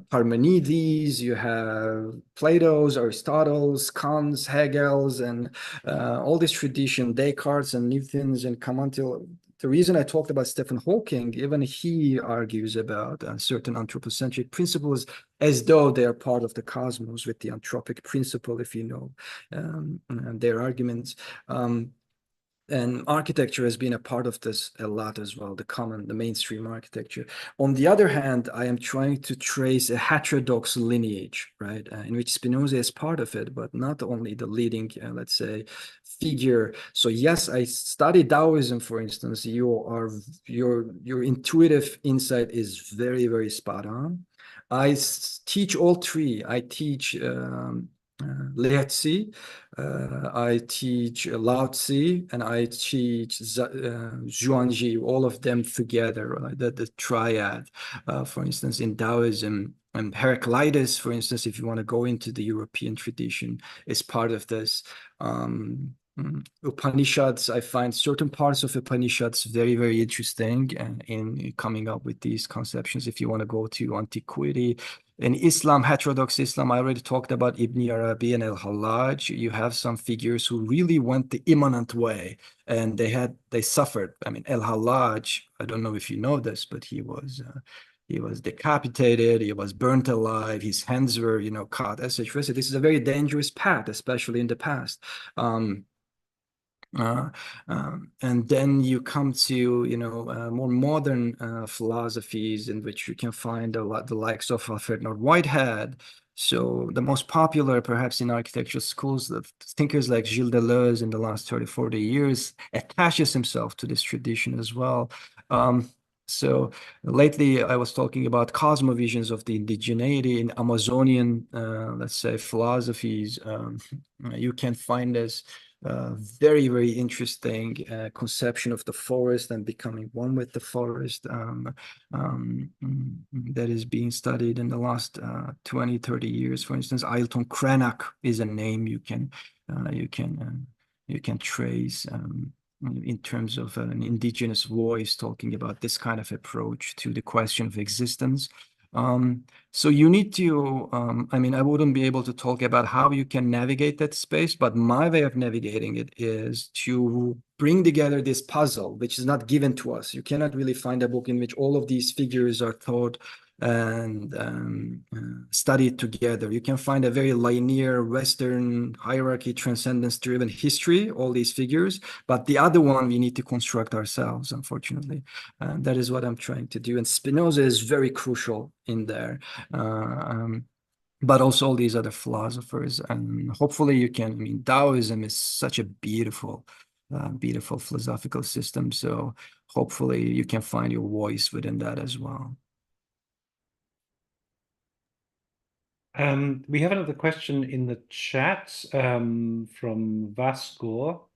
Parmenides, you have Plato's, Aristotle's, Kant's, Hegel's, and all this tradition, Descartes and Newton's, and come until the reason I talked about Stephen Hawking, even he argues about certain anthropocentric principles as though they are part of the cosmos with the anthropic principle, if you know their arguments. And architecture has been a part of this a lot as well, the mainstream architecture. On the other hand, I am trying to trace a heterodox lineage, right, in which Spinoza is part of it, but not only the leading, let's say, figure. So yes, I study Taoism, for instance. Your intuitive insight is very, very spot on. I teach all three. I teach Lietzi, I teach Lao Tzu, and I teach Zhuangzi, all of them together, the triad, for instance, in Taoism. And Heraclitus, for instance, if you want to go into the European tradition, is part of this. Upanishads, I find certain parts of Upanishads very, very interesting in coming up with these conceptions. If you want to go to antiquity, in Islam, heterodox Islam, I already talked about Ibn Arabi and Al-Hallaj. You have some figures who really went the immanent way, and they suffered. I mean, Al-Hallaj, I don't know if you know this, but he was decapitated, he was burnt alive, his hands were, cut, etc. So this is a very dangerous path, especially in the past. And then you come to, more modern philosophies in which you can find the likes of Alfred North Whitehead. So the most popular, perhaps in architectural schools, the thinkers like Gilles Deleuze in the last 30, 40 years attaches himself to this tradition as well. So lately I was talking about cosmovisions of the indigeneity in Amazonian, let's say, philosophies. You can find this very, very interesting conception of the forest and becoming one with the forest that is being studied in the last 20, 30 years. For instance, Ailton Krenak is a name you can trace in terms of an indigenous voice talking about this kind of approach to the question of existence. So you need to, I mean, I wouldn't be able to talk about how you can navigate that space, but my way of navigating it is to bring together this puzzle, which is not given to us. You cannot really find a book in which all of these figures are taught and studied together. You can find a very linear Western hierarchy, transcendence-driven history, all these figures, but the other one we need to construct ourselves, unfortunately. That is what I'm trying to do. And Spinoza is very crucial in there. But also all these other philosophers. And hopefully you can, I mean, Taoism is such a beautiful philosophical system. So hopefully you can find your voice within that as well. We have another question in the chat from Vasco.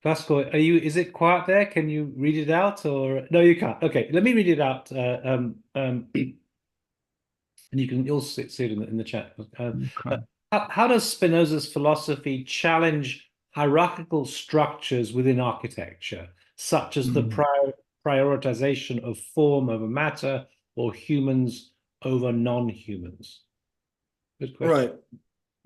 Vasco, is it quiet there? Can you read it out or no, you can't. Okay, let me read it out. And you'll see it in the chat. Okay. How does Spinoza's philosophy challenge hierarchical structures within architecture, such as the prioritization of form over matter or humans over non-humans? Good question. Right.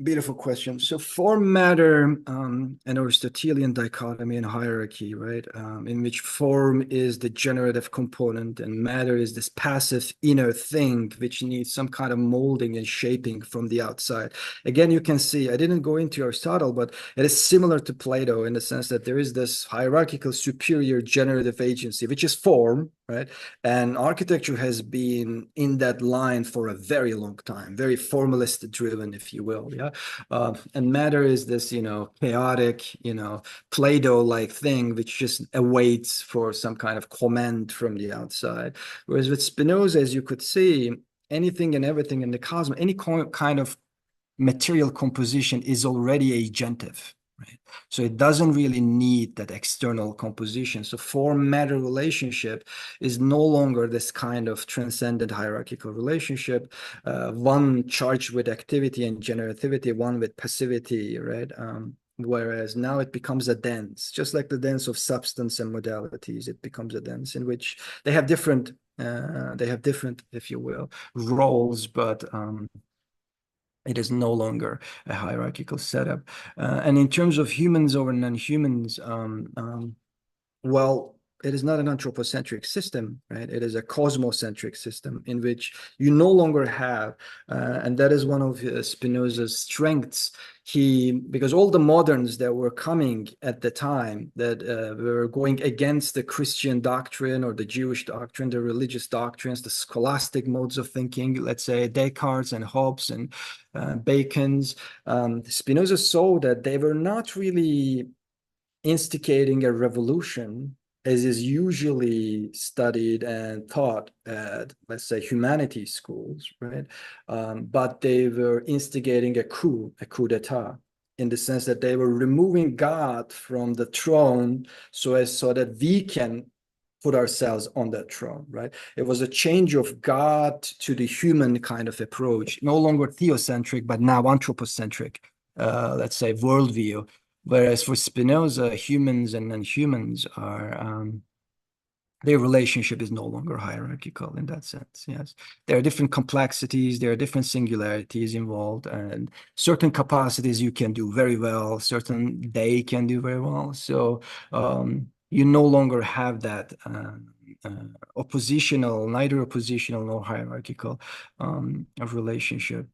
Beautiful question. So form, matter, an Aristotelian dichotomy and hierarchy, right? In which form is the generative component and matter is this passive inner thing which needs some kind of molding and shaping from the outside. Again, you can see, I didn't go into Aristotle, but it is similar to Plato in the sense that there is this hierarchical superior generative agency, which is form, right? And architecture has been in that line for a very long time, very formalist driven, if you will, yeah? And matter is this, chaotic, Play-Doh-like thing which just awaits for some kind of command from the outside. Whereas with Spinoza, as you could see, anything and everything in the cosmos, any kind of material composition is already agentive. Right? So it doesn't really need that external composition. So form-matter relationship is no longer this kind of transcendent hierarchical relationship, one charged with activity and generativity, one with passivity, right? Whereas now it becomes a dance, just like the dance of substance and modalities. It becomes a dance in which they have different, if you will, roles, but it is no longer a hierarchical setup. And in terms of humans over non-humans, well, it is not an anthropocentric system, right? It is a cosmocentric system in which you no longer have, and that is one of Spinoza's strengths. Because all the moderns that were coming at the time that were going against the Christian doctrine or the Jewish doctrine, the religious doctrines, the scholastic modes of thinking, let's say Descartes and Hobbes and Bacon's, Spinoza saw that they were not really instigating a revolution as is usually studied and taught at, let's say, humanities schools, right? But they were instigating a coup d'etat, in the sense that they were removing God from the throne so that we can put ourselves on that throne, right? It was a change of God to the human kind of approach, no longer theocentric, but now anthropocentric, let's say, worldview. Whereas for Spinoza, humans and non-humans are, their relationship is no longer hierarchical in that sense, yes. There are different complexities, there are different singularities involved, and certain capacities you can do very well, certain they can do very well. So you no longer have that neither oppositional nor hierarchical relationship.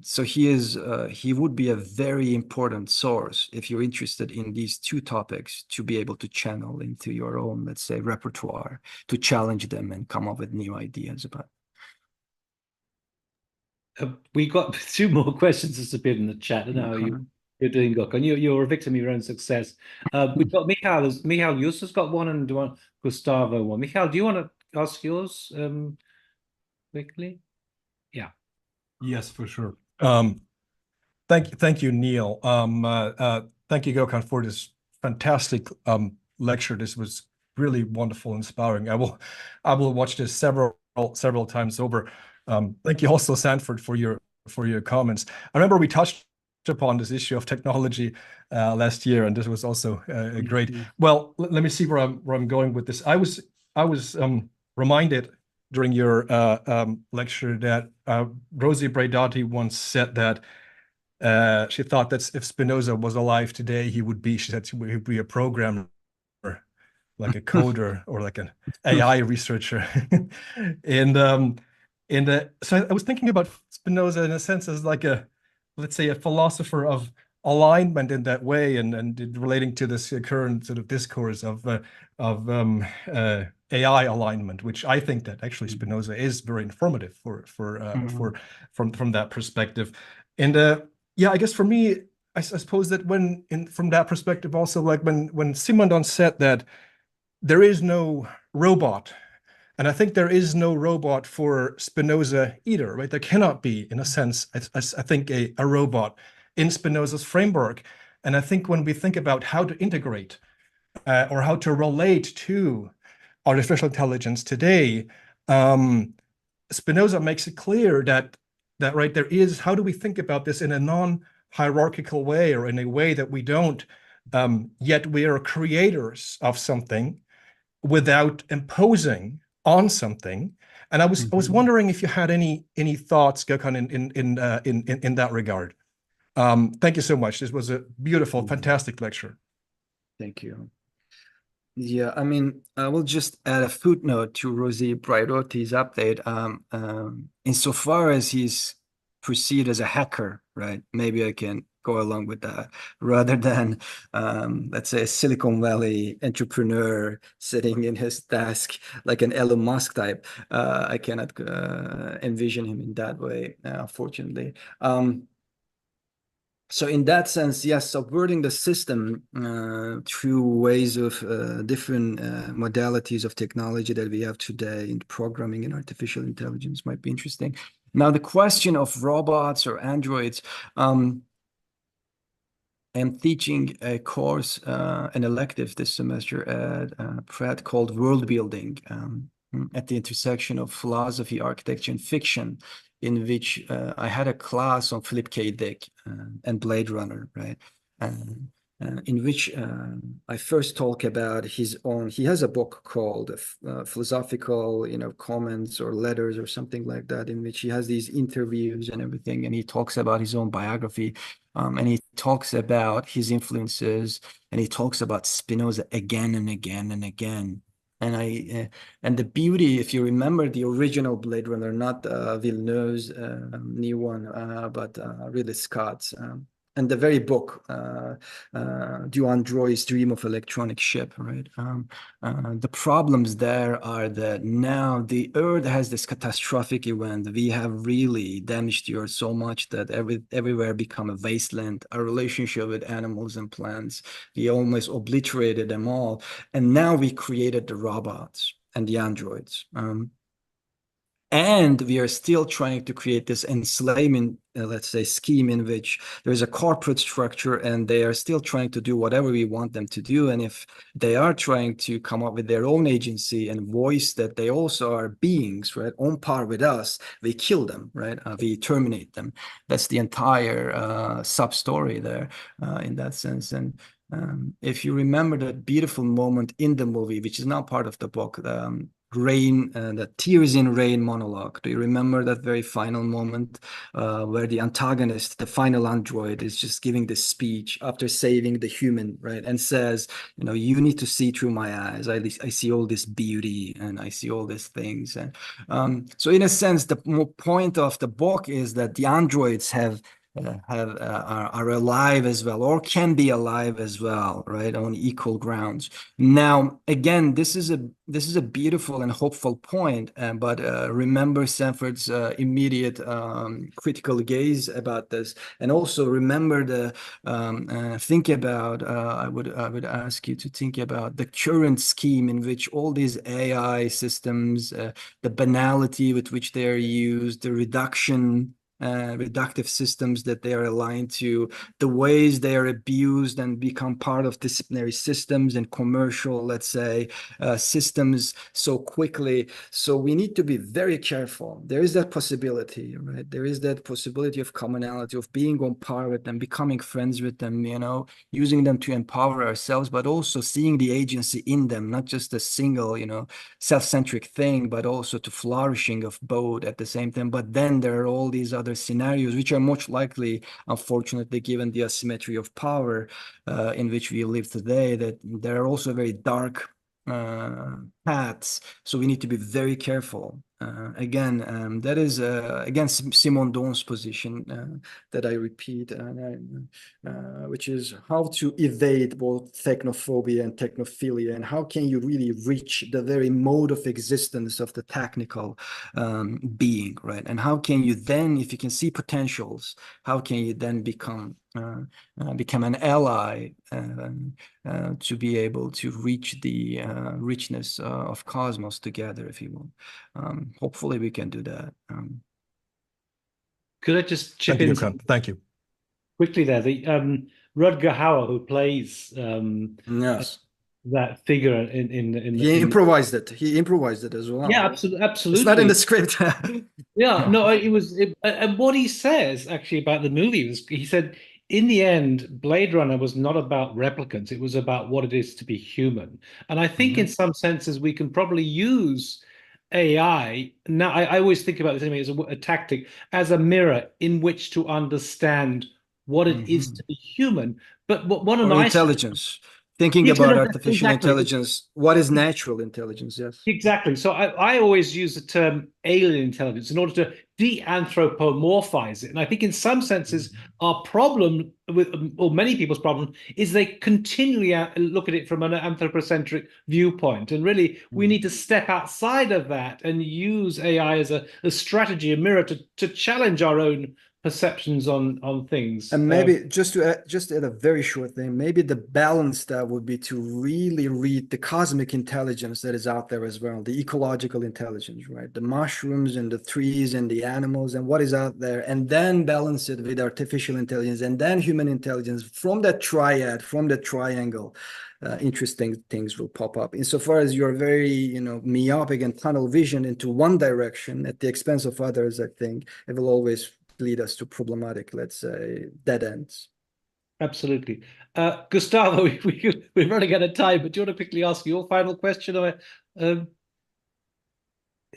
So he would be a very important source if you're interested in these two topics to be able to channel into your own, let's say, repertoire, to challenge them and come up with new ideas about. We got 2 more questions disappeared in the chat. I don't know how you're doing, Gökhan. You're a victim of your own success. We've got Michal Justus got one, and Gustavo one. Michal, do you want to ask yours quickly? Yeah. Yes, for sure. Thank you, Neil. Thank you, Gökhan, for this fantastic lecture. This was really wonderful, inspiring. I will watch this several times over. Thank you also, Sanford, for your comments. I remember we touched upon this issue of technology last year, and this was also great. Well, let me see where I'm going with this. I was reminded during your lecture that Rosie Braidotti once said that she thought that if Spinoza was alive today, he would be a programmer, like a coder or like an AI researcher. So I was thinking about Spinoza in a sense as like let's say, a philosopher of alignment in that way, and relating to this current sort of discourse of AI alignment, which I think that actually Spinoza is very informative from that perspective. And yeah, I guess for me, I suppose that from that perspective also, like when Simondon said that there is no robot, and I think there is no robot for Spinoza either, right? There cannot be, in a sense, I think a robot in Spinoza's framework. And I think when we think about how to integrate or how to relate to artificial intelligence today, Spinoza makes it clear that right, there is, how do we think about this in a non-hierarchical way, or in a way that we don't, yet we are creators of something without imposing on something. And I was wondering if you had any thoughts, Gökhan, in that regard. Thank you so much. This was a beautiful, fantastic lecture. Thank you. Yeah, I mean, I will just add a footnote to Rosie Brairotti's update. Insofar as he's perceived as a hacker, right? Maybe I can go along with that rather than, let's say, a Silicon Valley entrepreneur sitting in his desk like an Elon Musk type. I cannot envision him in that way, unfortunately. So in that sense, yes, subverting the system through ways of different modalities of technology that we have today in programming and artificial intelligence might be interesting. Now, the question of robots or androids, I'm teaching a course, an elective this semester at Pratt called World Building at the intersection of philosophy, architecture, and fiction, in which I had a class on Philip K. Dick and Blade Runner, right? In which I first talk about his own. He has a book called Philosophical, Comments or Letters or something like that, in which he has these interviews and everything, and he talks about his own biography, and he talks about his influences, and he talks about Spinoza again and again and again. And the beauty, if you remember the original Blade Runner, not Villeneuve's new one, but Ridley Scott's, and the very book, Du Android's Dream of Electronic Ship, right? The problems there are that now the Earth has this catastrophic event. We have really damaged the Earth so much that everywhere become a wasteland. Our relationship with animals and plants, we almost obliterated them all. And now we created the robots and the androids. And we are still trying to create this enslavement, let's say, scheme in which there's a corporate structure and they are still trying to do whatever we want them to do. And if they are trying to come up with their own agency and voice that they also are beings, right, on par with us, we kill them, right? We terminate them. That's the entire sub-story there in that sense. And if you remember that beautiful moment in the movie, which is not part of the book, Rain, the Tears in Rain monologue. Do you remember that very final moment where the antagonist, the final android, is just giving this speech after saving the human, right? And says, you need to see through my eyes. I see all this beauty and I see all these things. And so in a sense, the point of the book is that the androids are alive as well, or can be alive as well, right, on equal grounds. Now, again, this is a beautiful and hopeful point, but remember Sanford's immediate critical gaze about this, and also remember think about. I would ask you to think about the current scheme in which all these AI systems, the banality with which they are used, the reductive systems that they are aligned to, the ways they are abused and become part of disciplinary systems and commercial, let's say, systems so quickly. So we need to be very careful. There is that possibility, right? There is that possibility of commonality, of being on par with them, becoming friends with them, using them to empower ourselves, but also seeing the agency in them, not just a single, self-centric thing, but also to flourishing of both at the same time. But then there are all these other scenarios which are much likely, unfortunately, given the asymmetry of power in which we live today, that there are also very dark paths. So we need to be very careful. Again, that is against Simondon's position that I repeat, which is how to evade both technophobia and technophilia, and how can you really reach the very mode of existence of the technical being, right? And how can you then, if you can see potentials, how can you then become an ally to be able to reach the richness of cosmos together, if you will. Hopefully we can do that. Could I just chip in? Thank you. Quickly there, the Rutger Hauer, who plays yes, that figure in he improvised it. He improvised it as well. Yeah, absolutely. It's not in the script. Yeah, no, and what he says actually about the movie was, he said, in the end, Blade Runner was not about replicants. It was about what it is to be human. And I think in some senses we can probably use AI. Now, I always think about this anyway as a tactic, as a mirror in which to understand what it is to be human. But one of Or my intelligence. Thinking Exactly, about artificial exactly. intelligence, what is natural intelligence? Yes. Exactly. So I always use the term alien intelligence in order to de-anthropomorphize it. And I think in some senses, our problem with, or many people's problem, is they continually look at it from an anthropocentric viewpoint. And really, we need to step outside of that and use AI as a strategy, a mirror to challenge our own perceptions on things. And maybe just to add a very short thing, maybe the balance that would be to really read the cosmic intelligence that is out there as well, the ecological intelligence, right? The mushrooms and the trees and the animals and what is out there, and then balance it with artificial intelligence and then human intelligence. From that triad, from that triangle, interesting things will pop up. Insofar as you're very, myopic and tunnel vision into one direction at the expense of others, I think it will always lead us to problematic, let's say, dead ends. Absolutely. Gustavo, we're running out of time, but do you want to quickly ask your final question?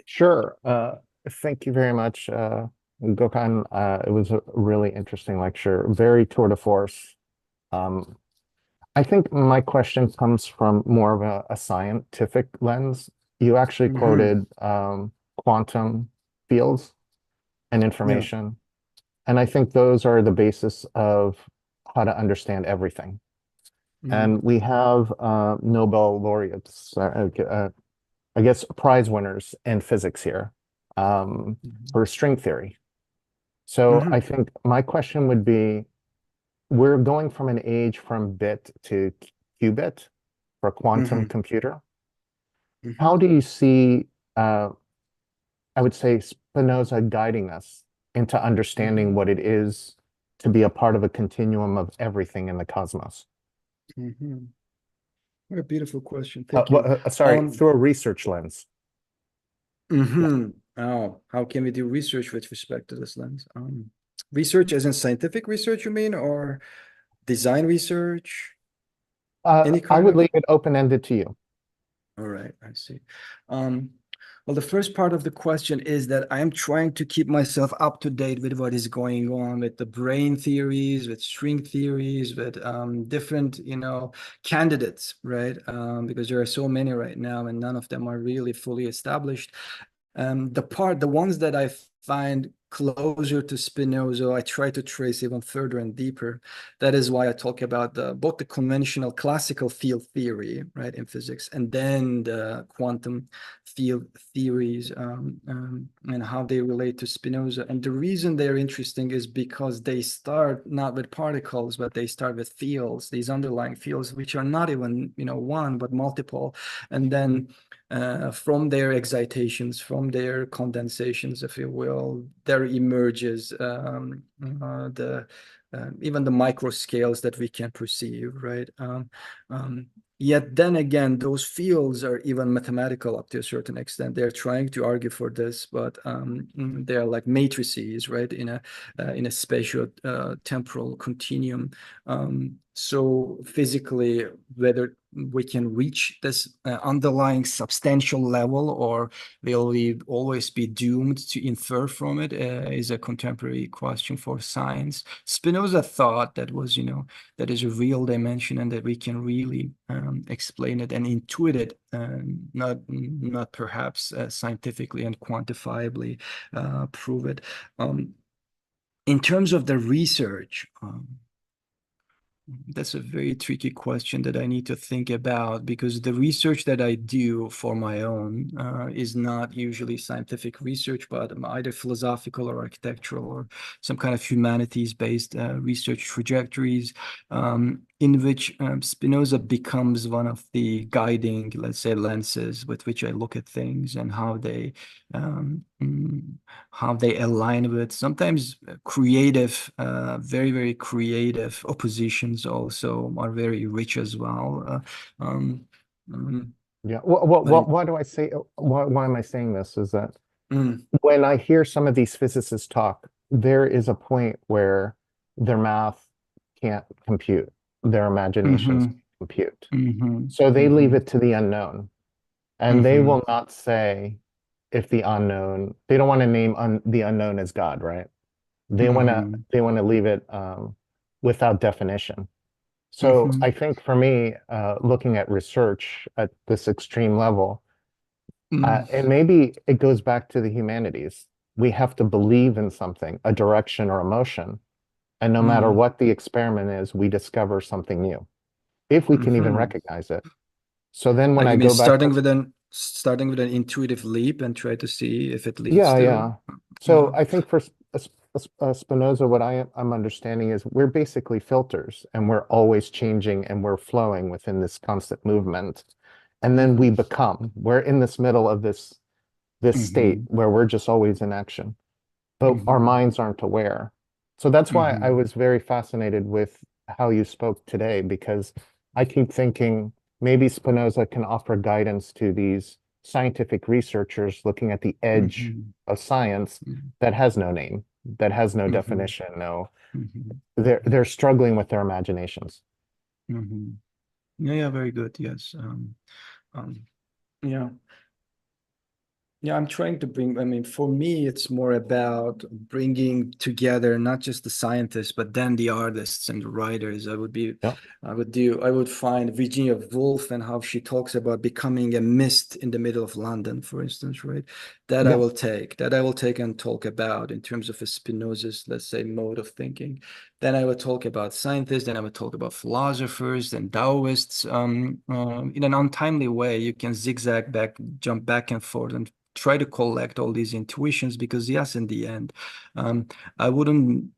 Sure. Thank you very much, Gökhan. It was a really interesting lecture, very tour de force. I think my question comes from more of a scientific lens. You actually quoted quantum fields and information. And I think those are the basis of how to understand everything. And we have Nobel laureates, I guess prize winners in physics here for string theory. So I think my question would be, we're going from an age from bit to qubit for a quantum computer. How do you see, I would say, Spinoza guiding us into understanding what it is to be a part of a continuum of everything in the cosmos? What a beautiful question. Thank you. Sorry, through a research lens. Oh, how can we do research with respect to this lens? Research as in scientific research, you mean, or design research? I would leave it open-ended to you. All right, I see. Well, the first part of the question is that I am trying to keep myself up to date with what is going on with the brain theories, with string theories, with different, candidates, right? Because there are so many right now, and none of them are really fully established. The ones that I find closer to Spinoza, I try to trace even further and deeper. That is why I talk about both the conventional classical field theory, right, in physics, and then the quantum field theories and how they relate to Spinoza. And the reason they're interesting is because they start not with particles, but they start with fields, these underlying fields, which are not even, one, but multiple. And then from their excitations, from their condensations, if you will, there emerges even the micro scales that we can perceive, right? Yet then again, those fields are even mathematical up to a certain extent. They're trying to argue for this, but they're like matrices, right, in a spatial temporal continuum. So physically, whether we can reach this underlying substantial level, or will we always be doomed to infer from it, is a contemporary question for science. Spinoza thought that was, that is a real dimension and that we can really explain it and intuit it, not perhaps scientifically and quantifiably prove it. In terms of the research, that's a very tricky question that I need to think about, because the research that I do for my own is not usually scientific research, but either philosophical or architectural or some kind of humanities-based research trajectories, in which Spinoza becomes one of the guiding, let's say, lenses with which I look at things and how they align with sometimes creative, very, very creative oppositions also are very rich as well. Yeah. Why do I say? Why am I saying this? Is that when I hear some of these physicists talk, there is a point where their math can't compute, their imaginations can't compute. So they leave it to the unknown, and they will not say if the unknown. They don't want to name the unknown as God, right? They want to leave it without definition. So I think for me, looking at research at this extreme level, and maybe it goes back to the humanities. We have to believe in something, a direction or a motion. And no matter what the experiment is, we discover something new, if we can even recognize it. So then when Like, I you mean go back starting with an intuitive leap and try to see if it leads yeah, to yeah. So I think for Spinoza, what I'm understanding is we're basically filters, and we're always changing, and we're flowing within this constant movement. And then we become, we're in this middle of this state where we're just always in action, but our minds aren't aware. So that's why I was very fascinated with how you spoke today, because I keep thinking maybe Spinoza can offer guidance to these scientific researchers looking at the edge of science that has no name, that has no definition, they're struggling with their imaginations. Yeah, very good. Yes. Yeah. Yeah, I'm trying to bring, I mean, for me, it's more about bringing together not just the scientists, but then the artists and the writers. I would find Virginia Woolf and how she talks about becoming a mist in the middle of London, for instance, right? That I will take and talk about in terms of a Spinoza's, let's say, mode of thinking. Then I would talk about scientists, then I would talk about philosophers and Taoists. In an untimely way, you can zigzag back, jump back and forth, and try to collect all these intuitions, because yes, in the end, I wouldn't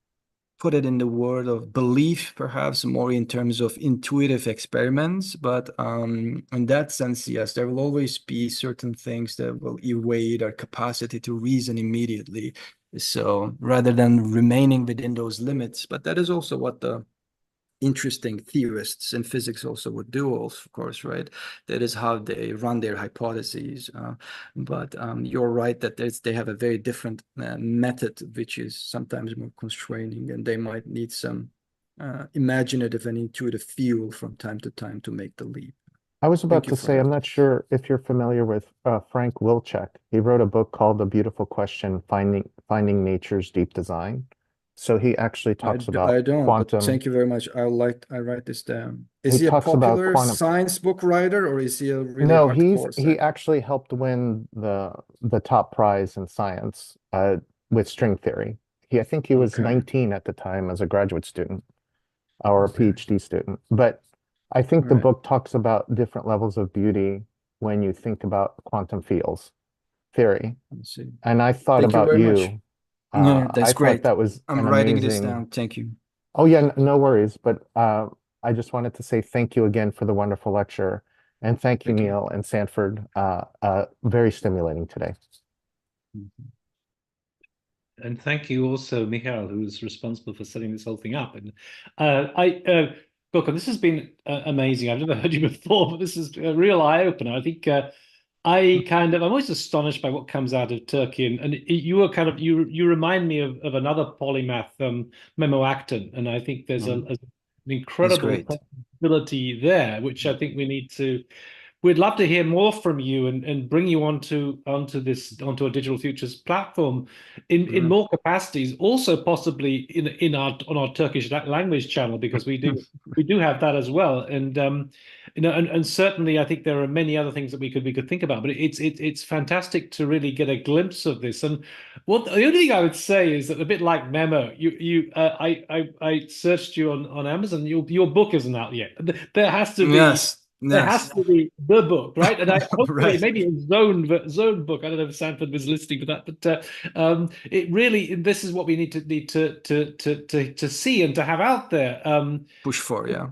put it in the word of belief, perhaps more in terms of intuitive experiments, but in that sense, yes, there will always be certain things that will evade our capacity to reason immediately. So rather than remaining within those limits, but that is also what the interesting theorists in physics also would do, of course, right? That is how they run their hypotheses. But you're right that they have a very different method, which is sometimes more constraining, and they might need some imaginative and intuitive fuel from time to time to make the leap. I was about to say, I'm not sure if you're familiar with Frank Wilczek. He wrote a book called The Beautiful Question, Finding Nature's Deep Design. So he actually talks about quantum. But thank you very much. I write this down. Is he a talks about popular science book writer, or is he a really No, hardcore he actually helped win the top prize in science with string theory. I think he was 19 at the time as a graduate student or a PhD student. But I think the book talks about different levels of beauty when you think about quantum fields theory. And I thought about you. Yeah, that's great. That was I'm writing this down. Thank you. Oh yeah, no worries. But I just wanted to say thank you again for the wonderful lecture, and thank you, Neil and Sanford. Very stimulating today. And thank you also, Michael, who was responsible for setting this whole thing up. And Gökhan, this has been amazing. I've never heard you before, but this is a real eye-opener. I think I'm always astonished by what comes out of Turkey, and you were you remind me of another polymath, Memo Acton, and I think there's an incredible possibility there, which I think we'd love to hear more from you and bring you onto a Digital Futures platform in more capacities, also possibly on our Turkish language channel, because we do have that as well. And and certainly I think there are many other things that we could think about, but it's fantastic to really get a glimpse of this. And the only thing I would say is that, a bit like Memo, I searched you on Amazon. Your book isn't out yet. There has to be. Yes. There has to be the book, right? And hopefully maybe a zone book. I don't know if Sanford was listening to that, but it really, this is what we need to see and to have out there. Push for, yeah.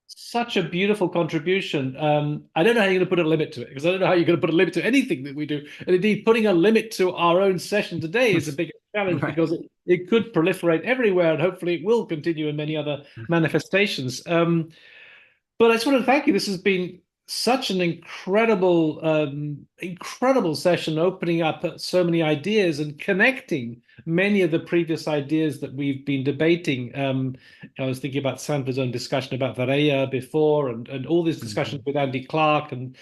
Such a beautiful contribution. I don't know how you're going to put a limit to it, because I don't know how you're going to put a limit to anything that we do. And indeed, putting a limit to our own session today is a big challenge, because it could proliferate everywhere, and hopefully it will continue in many other manifestations. But I just want to thank you. This has been such an incredible session, opening up so many ideas and connecting many of the previous ideas that we've been debating. I was thinking about Sanford's own discussion about Varela before, and all these discussions with Andy Clark and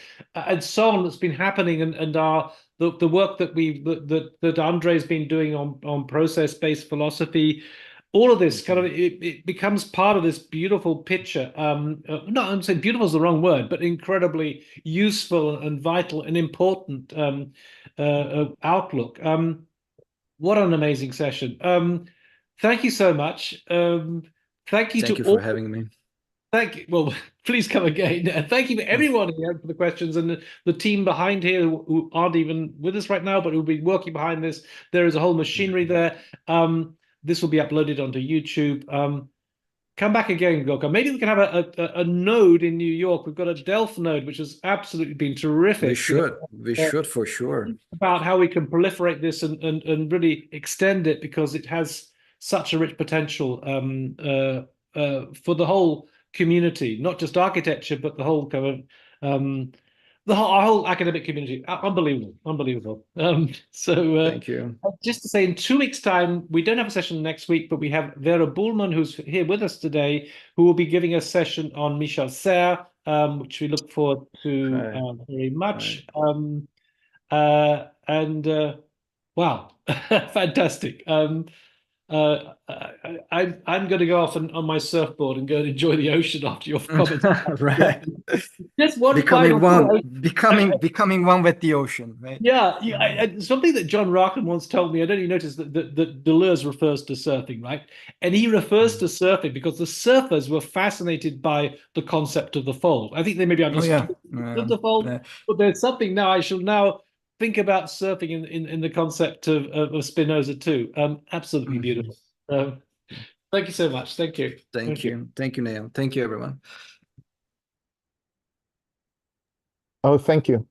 so on that's been happening, and the work that Andre's been doing on process-based philosophy. all of this kind of it becomes part of this beautiful picture. No, I'm saying beautiful is the wrong word, but incredibly useful and vital and important outlook. What an amazing session. Thank you so much. Thank you Thank to you all. for having me. Thank you. Well, please come again. And thank you to everyone here for the questions, and the team behind here who aren't even with us right now, but who'll be working behind this. There is a whole machinery there. This will be uploaded onto YouTube. Come back again, Gökhan. Maybe we can have a node in New York. We've got a Delft node, which has absolutely been terrific. We should for sure. About how we can proliferate this and really extend it, because it has such a rich potential for the whole community, not just architecture, but the whole kind of our whole academic community. Unbelievable. Thank you. Just to say, in 2 weeks' time, we don't have a session next week, but we have Vera Buhlmann, who's here with us today, who will be giving a session on Michel Serres, which we look forward to very much. Wow, fantastic. I'm going to go off on my surfboard and go and enjoy the ocean after your comments. Right. Just one becoming final becoming one with the ocean, right? Yeah, something that John Rackham once told me. I don't know if you noticed that Deleuze refers to surfing, right? And he refers to surfing because the surfers were fascinated by the concept of the fold. I think they maybe understood the fold, but there's something now. I shall now think about surfing in the concept of Spinoza too. Absolutely beautiful. Thank you so much. Thank you. Thank you. Thank you, Neil. Thank you, everyone. Oh, thank you.